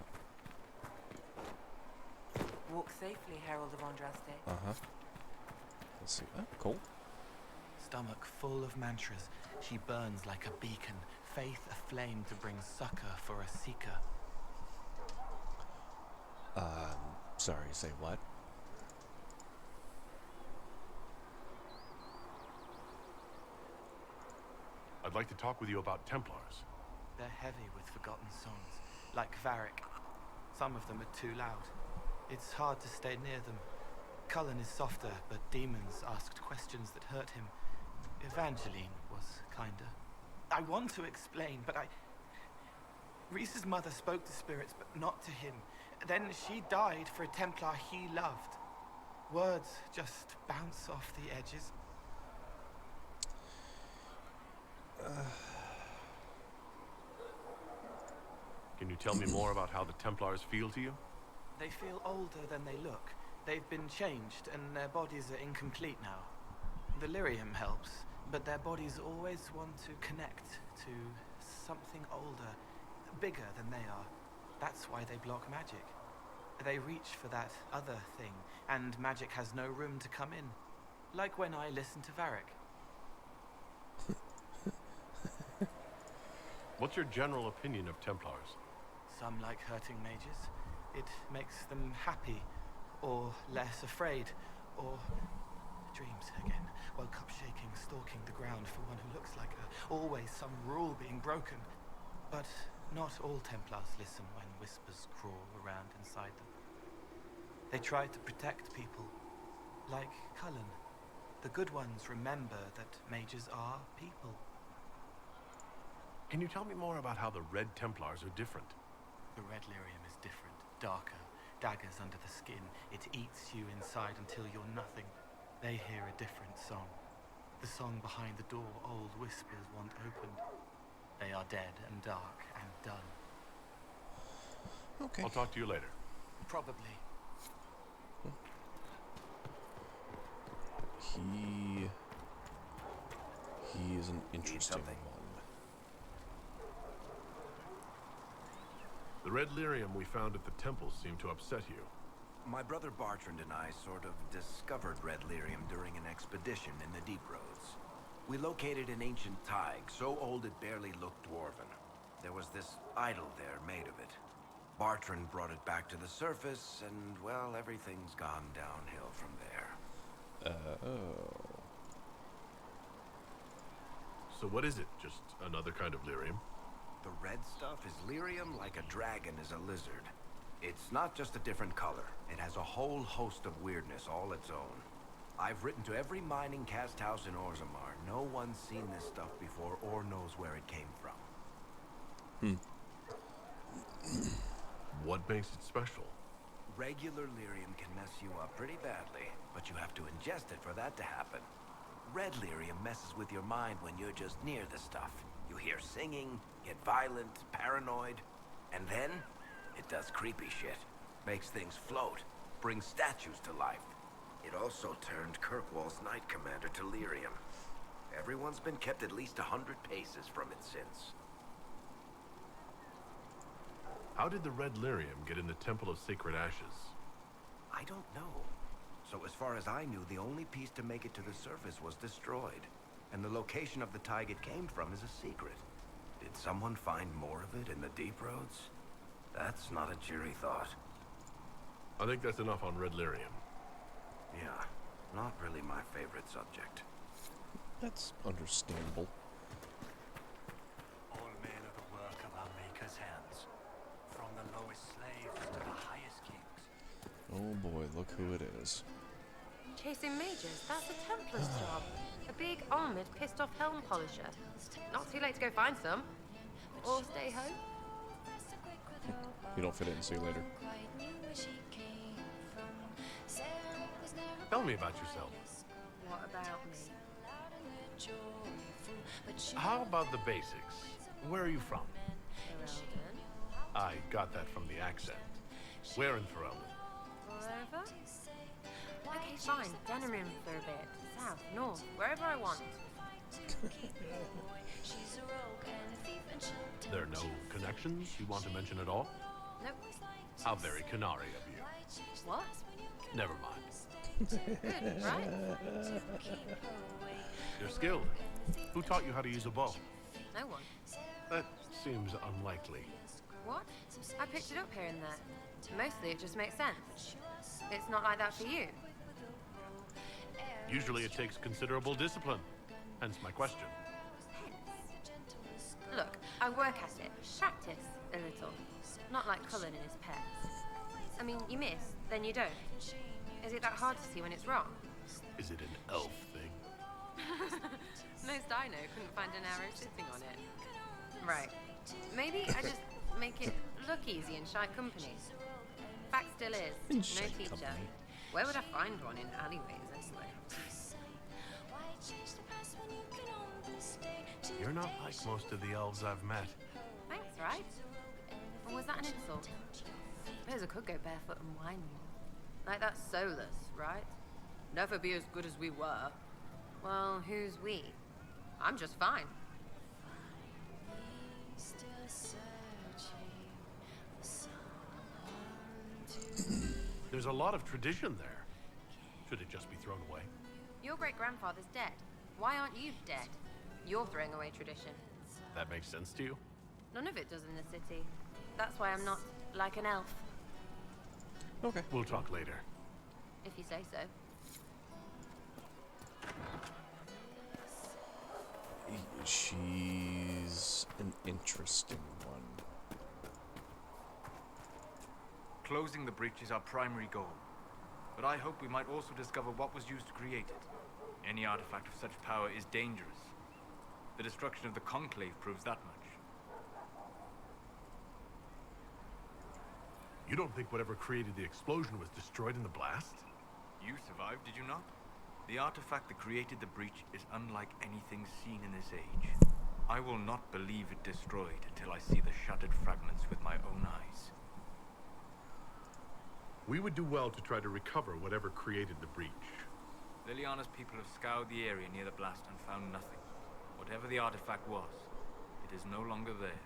Walk safely, Herald of Andraste. Uh-huh. Let's see. Oh, cool. Stomach full of mantras, she burns like a beacon, faith aflame to bring succor for a seeker. Sorry, say what? I'd like to talk with you about Templars. They're heavy with forgotten songs, like Varric. Some of them are too loud. It's hard to stay near them. Cullen is softer, but demons asked questions that hurt him. Evangeline was kinder. I want to explain, but Reese's mother spoke to spirits, but not to him. Then she died for a Templar he loved. Words just bounce off the edges. Can you tell me more about how the Templars feel to you? They feel older than they look. They've been changed, and their bodies are incomplete now. The lyrium helps, but their bodies always want to connect to something older, bigger than they are. That's why they block magic. They reach for that other thing, and magic has no room to come in. Like when I listen to Varric. What's your general opinion of Templars? Some like hurting mages. It makes them happy, or less afraid, or dreams again. Woke up shaking, stalking the ground for one who looks like her. Always some rule being broken. But not all Templars listen when whispers crawl around inside them. They try to protect people, like Cullen. The good ones remember that mages are people. Can you tell me more about how the Red Templars are different? The red lyrium is different, darker. Daggers under the skin. It eats you inside until you're nothing. They hear a different song. The song behind the door old whispers want opened. They are dead and dark and done. Okay. I'll talk to you later. Probably. He is an interesting one. The red lyrium we found at the temple seemed to upset you. My brother Bartrand and I sort of discovered red lyrium during an expedition in the Deep Roads. We located an ancient thaig, so old it barely looked dwarven. There was this idol there made of it. Bartrand brought it back to the surface, and, well, everything's gone downhill from there. Oh. So what is it? Just another kind of lyrium? The red stuff is lyrium like a dragon is a lizard. It's not just a different color. It has a whole host of weirdness all its own. I've written to every mining cast house in Orzammar. No one's seen this stuff before or knows where it came from. What makes it special? Regular lyrium can mess you up pretty badly, but you have to ingest it for that to happen. Red lyrium messes with your mind when you're just near the stuff. You hear singing, get violent, paranoid, and then it does creepy shit. Makes things float, brings statues to life. It also turned Kirkwall's Knight Commander to lyrium. Everyone's been kept at least 100 paces from it since. How did the red lyrium get in the Temple of Sacred Ashes? I don't know. So as far as I knew, the only piece to make it to the surface was destroyed. And the location of the thaig it came from is a secret. Did someone find more of it in the Deep Roads? That's not a cheery thought. I think that's enough on red lyrium. Yeah, not really my favorite subject. That's understandable. All men are the work of our Maker's hands. From the lowest slaves to the highest kings. Oh boy, look who it is. Chasing mages, that's a Templar's job. A big, armoured, pissed-off helm polisher. Not too late to go find some. Or stay home. You don't fit in, see you later. Tell me about yourself. What about me? How about the basics? Where are you from? Ferelden. I got that from the accent. Where in Ferelden? Wherever? Okay, fine. Denerim for a bit. South, north, wherever I want. There are no connections you want to mention at all? Nope. How very Canary of you. What? Never mind. Good, right? You're skilled. Who taught you how to use a bow? No one. That seems unlikely. What? I picked it up here and there. Mostly it just makes sense. It's not like that for you. Usually it takes considerable discipline. Hence my question. Look, I work at it. Practice a little. Not like Cullen and his pets. I mean, you miss, then you don't. Is it that hard to see when it's wrong? Is it an elf thing? Most I know couldn't find an arrow sitting on it. Right. Maybe I just make it look easy in shy company. Fact still is, In no shy teacher. company. Where would I find one in alleyways anyway? You're not like most of the elves I've met. Thanks, right? Or was that an insult? Suppose I could go barefoot and whine more. Like that's soulless, right? Never be as good as we were. Well, who's we? I'm just fine. There's a lot of tradition there. Should it just be thrown away? Your great-grandfather's dead. Why aren't you dead? You're throwing away tradition. That makes sense to you? None of it does in the city. That's why I'm not like an elf, Okay. We'll talk later. if you say so. She's an interesting one. Closing the breach is our primary goal. But I hope we might also discover what was used to create it. Any artifact of such power is dangerous. The destruction of the Conclave proves that much. You don't think whatever created the explosion was destroyed in the blast? You survived, did you not? The artifact that created the breach is unlike anything seen in this age. I will not believe it destroyed until I see the shattered fragments with my own eyes. We would do well to try to recover whatever created the breach. Liliana's people have scoured the area near the blast and found nothing. Whatever the artifact was, it is no longer there.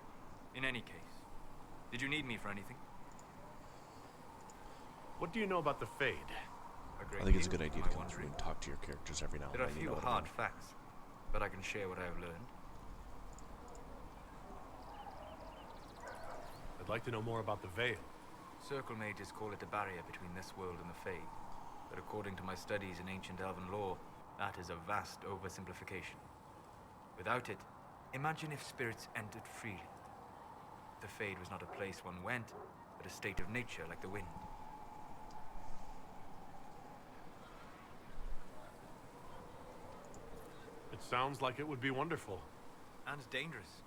In any case, did you need me for anything? What do you know about the Fade? I think it's a good idea to come through and talk to your characters every now and There are then. a You few know what I hard mean? facts, but I can share what I have learned. I'd like to know more about the Veil. Circle mages call it a barrier between this world and the Fade, but according to my studies in ancient elven lore, that is a vast oversimplification. Without it, imagine if spirits entered freely. The Fade was not a place one went, but a state of nature like the wind. It sounds like it would be wonderful. And dangerous.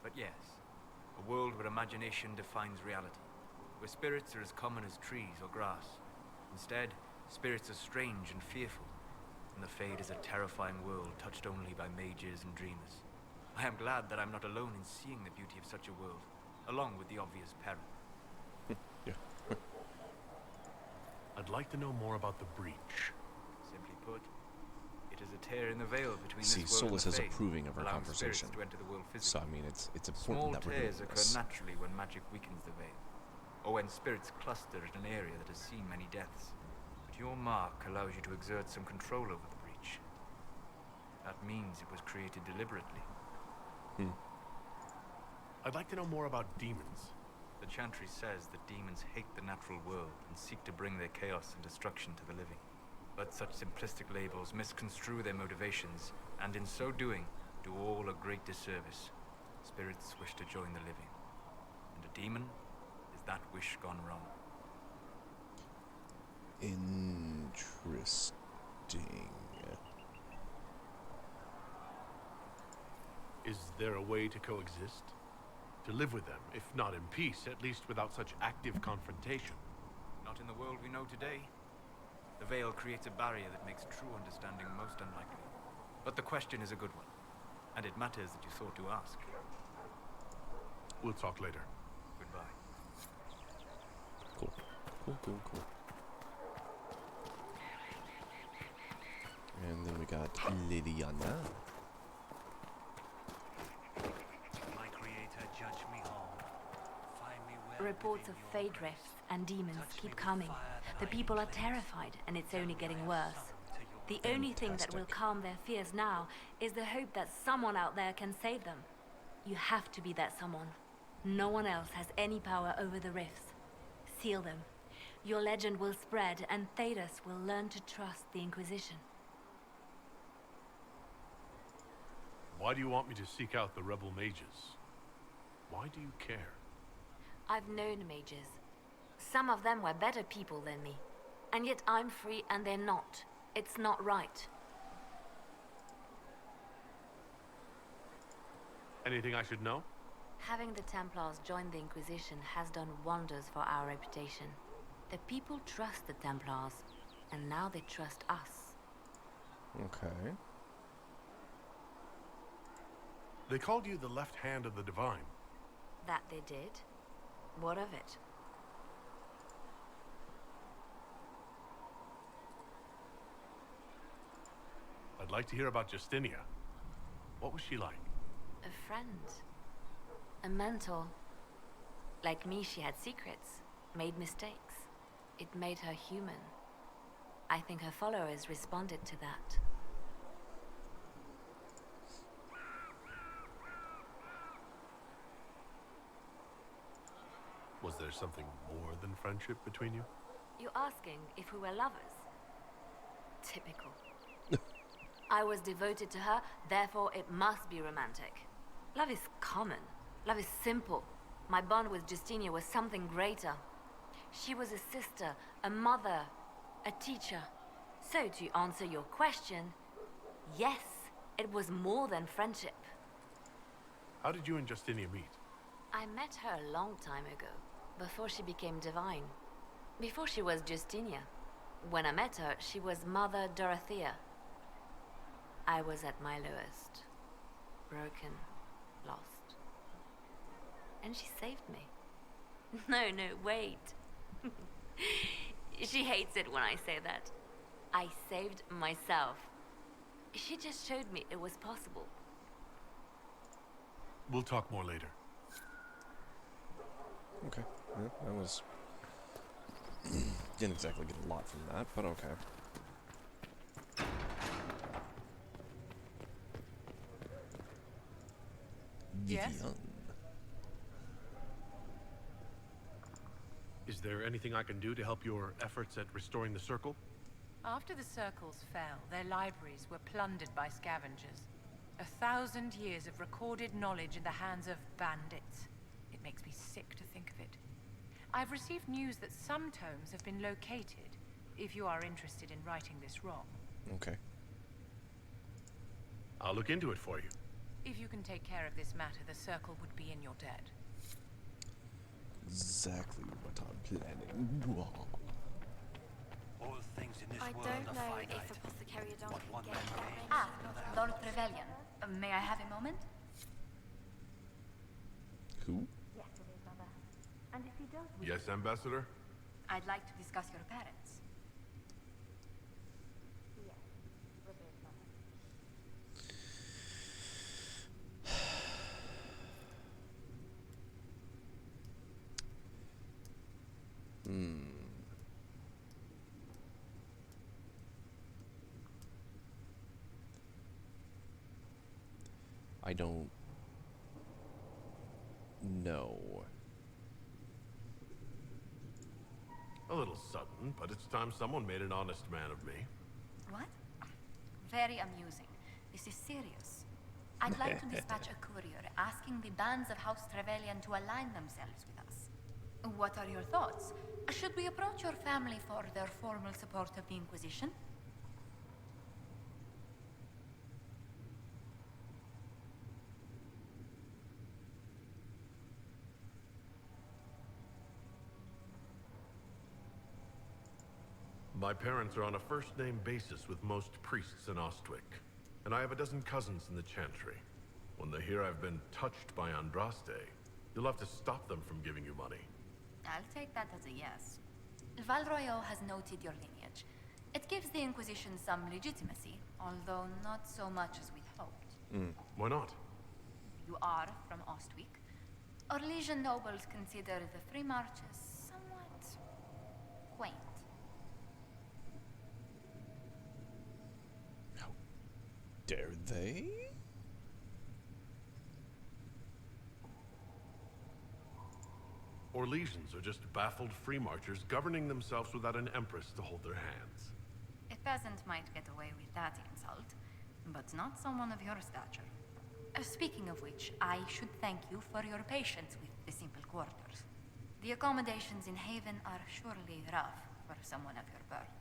But yes, a world where imagination defines reality, where spirits are as common as trees or grass. Instead, spirits are strange and fearful, and the Fade is a terrifying world touched only by mages and dreamers. I am glad that I'm not alone in seeing the beauty of such a world, along with the obvious peril. Yeah. I'd like to know more about the breach. Simply put, it is a tear in the veil between See, this world Solus and is the Fade, approving of our allowing conversation. spirits to enter the world So, physically. I mean, it's important Small that we're doing tears occur this. naturally when magic weakens the veil, or when spirits cluster in an area that has seen many deaths. But your mark allows you to exert some control over the breach. That means it was created deliberately. I'd like to know more about demons. The Chantry says that demons hate the natural world and seek to bring their chaos and destruction to the living. But such simplistic labels misconstrue their motivations, and in so doing, do all a great disservice. Spirits wish to join the living, and a demon is that wish gone wrong. Interesting. Is there a way to coexist? To live with them, if not in peace, at least without such active confrontation? Not in the world we know today. The veil creates a barrier that makes true understanding most unlikely. But the question is a good one, and it matters that you thought to ask. We'll talk later. Goodbye. Cool. Cool. And then we got Liliana. My creator, judge me all. Find me where Reports of fade rifts and demons keep coming. The people are terrified, and it's only getting worse. The only thing that will calm their fears now is the hope that someone out there can save them. You have to be that someone. No one else has any power over the rifts. Seal them. Your legend will spread, and Thedas will learn to trust the Inquisition. Why do you want me to seek out the rebel mages? Why do you care? I've known mages. Some of them were better people than me. And yet I'm free and they're not. It's not right. Anything I should know? Having the Templars join the Inquisition has done wonders for our reputation. The people trust the Templars, and now they trust us. Okay. They called you the left hand of the Divine. That they did? What of it? I'd like to hear about Justinia. What was she like? A friend. A mentor. Like me, she had secrets, made mistakes. It made her human. I think her followers responded to that. Was there something more than friendship between you? You're asking if we were lovers? Typical. I was devoted to her, therefore it must be romantic. Love is common. Love is simple. My bond with Justinia was something greater. She was a sister, a mother, a teacher. So to answer your question, yes, it was more than friendship. How did you and Justinia meet? I met her a long time ago, before she became divine. Before she was Justinia. When I met her, she was Mother Dorothea. I was at my lowest. Broken, lost. And she saved me. No, wait. She hates it when I say that. I saved myself. She just showed me it was possible. We'll talk more later. Okay. Yeah, that was... Didn't exactly get a lot from that, but okay. Yes? Vivian. Is there anything I can do to help your efforts at restoring the Circle? After the Circles fell, their libraries were plundered by scavengers. 1,000 years of recorded knowledge in the hands of bandits. It makes me sick to think of it. I've received news that some tomes have been located, if you are interested in righting this wrong. Okay. I'll look into it for you. If you can take care of this matter, the Circle would be in your debt. Exactly what I'm planning. All things in this I world don't are know finite. if Apothecary Don What can one get man that gains, many. another has Lord to lose. Trevelyan, may I have a moment? Who? Yes, it is, Mother. And if he does... Yes, Ambassador? I'd like to discuss your parents. Yes, with it, Mother. I don't know. A little sudden, but it's time someone made an honest man of me. What? Very amusing. This is serious. I'd like to dispatch a courier asking the bands of House Trevelyan to align themselves with us. What are your thoughts? Should we approach your family for their formal support of the Inquisition? My parents are on a first-name basis with most priests in Ostwick, and I have a dozen cousins in the Chantry. When they hear I've been touched by Andraste, you'll have to stop them from giving you money. I'll take that as a yes. Valroyo has noted your lineage. It gives the Inquisition some legitimacy, although not so much as we'd hoped. Why not? You are from Ostwick. Orlesian nobles consider the free marches somewhat quaint. Dare they? Orlesians are just baffled free marchers governing themselves without an empress to hold their hands. A peasant might get away with that insult, but not someone of your stature. Speaking of which, I should thank you for your patience with the simple quarters. The accommodations in Haven are surely rough for someone of your birth.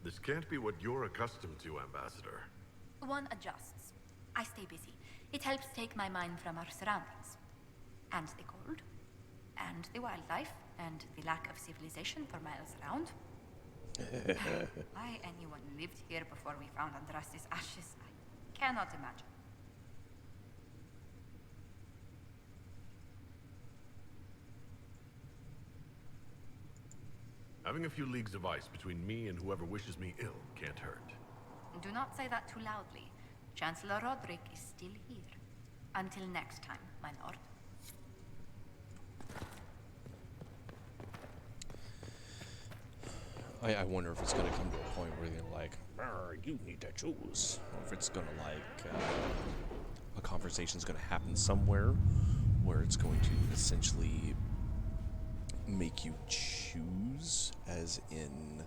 This can't be what you're accustomed to, Ambassador. One adjusts. I stay busy. It helps take my mind from our surroundings. And the cold. And the wildlife. And the lack of civilization for miles around. Why anyone lived here before we found Andraste's ashes, I cannot imagine. Having a few leagues of ice between me and whoever wishes me ill can't hurt. Do not say that too loudly. Chancellor Roderick is still here. Until next time, my lord. I wonder if it's going to come to a point where they're like, you need to choose. Or if it's going to like, a conversation's going to happen somewhere where it's going to essentially make you choose, as in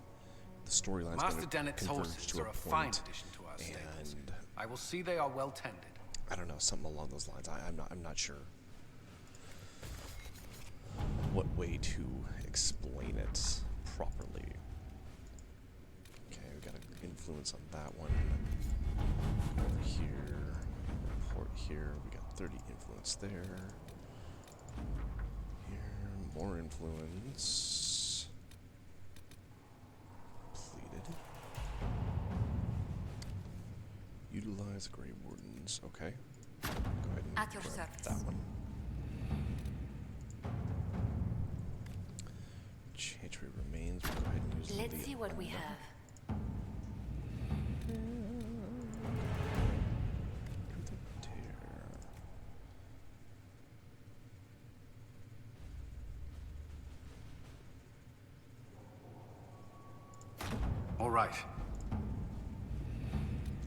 the storyline's going to converge to a fine point. addition to our stables. And I will see they are well tended. I don't know, something along those lines. I'm not sure what way to explain it properly. Okay, we got an influence on that one. Over here, report here. We got 30 influence there. Here, more influence. Completed. Utilize Grey Wardens. Okay. Go ahead and At your grab service. that one. Chantry remains. We'll go ahead and use Let's the see what we have. All right.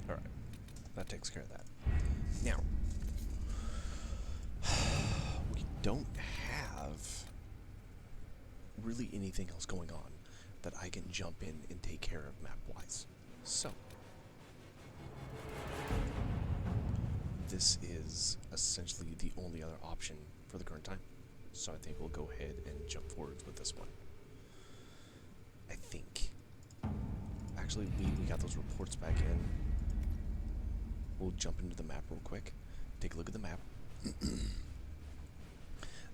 All right. That takes care of that. Now, we don't have really anything else going on that I can jump in and take care of map-wise. So, this is essentially the only other option for the current time. So I think we'll go ahead and jump forward with this one. I think. Actually, we got those reports back in. We'll jump into the map real quick. Take a look at the map.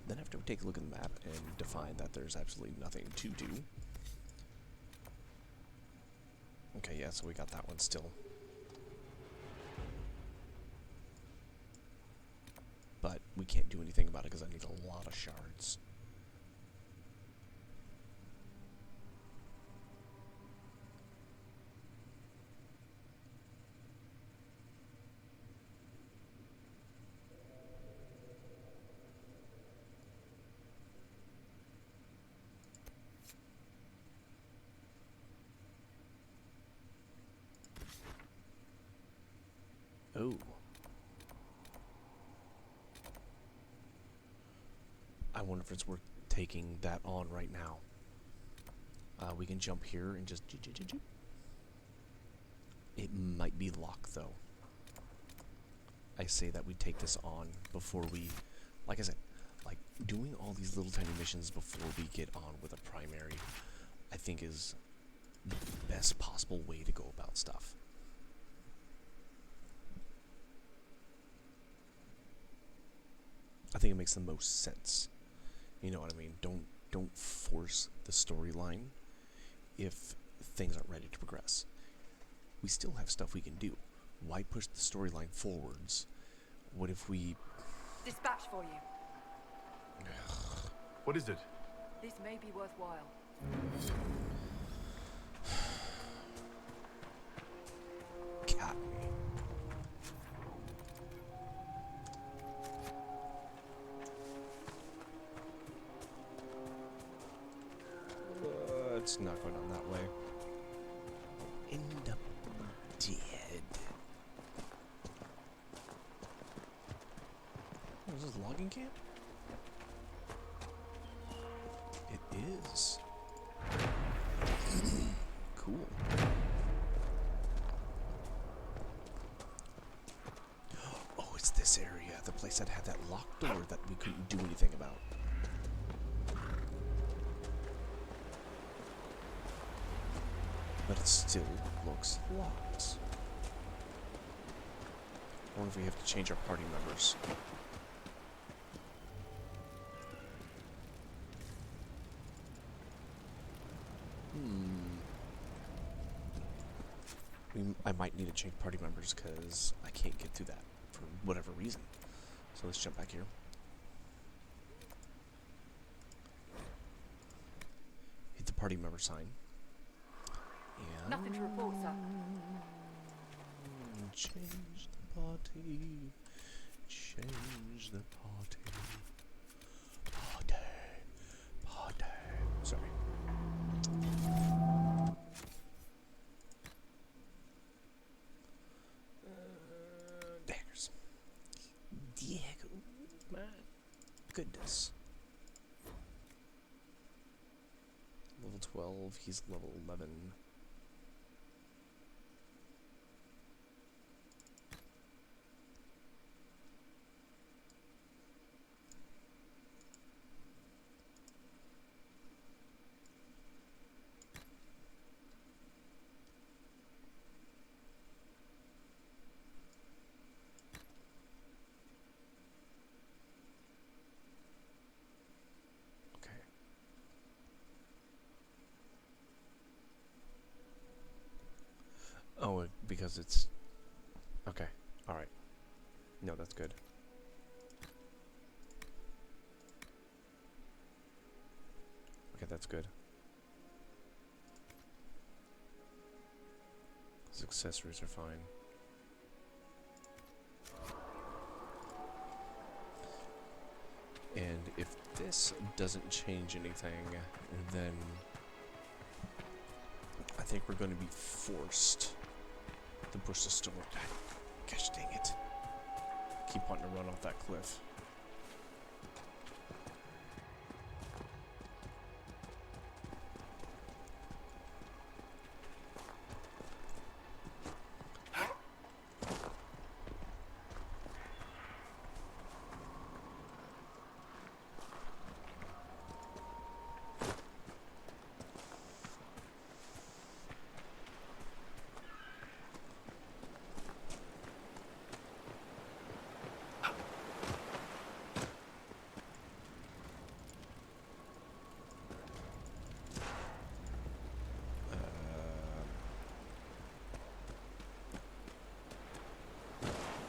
Then after we take a look at the map and define that there's absolutely nothing to do. Okay, yeah, so we got that one still. But we can't do anything about it because I need a lot of shards. Oh. I wonder if it's worth taking that on right now. We can jump here and just... It might be locked, though. I say that we take this on before we... Like I said, like, doing all these little tiny missions before we get on with a primary, I think is the best possible way to go about stuff. I think it makes the most sense. You know what I mean? Don't force the storyline if things aren't ready to progress. We still have stuff we can do. Why push the storyline forwards? What if we... Dispatch for you. What is it? This may be worthwhile. Cat me. It's not going on that way. End up dead. Oh, is this a logging camp? It is. Cool. Oh, it's this area. The place that had that locked door that we couldn't do anything about. But it still looks locked. I wonder if we have to change our party members. I might need to change party members because I can't get through that for whatever reason. So let's jump back here. Hit the party member sign. And Nothing to report, sir. Change the party. Change the party. Party. Sorry. Daggers. Diego. My goodness. Level 12, he's level 11. Oh, because it's... Okay, alright. No, that's good. Okay, that's good. His accessories are fine. And if this doesn't change anything, then I think we're going to be forced to push the storm. Gosh dang it. Keep wanting to run off that cliff.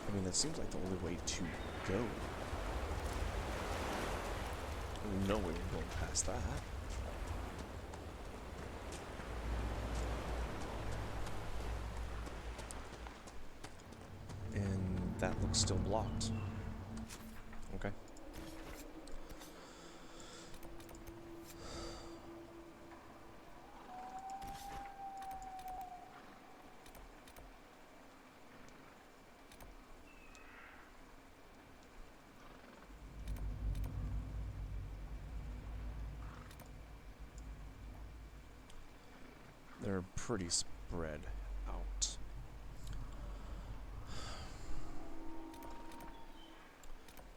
I mean, that seems like the only way to go. No way we're going past that. And that looks still blocked. Okay. They're pretty spread out.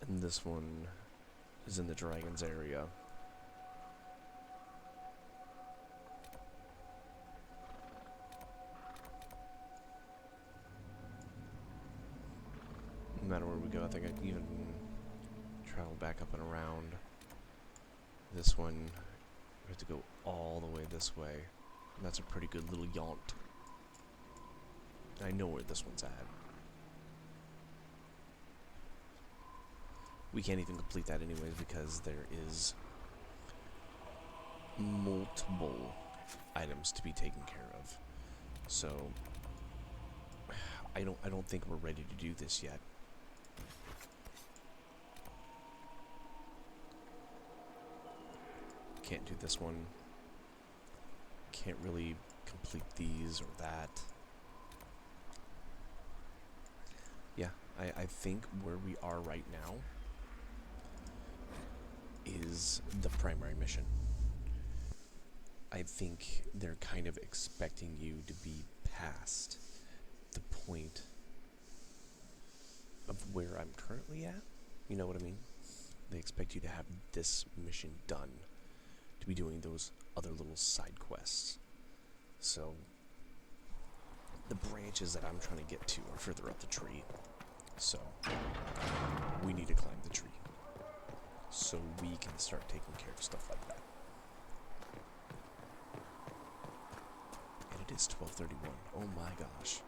And this one is in the Dragon's area. No matter where we go, I think I can even travel back up and around. This one, we have to go all the way this way. And that's a pretty good little yaunt. I know where this one's at. We can't even complete that anyways because there is multiple items to be taken care of. So I don't think we're ready to do this yet. Can't do this one. Can't really complete these or that. Yeah, I think where we are right now is the primary mission. I think they're kind of expecting you to be past the point of where I'm currently at. You know what I mean? They expect you to have this mission done, to be doing those other little side quests. So the branches that I'm trying to get to are further up the tree. So, we need to climb the tree. So we can start taking care of stuff like that. And it is 12:31. Oh my gosh.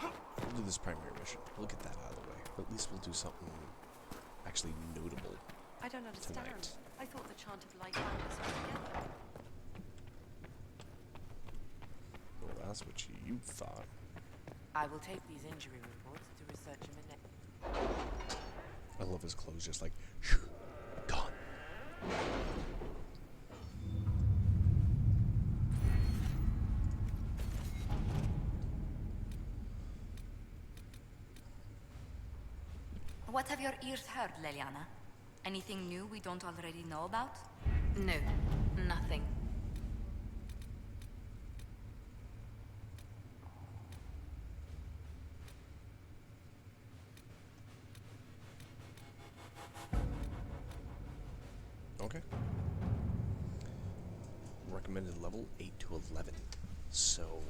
We'll do this primary mission. We'll get that out of the way. But at least we'll do something actually notable I don't understand. tonight. I thought the chant of light bound us all together. Well, that's what you thought. I will take these injury reports to research them in I love his clothes, just like, shoo, gone. What have your ears heard, Leliana? Anything new we don't already know about? No, nothing. Okay. Recommended level 8 to 11. So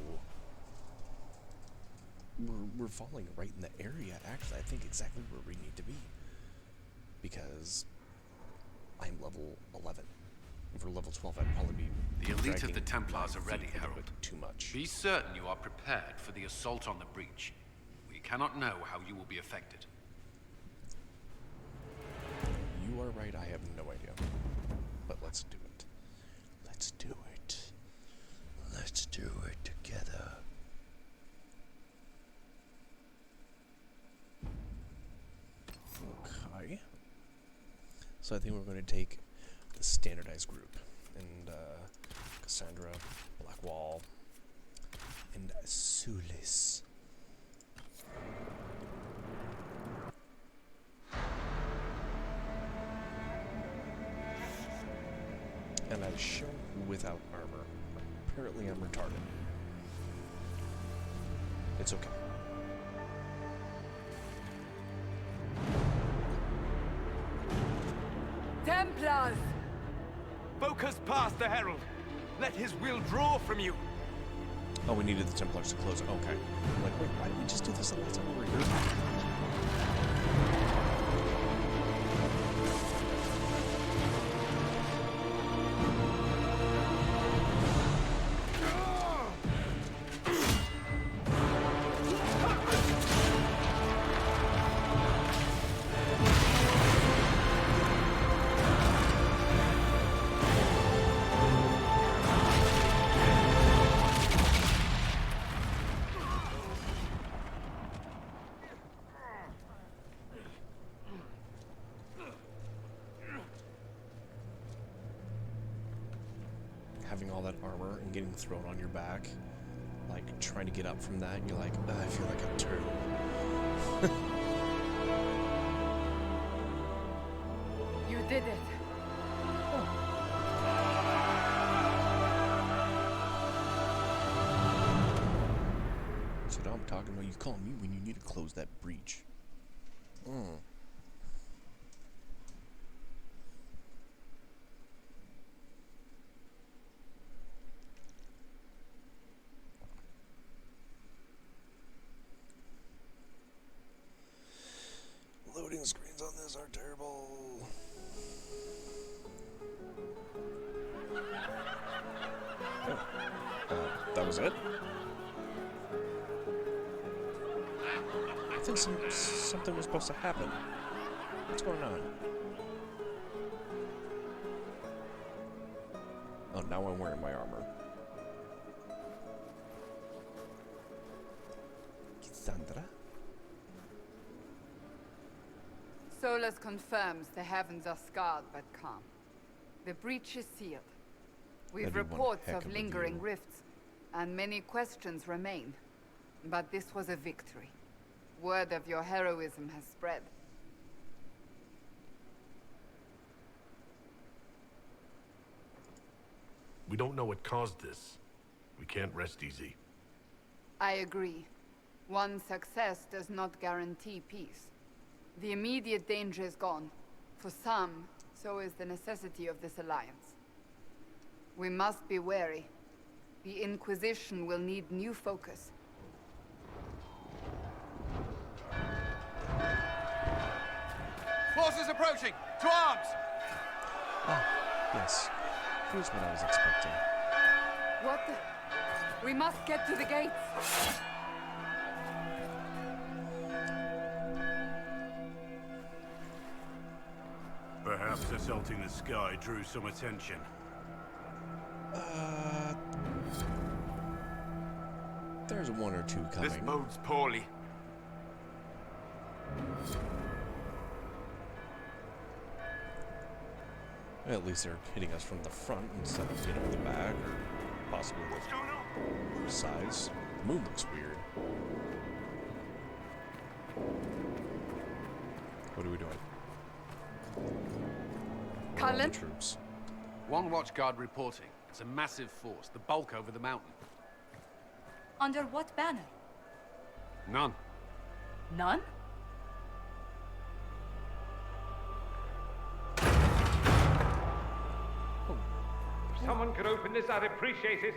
we're falling right in the area. Actually, I think exactly where we need to be, because I'm level 11. For level 12, I'd probably be. The elite of dragging the Templars are my ready, feet a little Harold. bit too much. Be certain you are prepared for the assault on the breach. We cannot know how you will be affected. You are right. I have no idea. But let's do it. Let's do it. Let's do it together. Okay. So I think we're going to take the standardized group. And Cassandra, Blackwall, and Sulis. And I show without armor. Apparently I'm retarded. It's okay. Templars! Focus past the Herald. Let his will draw from you. Oh, we needed the Templars to close it. Okay. I'm like, wait, why didn't we just do this the last time we were here? Having all that armor and getting thrown on your back, like trying to get up from that, and you're like, I feel like a turtle. You did it. So now I'm talking about you call me when you need to close that breach. Loading screens on this are terrible. That was it? I think something was supposed to happen. What's going on? Oh, now I'm wearing my armor. Cassandra? Solus confirms the heavens are scarred but calm. The breach is sealed. We've That'd be one reports heck of of a lingering view. rifts, and many questions remain. But this was a victory. Word of your heroism has spread. We don't know what caused this. We can't rest easy. I agree. One success does not guarantee peace. The immediate danger is gone. For some, so is the necessity of this alliance. We must be wary. The Inquisition will need new focus, Forces approaching! To arms! Ah, yes. Here's what I was expecting. What the? We must get to the gates. Perhaps assaulting the sky drew some attention. There's one or two coming. This bodes poorly. At least they're hitting us from the front instead of, you know, the back or possibly the sides. The moon looks weird. What are we doing? Cullen? Troops. One watchguard reporting. It's a massive force, the bulk over the mountain. Under what banner? None. None? If someone could open this, I'd appreciate it.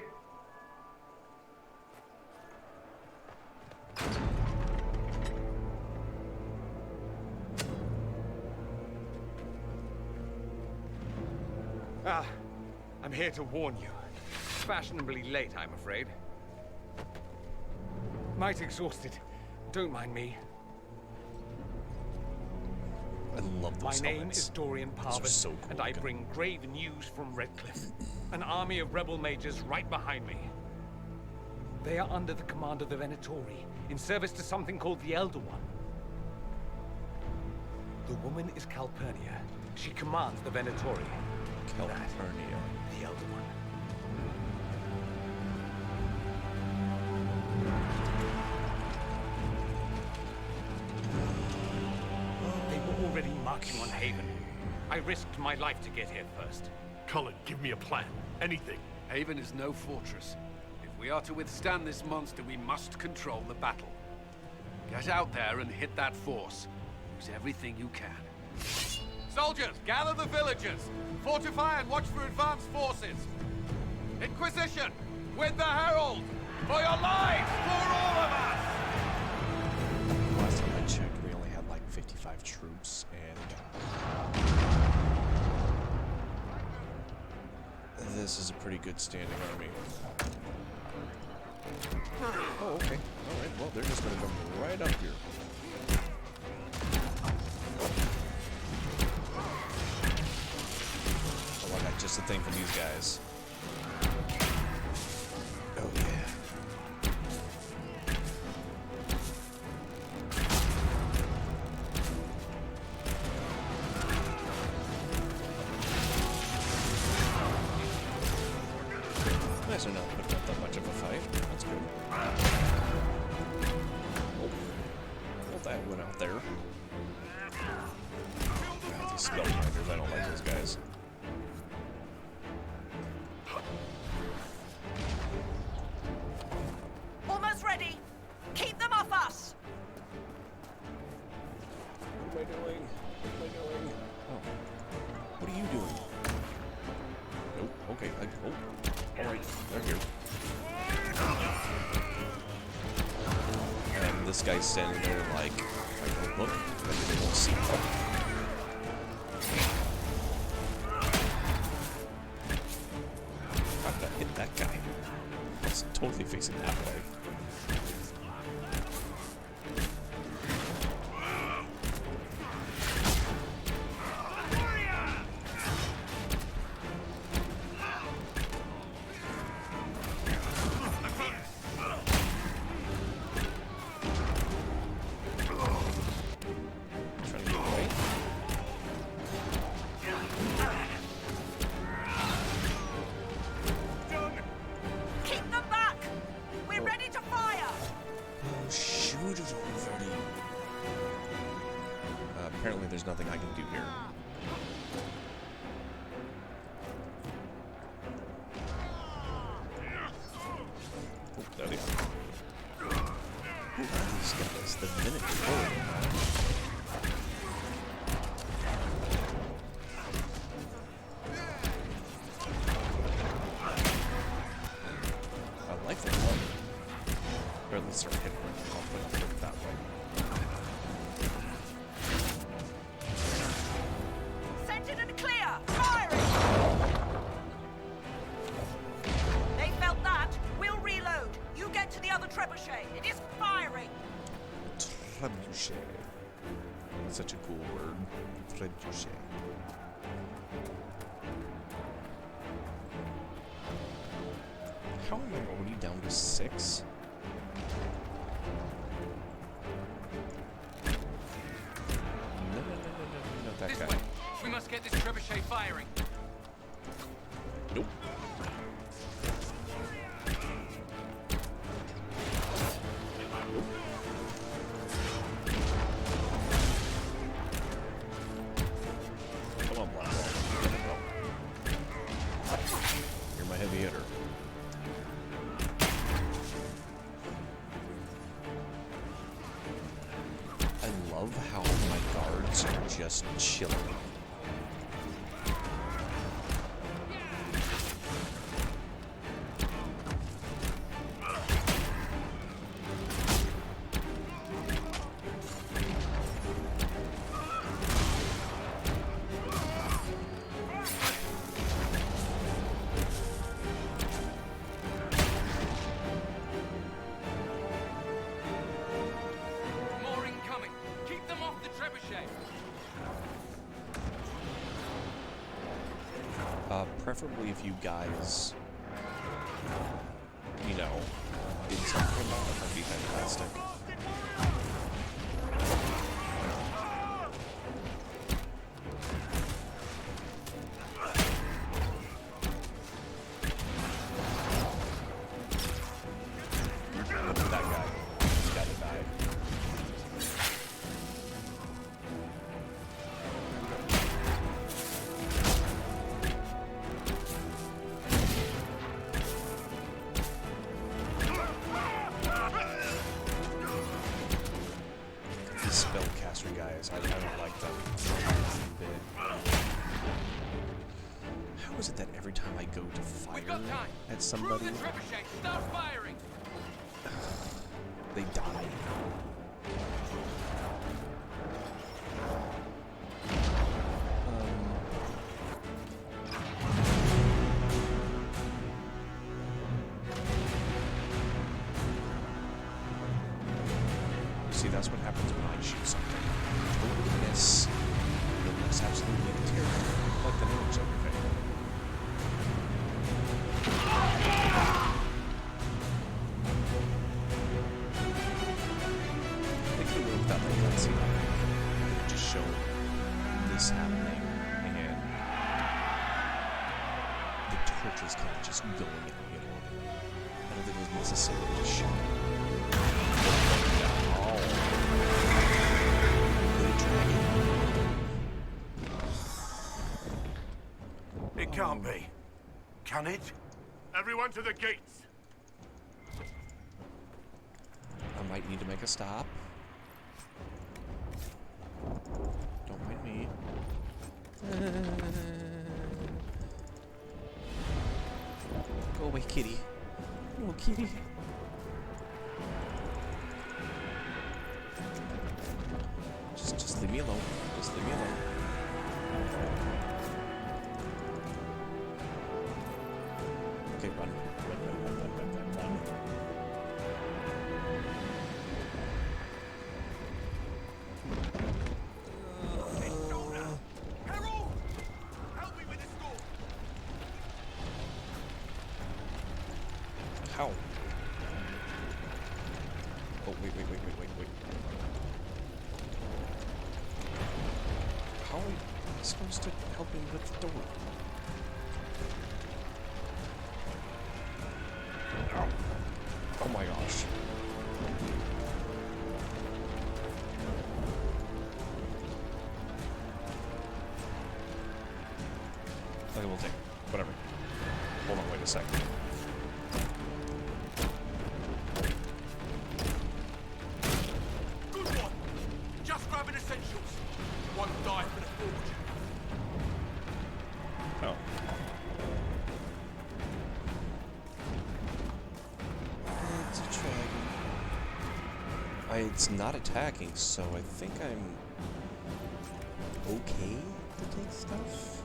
I'm here to warn you. Fashionably late, I'm afraid. Might exhausted. Don't mind me. I love those My name helmets. is Dorian Parvis, so cool and I looking. bring grave news from Redcliffe. An army of rebel mages right behind me. They are under the command of the Venatori, in service to something called the Elder One. The woman is Calpurnia. She commands the Venatori. Calpurnia. The Elder One. They were already marching on Haven. I risked my life to get here first. Cullen, give me a plan. Anything. Haven is no fortress. If we are to withstand this monster, we must control the battle. Get out there and hit that force. Use everything you can. Soldiers, gather the villagers! Fortify and watch for advanced forces! Inquisition! With the Herald! For your lives! For all of us! Last time I checked, we only had like 55 troops, and this is a pretty good standing army. Oh, okay. Alright, well, they're just gonna come right up here. Oh, I got just a thing for these guys. Oh, yeah. Nice, they're not putting up that much of a fight. That's good. Oh, well, that went out there. God, these spellbinders, I don't like those guys. Almost ready. Keep them off us. What am I doing? What am I doing? Oh. What are you doing? Nope. Okay. Oh. Alright. They're here. And this guy's standing there like, I don't look. Like they won't see me. How did I hit that guy? It's totally facing that way. Trying to get away. Keep them back. We're ready to fire. Oh, shoot it already. Apparently there's nothing I can do here. Oh, there they are. Who are these guys? The Venatori. I like their armor. Or at least their hit rate. I'll put it that way. Trebuchet. That's such a cool word. Trebuchet. How am I already down to 6? No, that This guy. way. We must get this trebuchet firing. Nope. Come on, Black Ball. You're my heavy hitter. I love how my guards are just chilling. More incoming. Keep them off the trebuchet. Preferably if you guys, you know, did something about it, that'd be fantastic. That guy, he's gotta die. These spellcaster guys, I don't like them one bit. How is it that every time I go to fire at somebody, The trebuchet. Start firing. they die? See, that's what happens when I shoot something. Totally miss. It looks absolutely terrible. Like the nose over there. They could have went without that cutscene. They could just show this happening and the torches kind of just going out, you know. I don't think it was necessary to show. It can't be. Can it? Everyone to the gates! I might need to make a stop. Don't mind me. Go away, kitty. No, kitty. Just leave me alone. Just leave me alone. Okay, run. Run. How? Oh, wait. How are we supposed to help him with the door? Oh my gosh. Okay, we'll take it. Whatever. Hold on, wait a second. Good one. Just grabbing essentials. One die for the forge. Oh. It's a dragon. It's not attacking, so I think I'm okay to take stuff.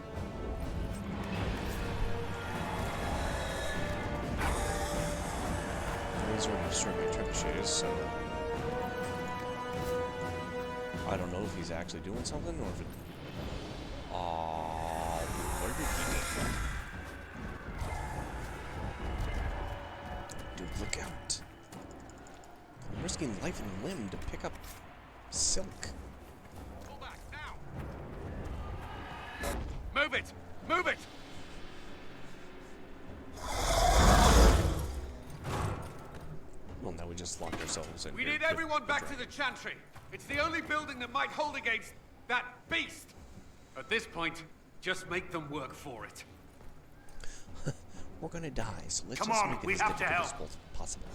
These are destroyed my trebuchets, so I don't know if he's actually doing something or if it... Oh, where did he go from? Dude, look out. I'm risking life and limb to pick up silk. Pull back, now! Move it! Move it! Well, now we just locked ourselves in. We here need with everyone the back to dragon. the Chantry. It's the only building that might hold against that beast. At this point, just make them work for it. We're gonna die, so let's Come just on, make it we as have to difficult as help. possible.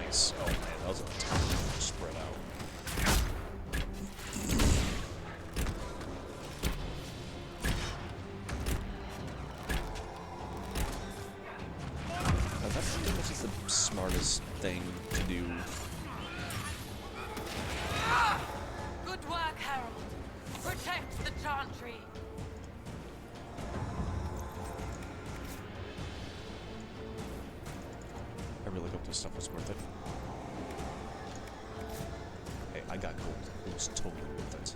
Nice. Oh man, that was a ton spread out. Now, that's pretty much just the smartest thing to do. Good work, Harold. Protect the Chantry. I really hope this stuff was worth it. Hey, I got gold. It was totally worth it.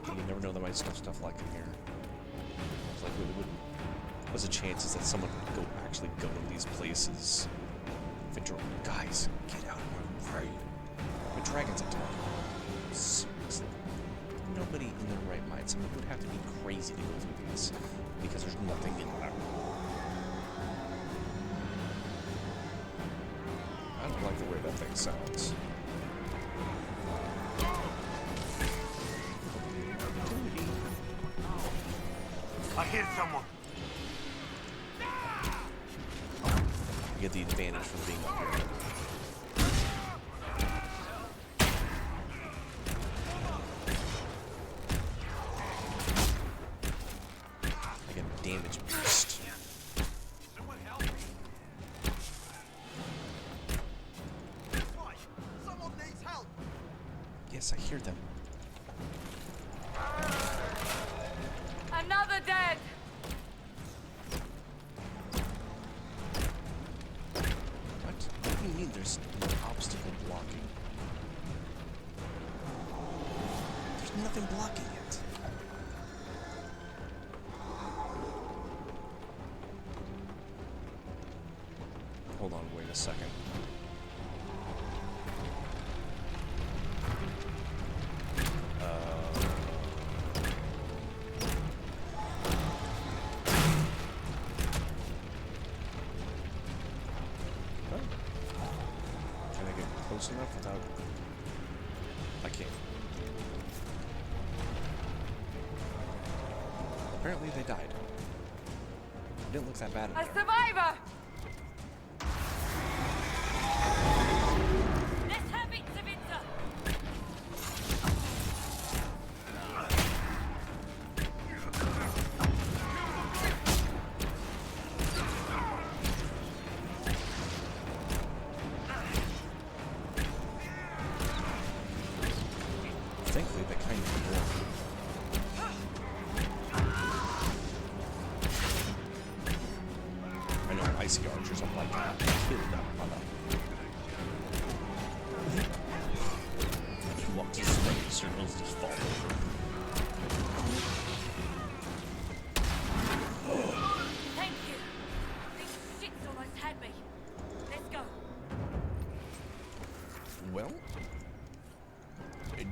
You never know, there might still stuff like in here. It's like, what's the chances that someone would actually go to these places? Guys, get out of my way. The dragon's attacking. Seriously. Nobody in their right mind. Someone would have to be crazy to go through these because there's nothing in them. I don't like the way that thing sounds. I hear someone. You get the advantage from being up here. I get a damage boost. Someone help me! Someone needs help! Yes, I hear them. Another dead. What? What do you mean there's no obstacle blocking? There's nothing blocking it. Hold on, wait a second. Can I get close enough without... I can't. Apparently they died. It didn't look that bad in A there. survivor. Let's have it, Savitza! Thankfully, they kind of work. I know icy archers, I'm like, kill that mother. You want to spread the circles, just fall over. Thank you! This shit's almost had me. Let's go. Well,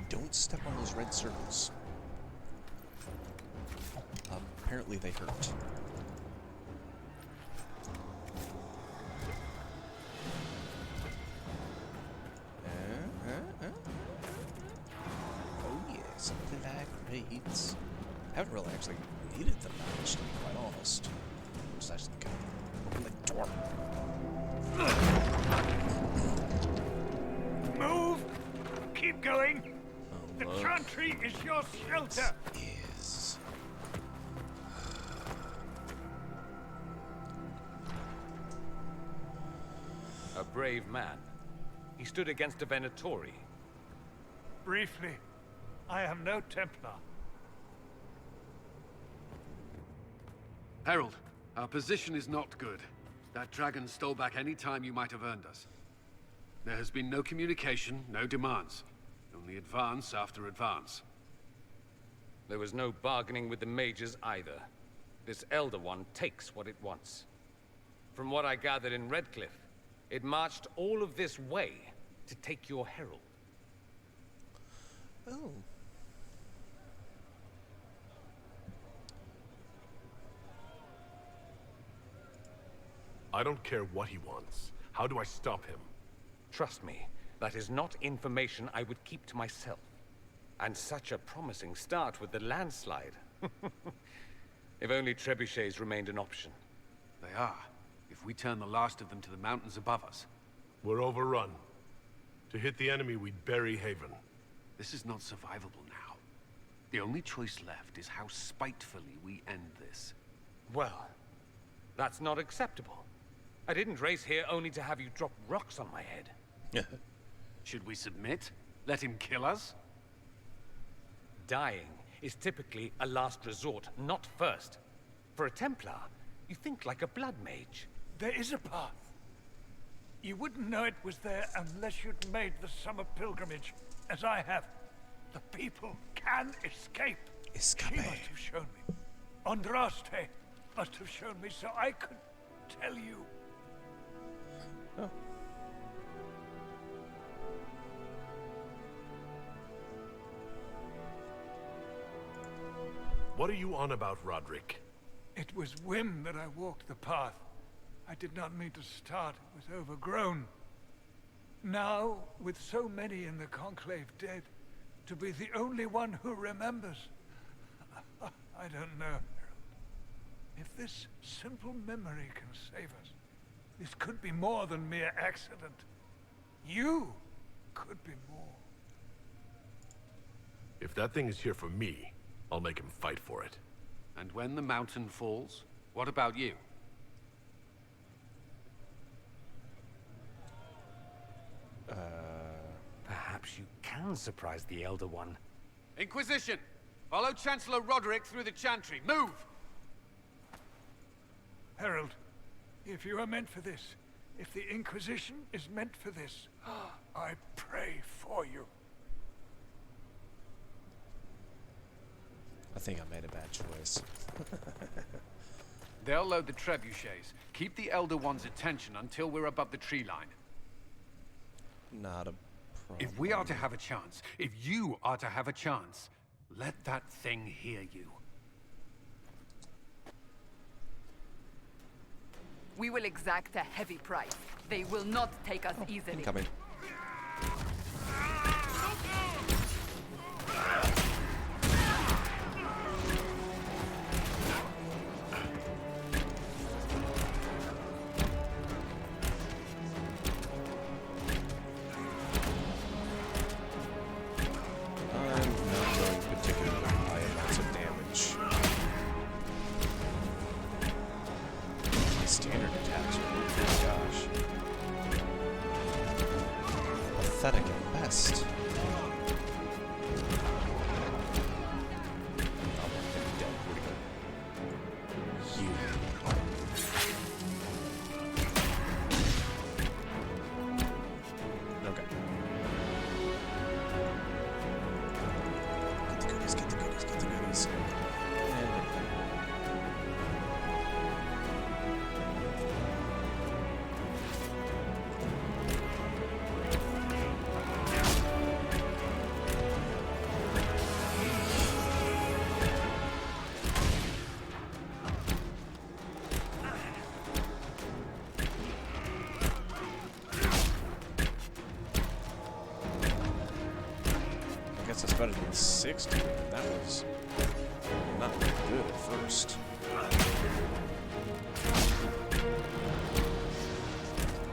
don't step on those red circles. Apparently they hurt. Oh yeah, supply crates. Haven't really actually needed them that much, to be quite honest. Just actually kind of open the door. Move! Keep going! Oh The Chantry is your shelter! Is... A brave man. He stood against a Venatori. Briefly, I am no Templar. Herald, our position is not good. That dragon stole back any time you might have earned us. There has been no communication, no demands. Only advance after advance. There was no bargaining with the mages either. This Elder One takes what it wants. From what I gathered in Redcliffe, it marched all of this way to take your herald. Oh. I don't care what he wants. How do I stop him? Trust me, that is not information I would keep to myself. And such a promising start with the landslide. If only trebuchets remained an option. They are, if we turn the last of them to the mountains above us. We're overrun. To hit the enemy, we'd bury Haven. This is not survivable now. The only choice left is how spitefully we end this. Well, that's not acceptable. I didn't race here only to have you drop rocks on my head. Should we submit? Let him kill us? Dying is typically a last resort, not first. For a Templar, you think like a blood mage. There is a path. You wouldn't know it was there unless you'd made the summer pilgrimage, as I have. The people can escape. Escape. She must have shown me. Andraste must have shown me so I could tell you. Oh. What are you on about, Roderick? It was whim that I walked the path. I did not mean to start. It was overgrown. Now, with so many in the Conclave dead, to be the only one who remembers. I don't know, Harold. If this simple memory can save us, this could be more than mere accident. You could be more. If that thing is here for me, I'll make him fight for it. And when the mountain falls, what about you? Perhaps you can surprise the Elder One. Inquisition! Follow Chancellor Roderick through the Chantry. Move! Harold, if you are meant for this, if the Inquisition is meant for this, I pray for you. I think I made a bad choice. They'll load the trebuchets. Keep the Elder One's attention until we're above the tree line. Not a problem. If we are to have a chance, if you are to have a chance, let that thing hear you. We will exact a heavy price. They will not take us easily. Coming. Standard attacks. Oh gosh. Pathetic at best. Oh, they're dead. Where'd he go? You. Okay. Get the goodies, get the goodies, get the goodies. That's better than 60. That was not very good at first.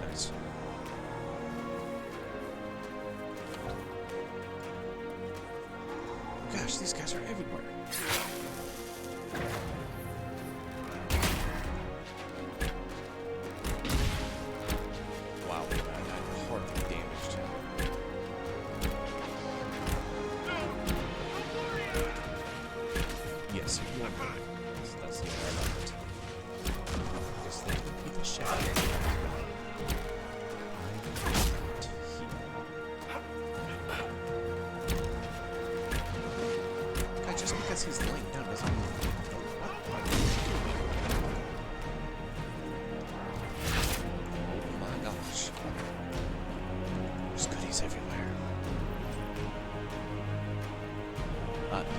Nice. gosh, these guys are everywhere. Wow, I hardly damaged him. Yes, you won. That's the end of it. I guess they would be the shadow. Just because he's laying down doesn't mean oh my gosh. There's goodies everywhere.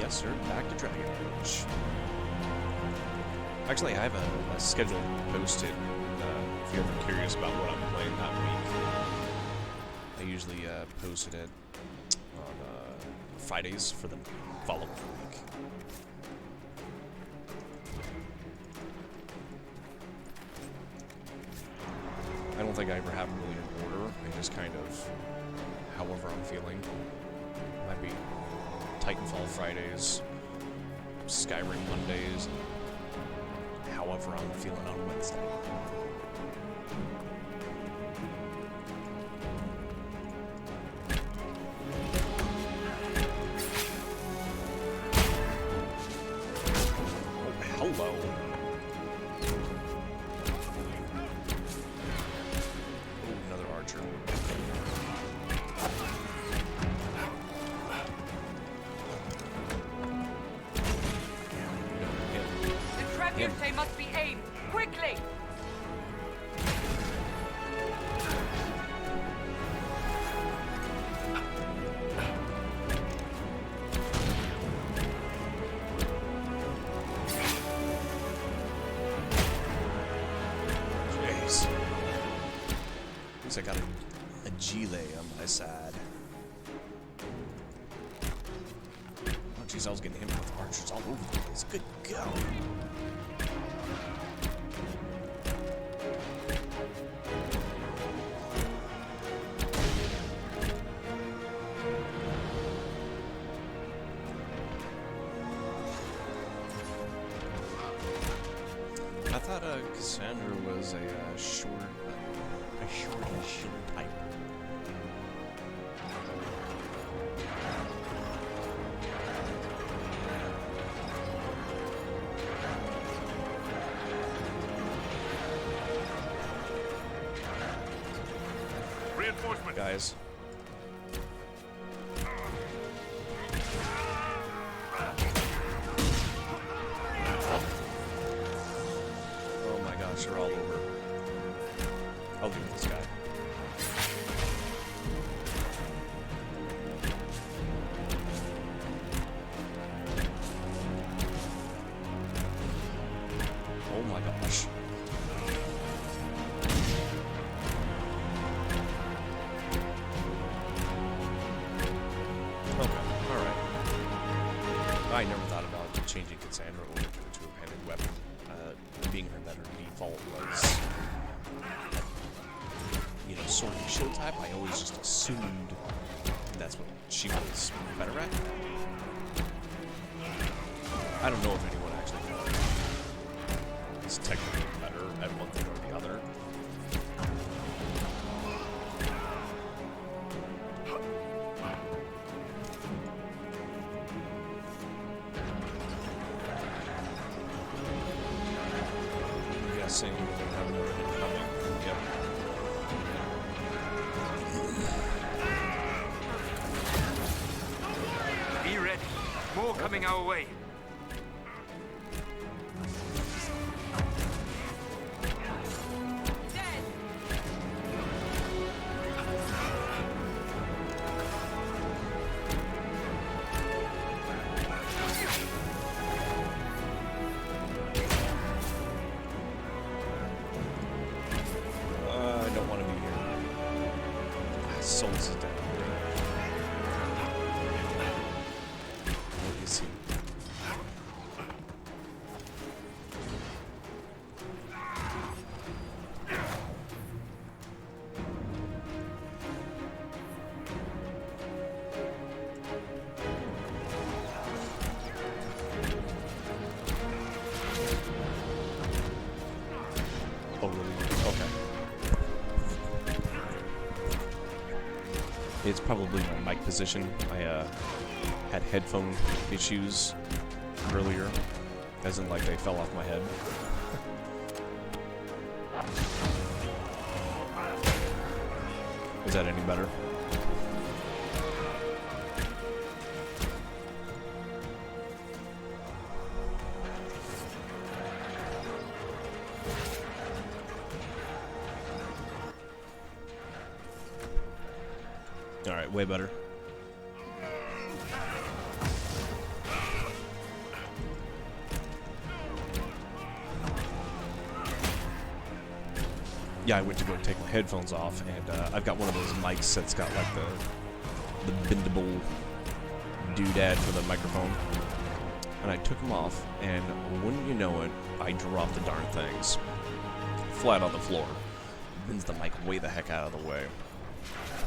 Yes sir, back to Dragon Age. Actually, I have a schedule posted, if you're ever curious about what I'm playing that week. I usually posted it on Fridays for the following week. I don't think I ever have them really in order. I just kind of, however I'm feeling. Might be Titanfall Fridays, Skyrim Mondays, and however I'm feeling on Wednesday. Hello. Oh, another archer. The Trebuchet must be aimed quickly. I got a Gile on my side. Oh jeez, I was getting hit with archers all over the place. Good go. I thought Cassandra was a short and shield type. Reinforcement, guys. Oh my gosh, they're all over. I'll deal with this guy. Oh my gosh. Okay, alright. I never thought about changing Cassandra over to a two-handed weapon. Being that her default was, you know, sword and shield type, I always just assumed that's what she was better at. I don't know if anyone actually is technically better at one thing or the other. I'm guessing we have another one coming. Yep. Be ready. More coming our way. I don't want to be here. Souls is down. What is he? It's probably my mic position. I had headphone issues earlier, as in like they fell off my head. Is that any better? Alright, way better. Yeah, I went to go take my headphones off, and I've got one of those mics that's got like the bendable doodad for the microphone. And I took them off, and wouldn't you know it, I dropped the darn things flat on the floor. Bends the mic way the heck out of the way.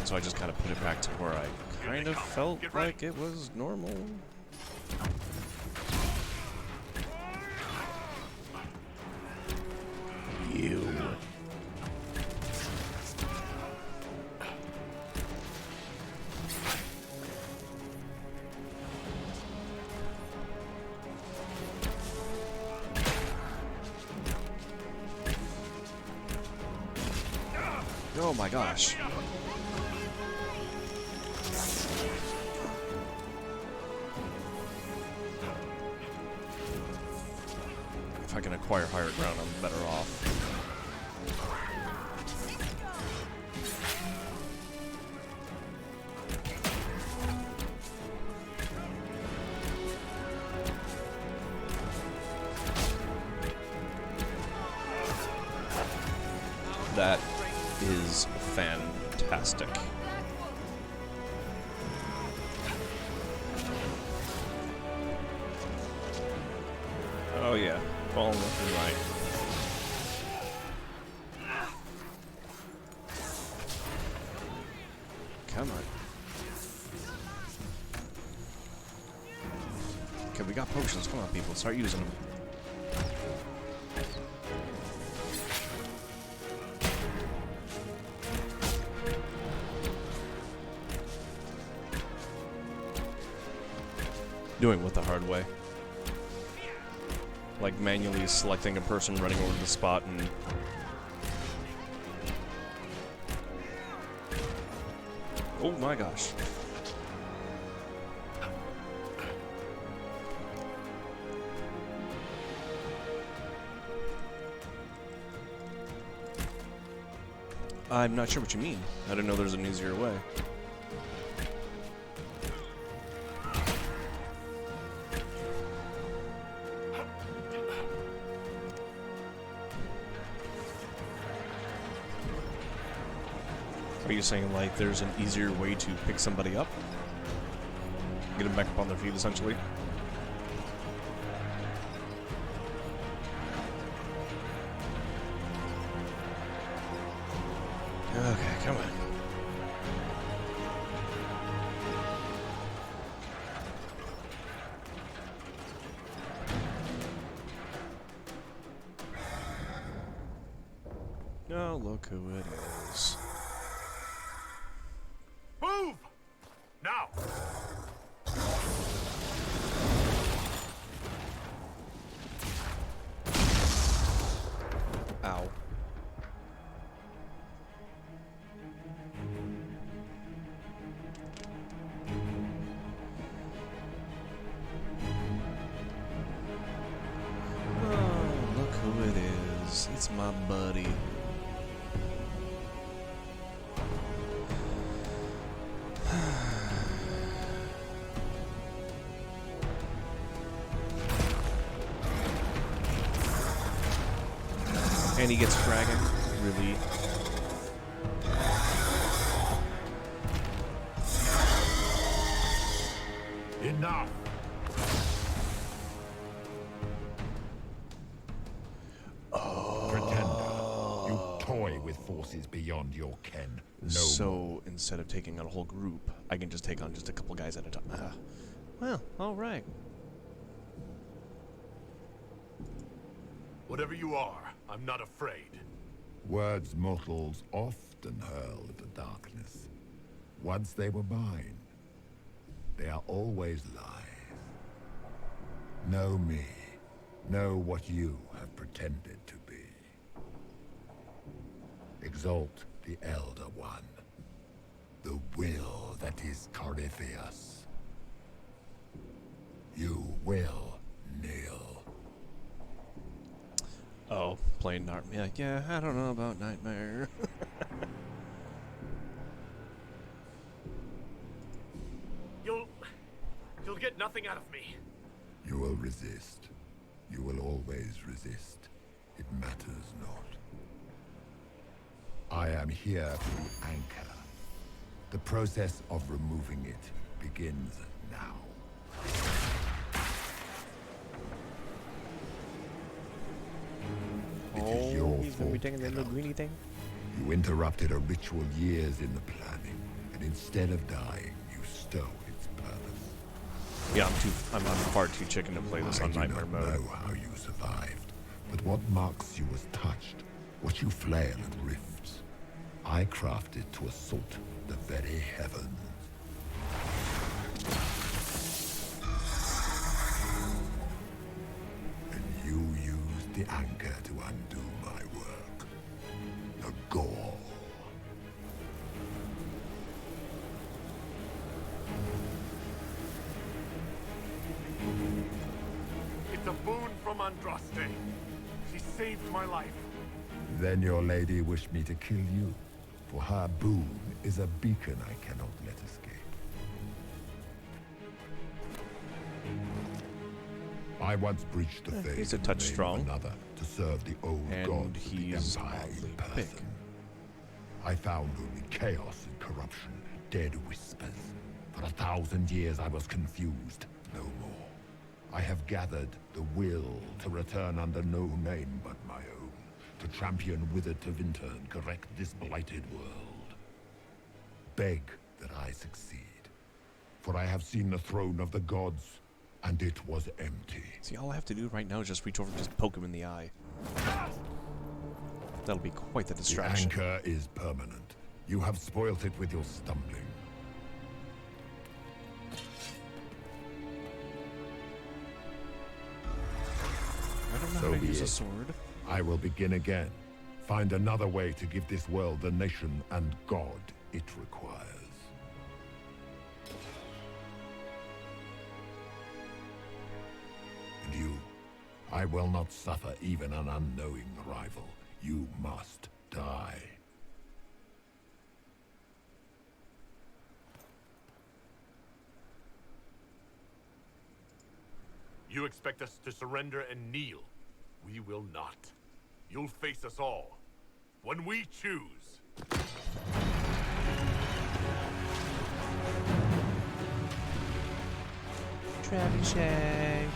So I just kind of put it back to where I kind of felt like it was normal. You. Oh my gosh. If I can acquire higher ground, I'm better off. That is fantastic. Oh yeah, fall left and right. Come on. Okay, we got potions. Come on, people, start using them. Doing it the hard way. Like manually selecting a person running over the spot and... Oh my gosh. I'm not sure what you mean. I didn't know there's an easier way. Are you saying, like, there's an easier way to pick somebody up? Get them back up on their feet, essentially? Okay, come on. Oh, look who it is. Move! Now! Ow. Oh, look who it is. It's my buddy. And he gets dragon. Really? Enough! Pretender, you toy with forces beyond your ken. So instead of taking on a whole group, I can just take on just a couple guys at a time. Well, alright. Whatever you are, I'm not afraid. Words mortals often hurl at the darkness. Once they were mine, they are always live. Know me. Know what you have pretended to be. Exalt the Elder One. The will that is Corypheus. You will kneel. Oh, playing Nightmare. Yeah, I don't know about Nightmare. You'll get nothing out of me. You will resist. You will always resist. It matters not. I am here to anchor. The process of removing it begins now. It is your he's gonna be fault, taking that little greeny thing. You interrupted a ritual years in the planning, and instead of dying, you stole its purpose. Yeah, I'm far too chicken to play this on Nightmare mode. I do not know how you survived, but what marks you was touched, what you flail at rifts. I crafted to assault the very heavens. And you used the anchor to undo my work. The gore. It's a boon from Andraste. She saved my life. Then your lady wished me to kill you, for her boon is a beacon I cannot let escape. I once breached the faith he's a touch strong. of another to serve the old And gods of the he's Empire in oddly person. big. I found only chaos and corruption, dead whispers. For 1,000 years I was confused, no more. I have gathered the will to return under no name but my own, to champion Wither to Winter and correct this blighted world. Beg that I succeed, for I have seen the throne of the gods, and it was empty. See, all I have to do right now is just reach over and just poke him in the eye. That'll be quite the distraction. The anchor is permanent. You have spoilt it with your stumbling. I don't know So how to be use a it. sword. I will begin again. Find another way to give this world the nation and God it requires. And you, I will not suffer even an unknowing rival. You must die. You expect us to surrender and kneel. We will not. You'll face us all. When we choose. Trebuchet.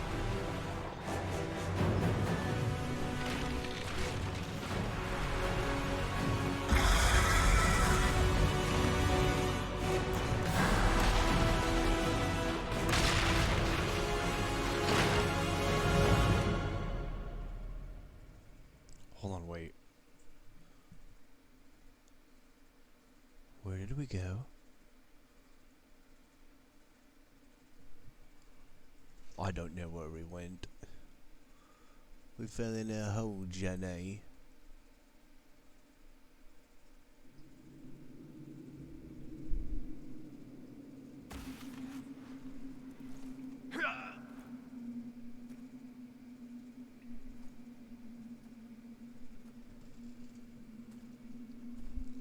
Hold on, wait. Where did we go? I don't know where we went. We fell in a hole, Jenny.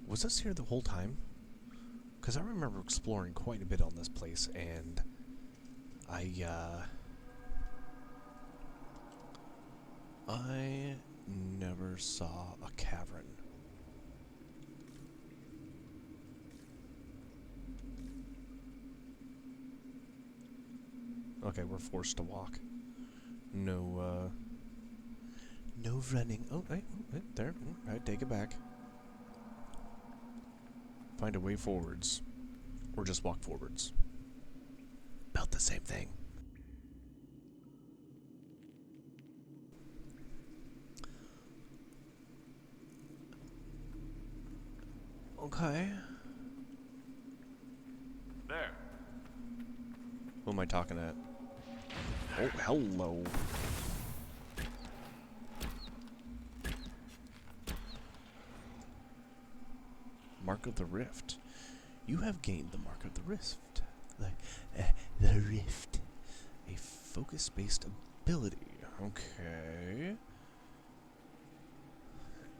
Was this here the whole time? Because I remember exploring quite a bit on this place, and I never saw a cavern. Okay, we're forced to walk. No running. Oh, hey, there. Alright, take it back. Find a way forwards. Or just walk forwards. About the same thing. Okay. Who am I talking at? Oh, hello. Mark of the Rift. You have gained the Mark of the Rift. The Rift. A focus-based ability. Okay.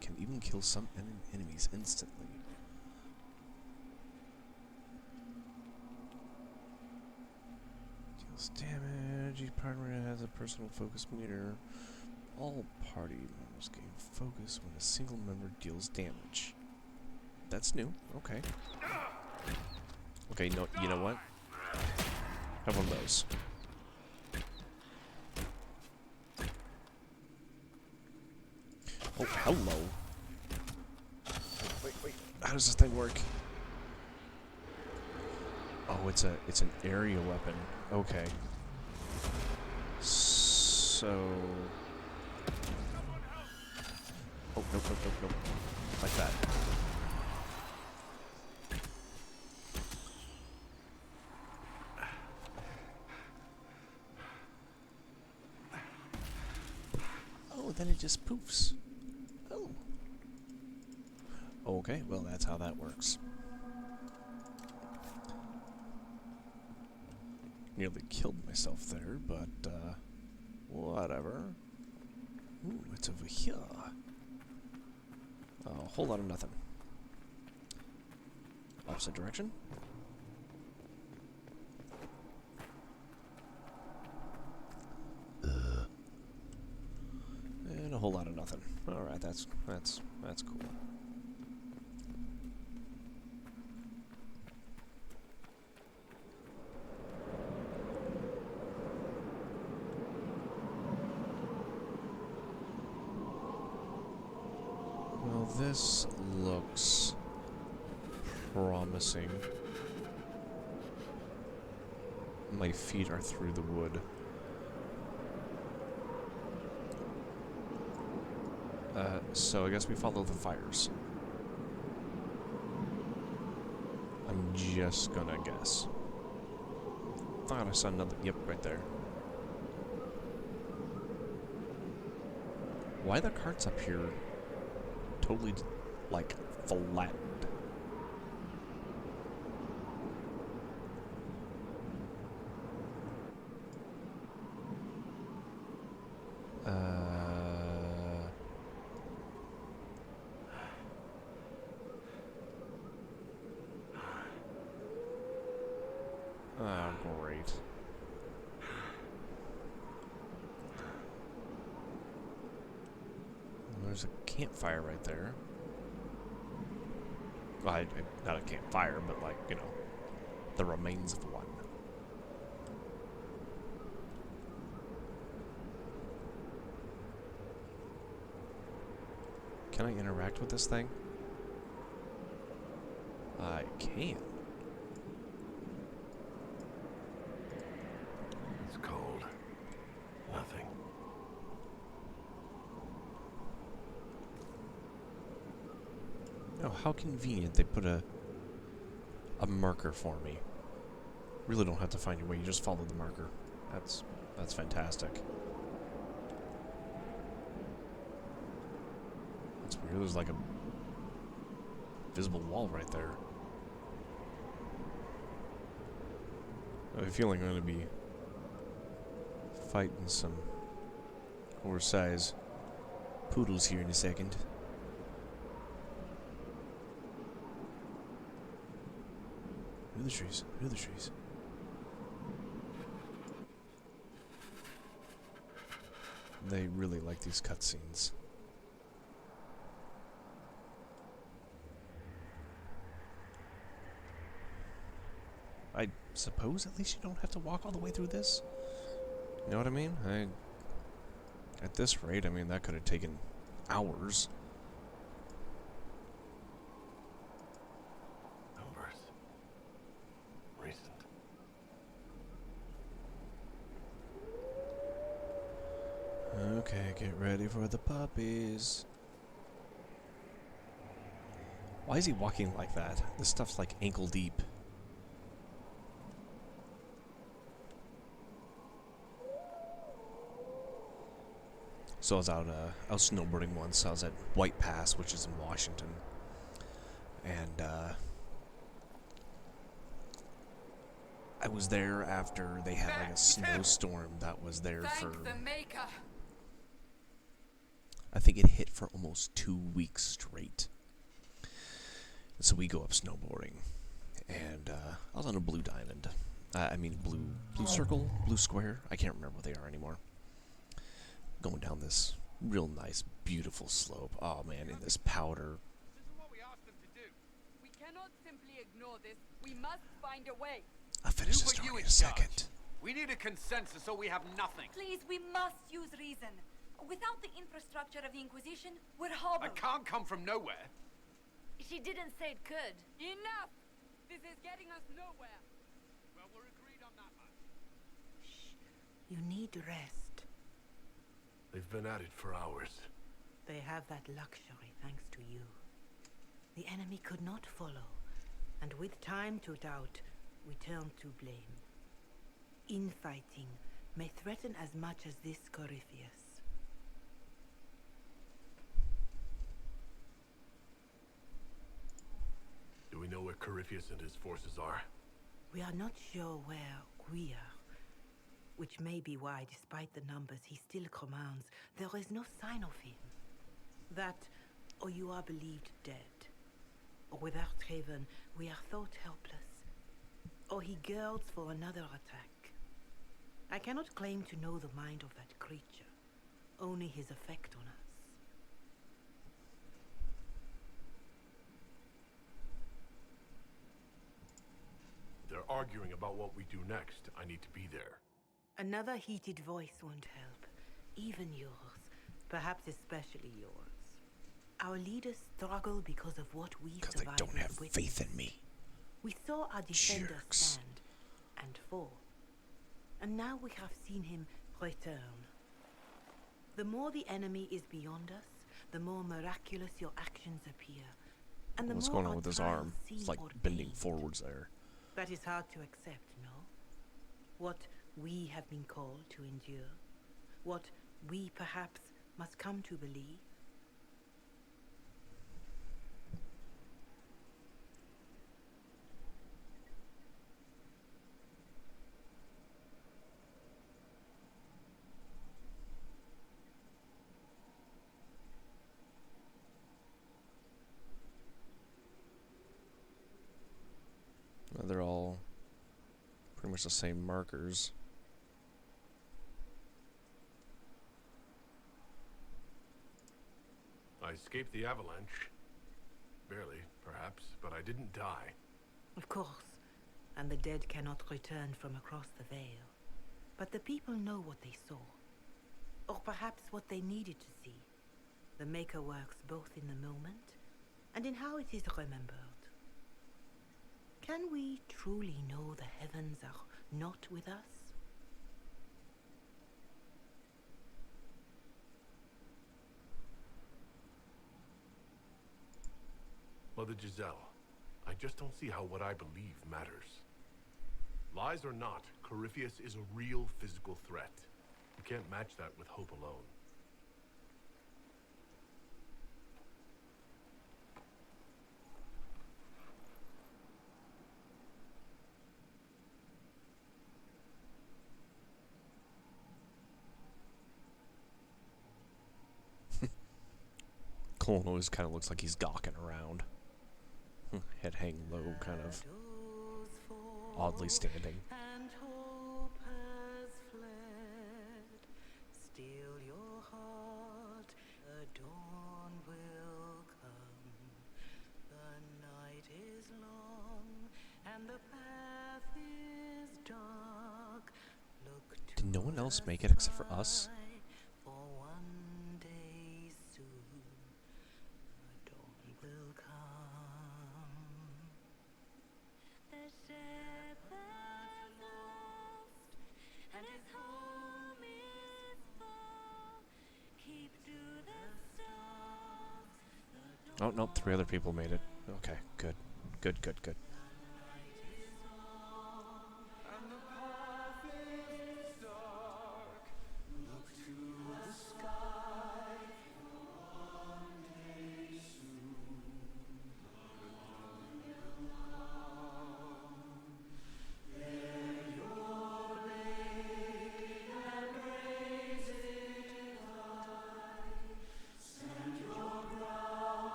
Can even kill some enemies instantly. Deals damage. Each partner has a personal focus meter. All party members gain focus when a single member deals damage. That's new. Okay. Okay, no, you know what? Have one of those. Oh, hello. Wait. How does this thing work? Oh, it's an area weapon. Okay. So. Oh, nope. Like that. Oh, then it just poofs. Oh. Okay, well, that's how that works. Nearly killed myself there, but, whatever. Ooh, it's over here. A whole lot of nothing. Opposite direction. And a whole lot of nothing. Alright, that's cool. Well, this looks promising. My feet are through the wood. So I guess we follow the fires. I'm just gonna guess. Thought I saw another. Yep, right there. Why are the carts up here totally, like, flattened? Oh, great. There's a campfire right there. Well, not a campfire, but like, you know, the remains of one. Can I interact with this thing? I can. It's cold. Nothing. Oh, how convenient they put a marker for me. Really don't have to find your way, you just follow the marker. That's fantastic. That's weird, there's like a visible wall right there. I have a feeling I'm gonna be fighting some oversized poodles here in a second. Who are the trees? Who are the trees? They really like these cutscenes. I suppose at least you don't have to walk all the way through this. You know what I mean? At this rate, I mean, that could have taken hours. Numbers. Recent. Okay, get ready for the puppies. Why is he walking like that? This stuff's like ankle deep. So I was snowboarding once. I was at White Pass, which is in Washington, and I was there after they had like a snowstorm that was there for. Thank the Maker. I think it hit for almost 2 weeks straight. And so we go up snowboarding, and I was on a blue diamond. I mean blue circle, blue square. I can't remember what they are anymore. Going down this real nice, beautiful slope. Oh man, in this powder. We cannot simply ignore this. We must find a way. I'll finish the story in a second. We need a consensus or we have nothing. Please, we must use reason. Without the infrastructure of the Inquisition, we're hobbled. I can't come from nowhere. She didn't say it could. Enough! This is getting us nowhere. Well, we're agreed on that much. You need rest. They've been at it for hours. They have that luxury thanks to you. The enemy could not follow, and with time to doubt, we turn to blame. Infighting may threaten as much as this Corypheus. Do we know where Corypheus and his forces are? We are not sure where we are, which may be why, despite the numbers he still commands, there is no sign of him. That, or you are believed dead. Or without Haven, we are thought helpless. Or he girds for another attack. I cannot claim to know the mind of that creature, only his effect on us. They're arguing about what we do next. I need to be there. Another heated voice won't help. Even yours. Perhaps especially yours. Our leaders struggle because of what we survived. Because they don't have faith in me. We saw our defender Jerks. stand and fall. And now we have seen him return. The more the enemy is beyond us, the more miraculous your actions appear. And the What's more going on our with his trials arm? seem It's like ordained. bending forwards there. That is hard to accept, no? What we have been called to endure. What we perhaps must come to believe. They're all pretty much the same markers. I escaped the avalanche. Barely, perhaps, but I didn't die. Of course. And the dead cannot return from across the veil. But the people know what they saw. Or perhaps what they needed to see. The Maker works both in the moment and in how it is remembered. Can we truly know the heavens are not with us? Mother Giselle, I just don't see how what I believe matters. Lies or not, Corypheus is a real physical threat. You can't match that with hope alone. Cole always kind of looks like he's gawking around. Head hanging low, kind of oddly standing. And hope has fled. Still your heart, the dawn will come. The night is long and the path is dark. Look to Did no one else make it except for us? for one day soon. The dawn will come. The shepherd lost, and his home is far. Keep to the stars. Oh, no, 3 other people made it. Okay, good. Good, good, good. And the path is dark. Look to the sky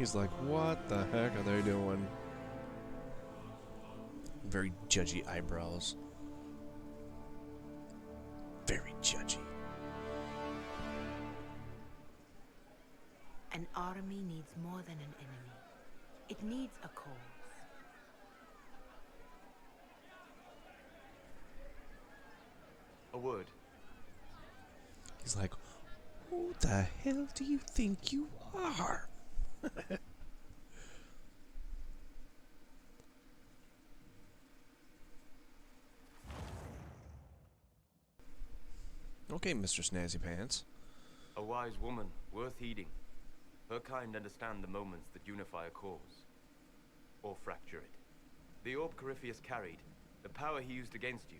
He's like, what the heck are they doing? Very judgy eyebrows. Very judgy. An army needs more than an enemy. It needs a cause. A word. He's like, who the hell do you think you are? Okay, Mr. Snazzy Pants. A wise woman, worth heeding. Her kind understand the moments that unify a cause. Or fracture it. The orb Corypheus carried, the power he used against you,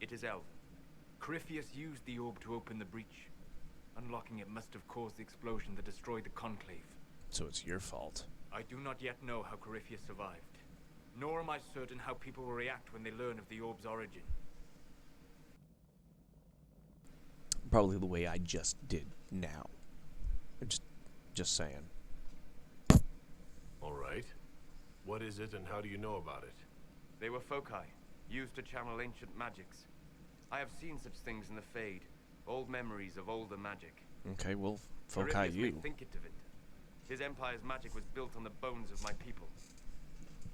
it is Elven. Corypheus used the orb to open the breach. Unlocking it must have caused the explosion that destroyed the Conclave. So it's your fault. I do not yet know how Corypheus survived. Nor am I certain how people will react when they learn of the orb's origin. Probably the way I just did now. Just saying. All right. What is it and how do you know about it? They were foci, used to channel ancient magics. I have seen such things in the Fade, old memories of older magic. Okay, well, foci Corypheus you. may think it of it. His empire's magic was built on the bones of my people.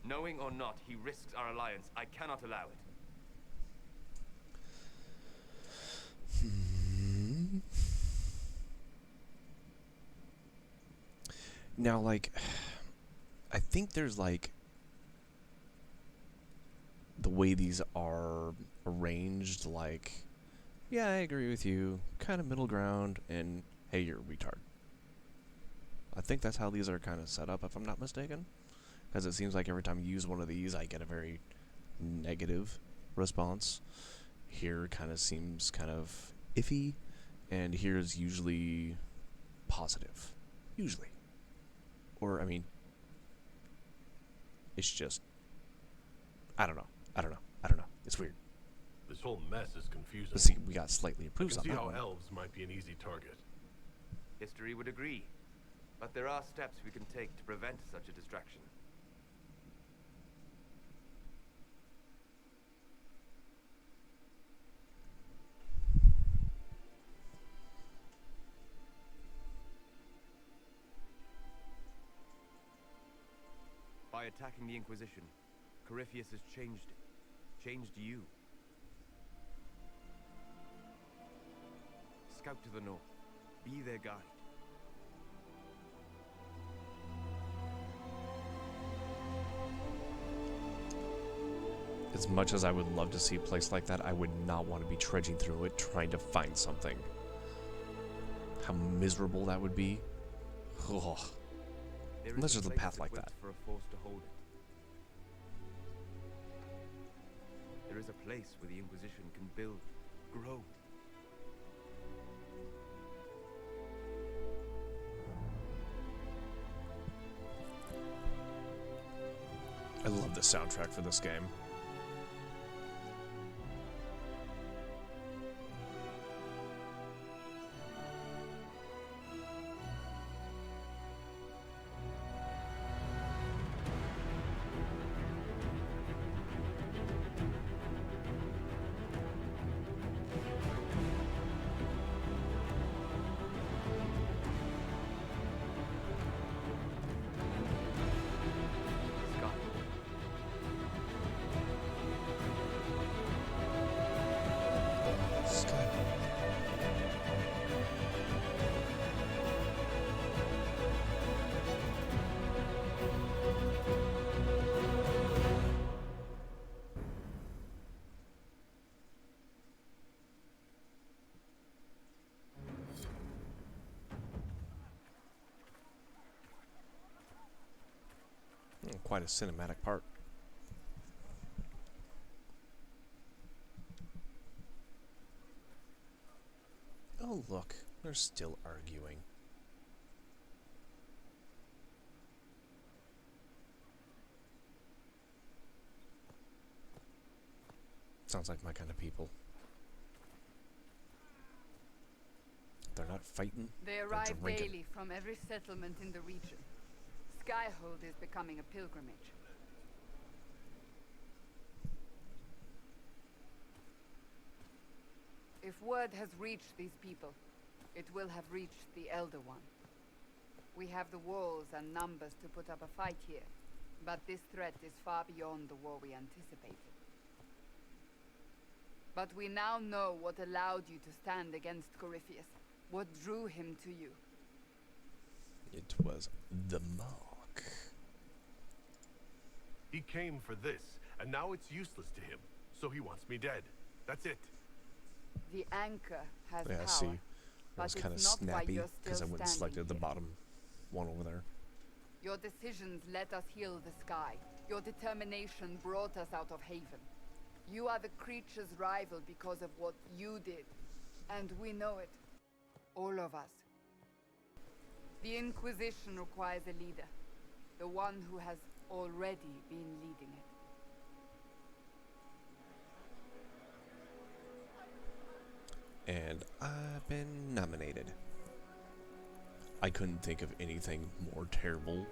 Knowing or not, he risks our alliance. I cannot allow it. Now, like, I think there's, like, the way these are arranged, like, yeah, I agree with you, kind of middle ground, and, hey, you're a retard. I think that's how these are kind of set up, if I'm not mistaken. Because it seems like every time you use one of these, I get a very negative response. Here kind of seems kind of iffy, and here is usually positive. Usually. Or, I mean, it's just, I don't know. It's weird. This whole mess is confusing. Let's see, we got slightly I improved can on see that how one. elves might be an easy target. History would agree. But there are steps we can take to prevent such a distraction. By attacking the Inquisition, Corypheus has changed it. Changed you. Scout to the north. Be their guide. As much as I would love to see a place like that, I would not want to be trudging through it trying to find something. How miserable that would be. Ugh. Unless there's a path like that. For a force to hold it. There is a place where the Inquisition can build, grow. I love the soundtrack for this game. Quite a cinematic part. Oh, look, they're still arguing. Sounds like my kind of people. They're not fighting. They they're arrive drinking. daily from every settlement in the region. Skyhold is becoming a pilgrimage. If word has reached these people, it will have reached the Elder One. We have the walls and numbers to put up a fight here, but this threat is far beyond the war we anticipated. But we now know what allowed you to stand against Corypheus, what drew him to you. It was the mark. He came for this, and now it's useless to him, so he wants me dead. That's it. The anchor has Yeah, power, see, it but was it's kind of not why snappy you're because I still went and standing selected the here. bottom one over there. Your decisions let us heal the sky. Your determination brought us out of Haven. You are the creature's rival because of what you did, and we know it. All of us. The Inquisition requires a leader, the one who has already been leading it. And I've been nominated. I couldn't think of anything more terrible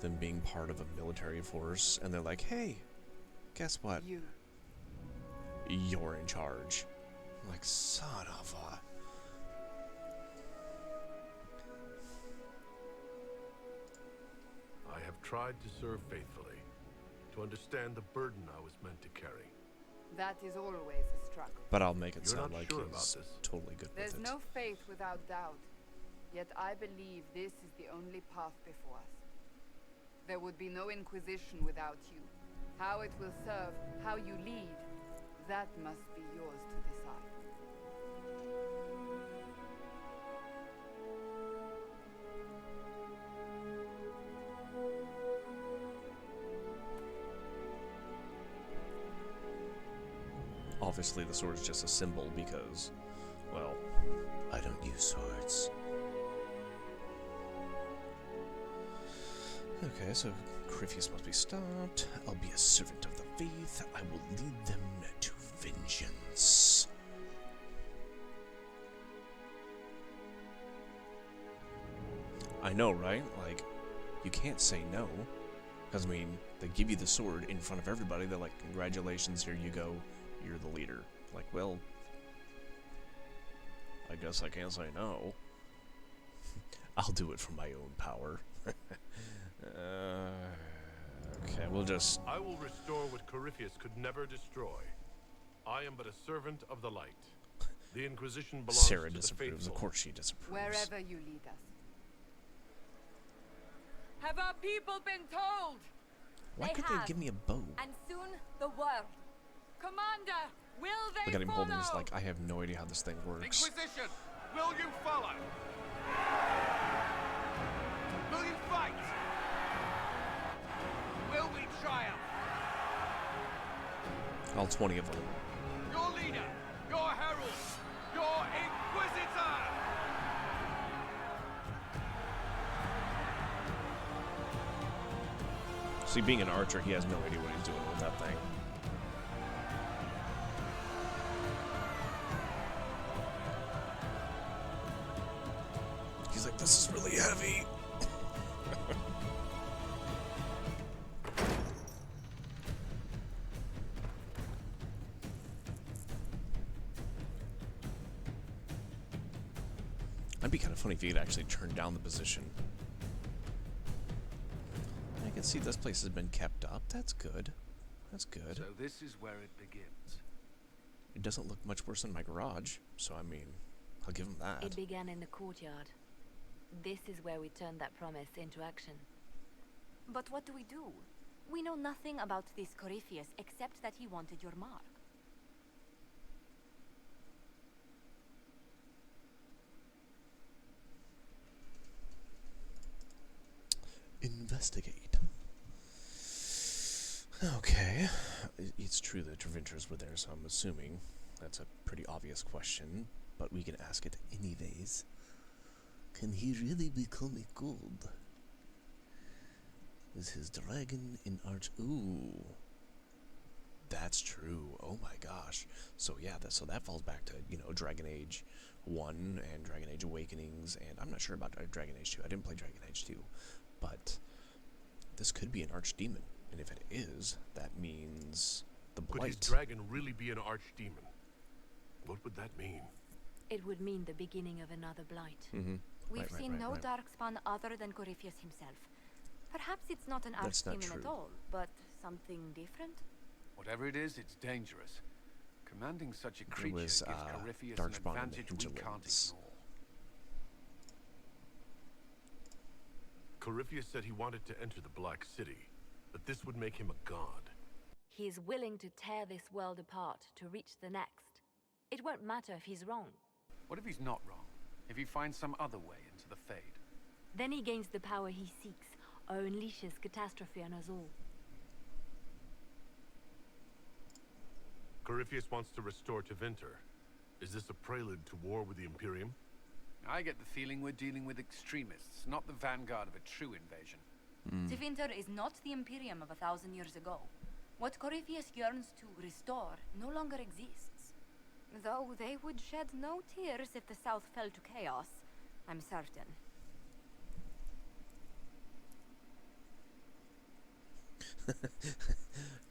than being part of a military force, and they're like, hey, guess what? You're in charge. I'm like, son of a... I have tried to serve faithfully, to understand the burden I was meant to carry. That is always a struggle. But I'll make it You're sound not like sure he's about this. totally good There's with it. no faith without doubt, yet I believe this is the only path before us. There would be no Inquisition without you. How it will serve, how you lead, that must be yours to decide. Obviously, the sword is just a symbol because, well, I don't use swords. Okay, so Corypheus must be stopped. I'll be a servant of the faith. I will lead them to vengeance. I know, right? Like, you can't say no. Because, I mean, they give you the sword in front of everybody. They're like, congratulations, here you go. You're the leader. Like, well, I guess I can't say no. I'll do it for my own power. Okay, we'll just... I will restore what Corypheus could never destroy. I am but a servant of the light. The Inquisition belongs Sarah to the disapproves. faithful. Of course she disapproves. Wherever you lead us. Have our people been told? Why couldn't they give me a bow? And soon the world. Commander, will they Look at him follow? holding this like, I have no idea how this thing works. Inquisition, will you follow? Will you fight? Will we triumph? All 20 of them. Your leader, your herald, your inquisitor! See, being an archer, he has no idea what he's doing with that thing. He's like, this is really heavy. That'd be kind of funny if you could actually turn down the position. I can see this place has been kept up. That's good. That's good. So this is where it begins. It doesn't look much worse than my garage, so I mean, I'll give him that. It began in the courtyard. This is where we turned that promise into action. But what do? We know nothing about this Corypheus except that he wanted your mark. Investigate. Okay. It's true that adventurers were there, so I'm assuming that's a pretty obvious question, but we can ask it anyways. Can he really become a god? Is his dragon in arch? Ooh. That's true. Oh my gosh. So yeah, so that falls back to, you know, Dragon Age 1 and Dragon Age Awakenings, and I'm not sure about Dragon Age 2. I didn't play Dragon Age 2. But this could be an archdemon. And if it is, that means the blight. Could his dragon really be an archdemon? What would that mean? It would mean the beginning of another blight. We've seen no darkspawn other than Corypheus himself. Perhaps it's not an archdemon at all, but something different? Whatever it is, it's dangerous. Commanding such a creature gives Corypheus an Darkspawn and the advantage we can't Hinterlands. ignore. Corypheus said he wanted to enter the Black City, but this would make him a god. He is willing to tear this world apart to reach the next. It won't matter if he's wrong. What if he's not wrong? If he finds some other way into the Fade? Then he gains the power he seeks, or unleashes catastrophe on us all. Corypheus wants to restore Tevinter. Is this a prelude to war with the Imperium? I get the feeling we're dealing with extremists, not the vanguard of a true invasion. Tevinter is not the Imperium of 1,000 years ago. What Corypheus yearns to restore no longer exists. Though they would shed no tears if the South fell to chaos, I'm certain.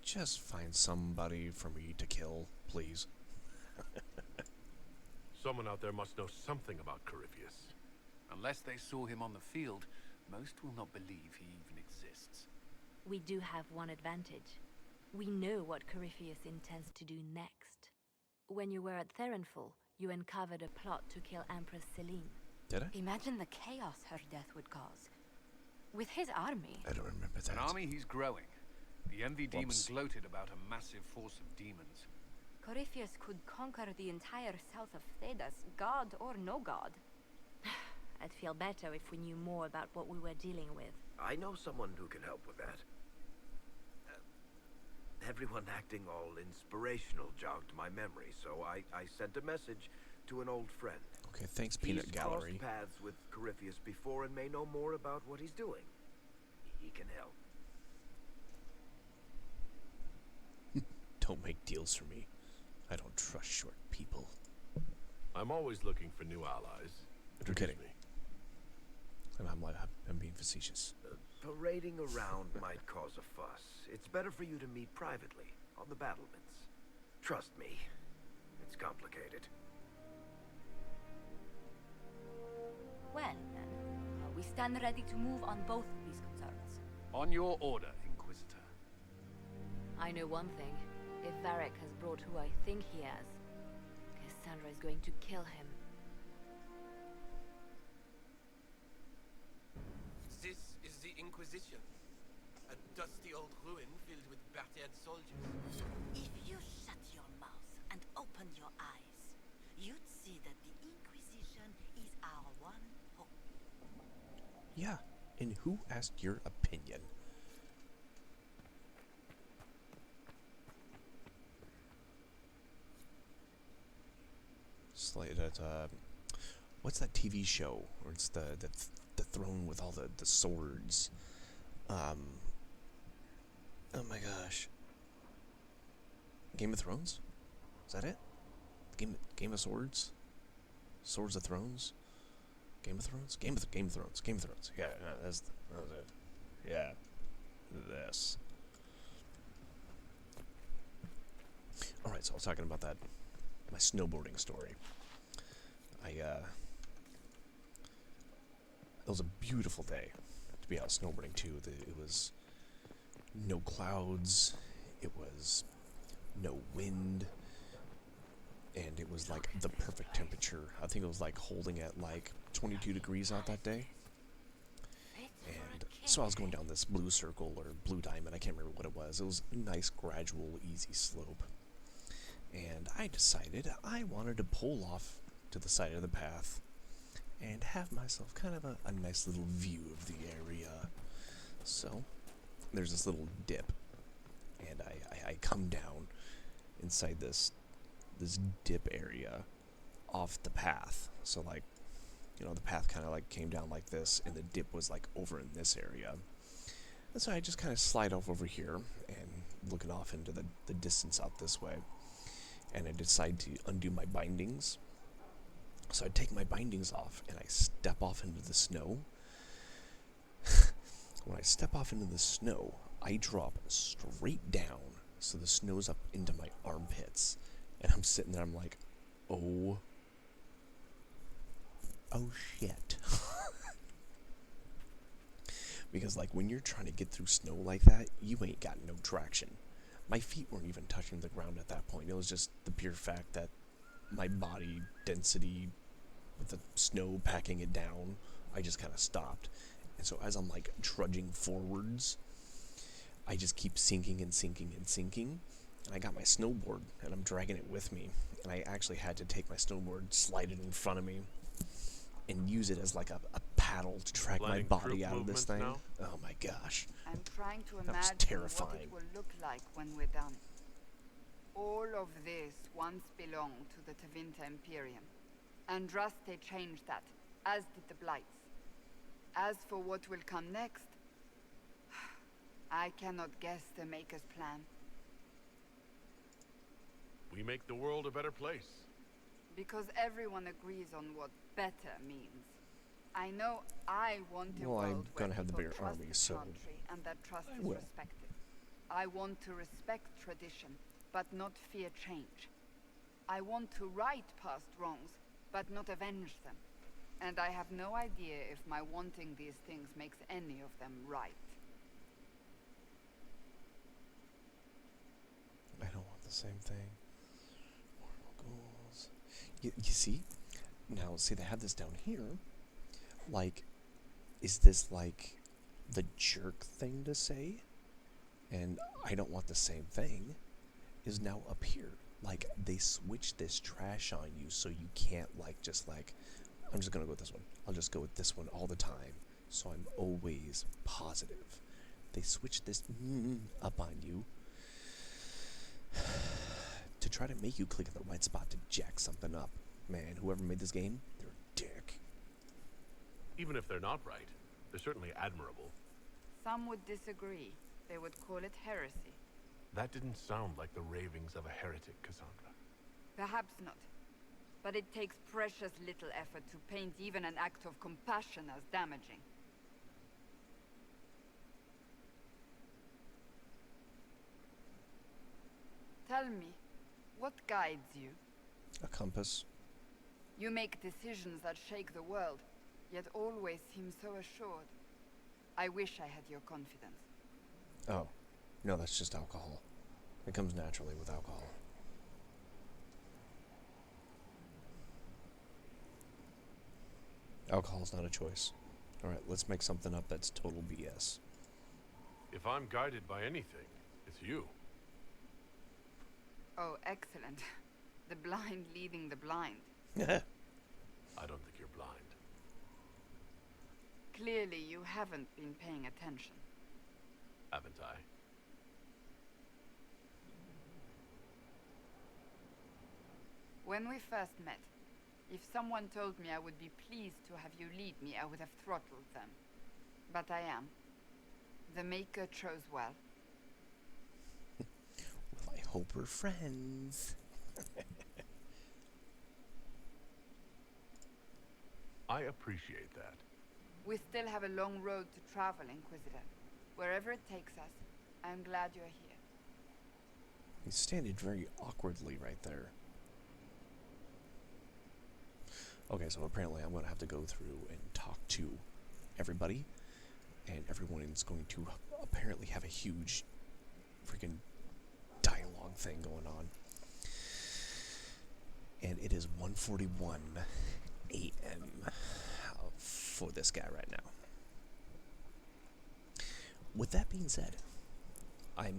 Just find somebody for me to kill, please. Someone out there must know something about Corypheus. Unless they saw him on the field, most will not believe he even exists. We do have one advantage. We know what Corypheus intends to do next. When you were at Therenfall, you uncovered a plot to kill Empress Celine. Did I? Imagine the chaos her death would cause. With his army. I don't remember that. An army he's growing. The Envy Demon Whoops. gloated about a massive force of demons. Corypheus could conquer the entire south of Thedas, god or no god. I'd feel better if we knew more about what we were dealing with. I know someone who can help with that. Everyone acting all inspirational jogged my memory, so I sent a message to an old friend. Okay, thanks, Peanut He's Gallery. crossed paths with Corypheus before and may know more about what he's doing. He can help. Don't make deals for me. I don't trust short people. I'm always looking for new allies. You're kidding me. I'm being facetious. Parading around might cause a fuss. It's better for you to meet privately, on the battlements. Trust me, it's complicated. Well, then, we stand ready to move on both of these concerns. On your order, Inquisitor. I know one thing. If Varric has brought who I think he has, Cassandra is going to kill him. This is the Inquisition. A dusty old ruin filled with battered soldiers. If you shut your mouth and open your eyes, you'd see that the Inquisition is our one hope. Yeah, and who asked your opinion? It's like that, what's that TV show where it's the throne with all the swords? Oh my gosh. Game of Thrones? Is that it? Game of Swords? Swords of Thrones? Game of Thrones? Game of Thrones. Game of Thrones. Yeah, that's it. Yeah. This. Alright, so I was talking about that, my snowboarding story. It was a beautiful day to be out snowboarding too. It was no clouds, it was no wind, and it was like the perfect temperature. I think it was like holding at like 22 degrees out that day. And so I was going down this blue circle or blue diamond, I can't remember what it was. It was a nice, gradual, easy slope. And I decided I wanted to pull off to the side of the path and have myself kind of a nice little view of the area. So there's this little dip, and I come down inside this dip area off the path. So like, you know, the path kind of like came down like this, and the dip was like over in this area. And so I just kind of slide off over here and looking off into the distance out this way. And I decide to undo my bindings. So I take my bindings off and I step off into the snow. When I step off into the snow, I drop straight down, so the snow's up into my armpits. And I'm sitting there, I'm like, oh shit. Because, like, when you're trying to get through snow like that, you ain't got no traction. My feet weren't even touching the ground at that point. It was just the pure fact that my body density, with the snow packing it down, I just kind of stopped. And so as I'm, like, trudging forwards, I just keep sinking and sinking and sinking. And I got my snowboard, and I'm dragging it with me. And I actually had to take my snowboard, slide it in front of me, and use it as like a paddle to drag my body out of this thing. Now? Oh my gosh. I'm trying to that was imagine terrifying. what it will look like when we're done. All of this once belonged to the Pt.10 Imperium. Andraste changed that, as did the Blights. As for what will come next, I cannot guess the Maker's plan. We make the world a better place. Because everyone agrees on what better means. I know I want a world I'm gonna have the bigger trust army, the so country and that trust I is will. respected. I want to respect tradition, but not fear change. I want to right past wrongs, but not avenge them. And I have no idea if my wanting these things makes any of them right. I don't want the same thing. Moral goals. You see? Now, see, they have this down here. Like, is this like the jerk thing to say? And I don't want the same thing. Is now up here. Like, they switch this trash on you so you can't, like, just like, I'm just gonna go with this one. I'll just go with this one all the time. So I'm always positive. They switch this up on you to try to make you click in the right spot to jack something up. Man, whoever made this game, they're a dick. Even if they're not right, they're certainly admirable. Some would disagree. They would call it heresy. That didn't sound like the ravings of a heretic, Cassandra. Perhaps not. But it takes precious little effort to paint even an act of compassion as damaging. Tell me, what guides you? A compass. You make decisions that shake the world, yet always seem so assured. I wish I had your confidence. Oh, no, that's just alcohol. It comes naturally with alcohol. Alcohol's not a choice. Alright, let's make something up that's total BS. If I'm guided by anything, it's you. Oh, excellent. The blind leading the blind. I don't think you're blind. Clearly, you haven't been paying attention. Haven't I? When we first met, if someone told me I would be pleased to have you lead me, I would have throttled them. But I am. The Maker chose well. Well, I hope we're friends. I appreciate that. We still have a long road to travel, Inquisitor. Wherever it takes us, I'm glad you're here. He's standing very awkwardly right there. Okay, so apparently I'm going to have to go through and talk to everybody. And everyone is going to apparently have a huge freaking dialogue thing going on. And it is 1:41 a.m. for this guy right now. With that being said, I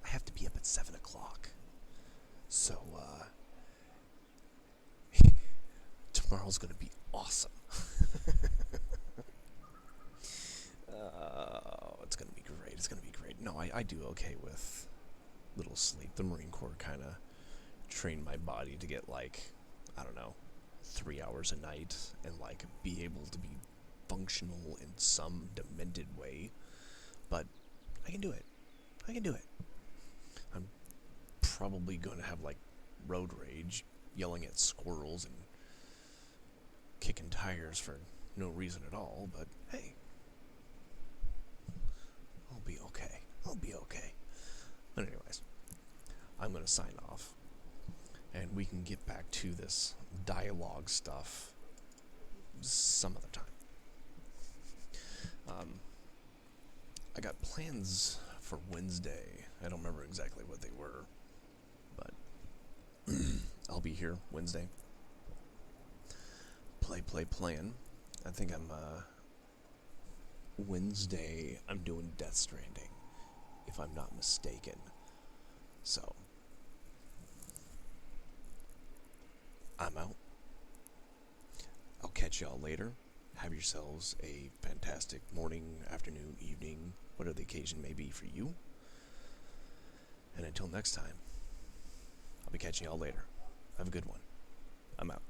have to be up at 7 o'clock. So, tomorrow's gonna be awesome. It's gonna be great. It's gonna be great. No, I do okay with little sleep. The Marine Corps kind of trained my body to get, like, I don't know, 3 hours a night and, like, be able to be functional in some demented way. But I can do it. I can do it. I'm probably going to have, like, road rage, yelling at squirrels and kicking tires for no reason at all, but hey. I'm going to sign off. And we can get back to this dialogue stuff some other time. I got plans for Wednesday. I don't remember exactly what they were, but I'll be here Wednesday. Playing. I think I'm, Wednesday, I'm doing Death Stranding, if I'm not mistaken. So, I'm out. I'll catch y'all later. Have yourselves a fantastic morning, afternoon, evening, whatever the occasion may be for you. And until next time, I'll be catching y'all later. Have a good one. I'm out.